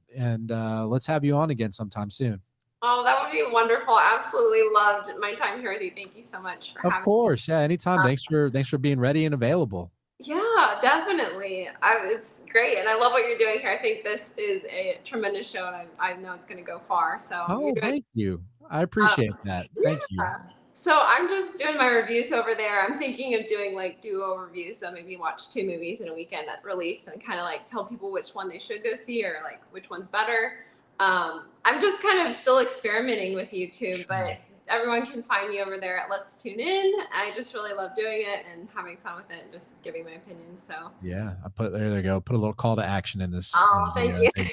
let's have you on again sometime soon. Oh, that would be wonderful. Absolutely loved my time here with you. Thank you so much for having me. Of course. Yeah, anytime. Thanks for being ready and available. Yeah, definitely. It's great. And I love what you're doing here. I think this is a tremendous show, and I know it's going to go far. So thank you. I appreciate that. Thank you. So I'm just doing my reviews over there. I'm thinking of doing duo reviews. So maybe watch 2 movies in a weekend at release and kind of tell people which one they should go see or which one's better. I'm just kind of still experimenting with YouTube, but everyone can find me over there at Let's Tune In. I just really love doing it and having fun with it and just giving my opinions. So yeah, there they go. Put a little call to action in this. Oh, thank you.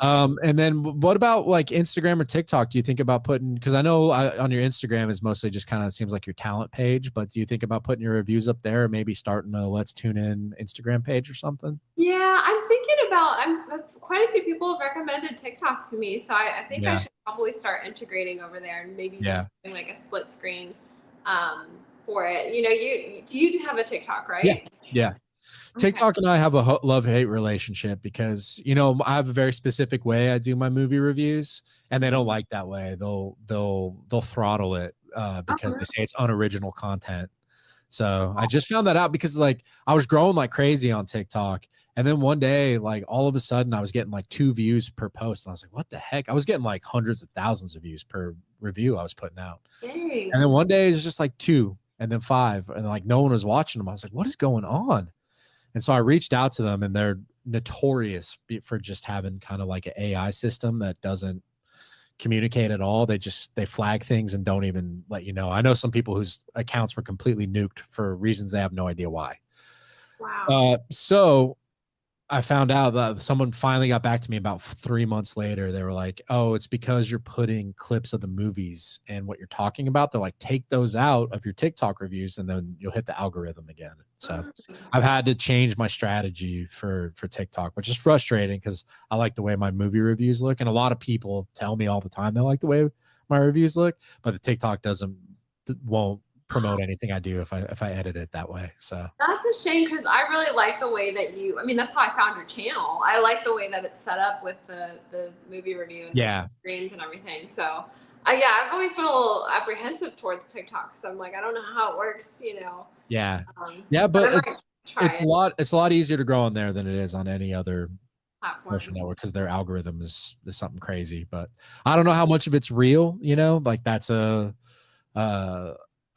And then what about Instagram or TikTok? Do you think about putting, because I know on your Instagram is mostly just kind of seems like your talent page, but do you think about putting your reviews up there, or maybe starting a Let's Tune In Instagram page or something? Yeah, I'm thinking about, quite a few people have recommended TikTok to me. So I think I should probably start integrating over there and maybe just doing a split screen for it. Do you have a TikTok, right? Yeah. TikTok and I have a love-hate relationship because, I have a very specific way I do my movie reviews, and they don't like that way. They'll throttle it because they say it's unoriginal content. So I just found that out because I was growing like crazy on TikTok. And then one day, all of a sudden I was getting 2 views per post. And I was like, what the heck? I was getting hundreds of thousands of views per review I was putting out. Dang. And then one day it was just 2 and then 5 and no one was watching them. I was like, what is going on? And so I reached out to them, and they're notorious for just having kind of an AI system that doesn't communicate at all. They flag things and don't even let you know. I know some people whose accounts were completely nuked for reasons they have no idea why. Wow. So I found out that someone finally got back to me about 3 months later. They were like, "Oh, it's because you're putting clips of the movies and what you're talking about." They're like, "Take those out of your TikTok reviews, and then you'll hit the algorithm again." So I've had to change my strategy for TikTok, which is frustrating because I like the way my movie reviews look, and a lot of people tell me all the time they like the way my reviews look, but the TikTok won't promote anything I do if I edit it that way. So That's a shame because I really like the way that I mean, that's how I found your channel. I like the way that it's set up with the movie review and yeah. the screens and everything. So, yeah, I've always been a little apprehensive towards TikTok because I'm like, I don't know how it works, you know. Yeah. But But I might try it's it. a lot easier to grow on there than it is on any other Platform. social network because their algorithm is something crazy. But I don't know how much of it's real, you know, like that's a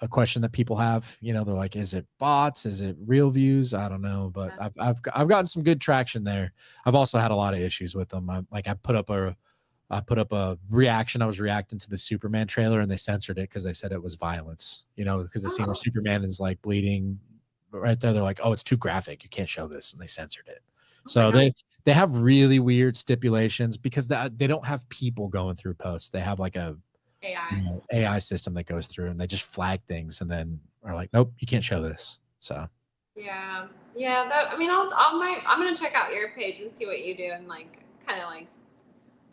question that people have, you know, they're like, is it bots? Is it real views? I don't know, but I've gotten some good traction there. I've also had a lot of issues with them. I put up a reaction. I was reacting to the Superman trailer and they censored it because they said it was violence, you know, because the scene where Superman is like bleeding right there. They're like, oh, it's too graphic. You can't show this. And they censored it. So they have really weird stipulations because they don't have people going through posts. They have like a AI system that goes through and they just flag things and then are like, nope, you can't show this. So Yeah. I mean, I'm gonna check out your page and see what you do and like kind of like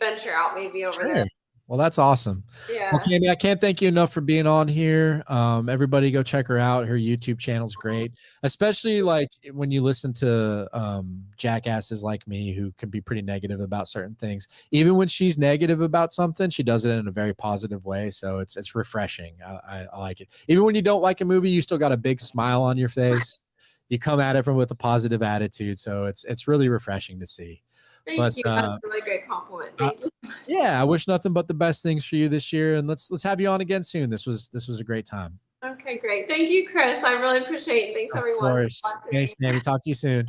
venture out maybe over there. Well, that's awesome. Yeah. Well, Cami, I can't thank you enough for being on here. Everybody go check her out. Her YouTube channel's great, especially like when you listen to jackasses like me who can be pretty negative about certain things. Even when she's negative about something, she does it in a very positive way. So it's refreshing. I like it. Even when you don't like a movie, you still got a big smile on your face. You come at it with a positive attitude. So it's really refreshing to see. Thank you. That's a really great compliment. Thank you. Yeah, I wish nothing but the best things for you this year, and let's have you on again soon. This was a great time. Okay, great. Thank you, Chris. I really appreciate it. Thanks, everyone. Of course. Thanks, Cami. Talk to you soon.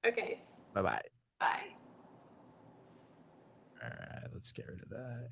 Okay. Bye-bye. Bye. All right, let's get rid of that.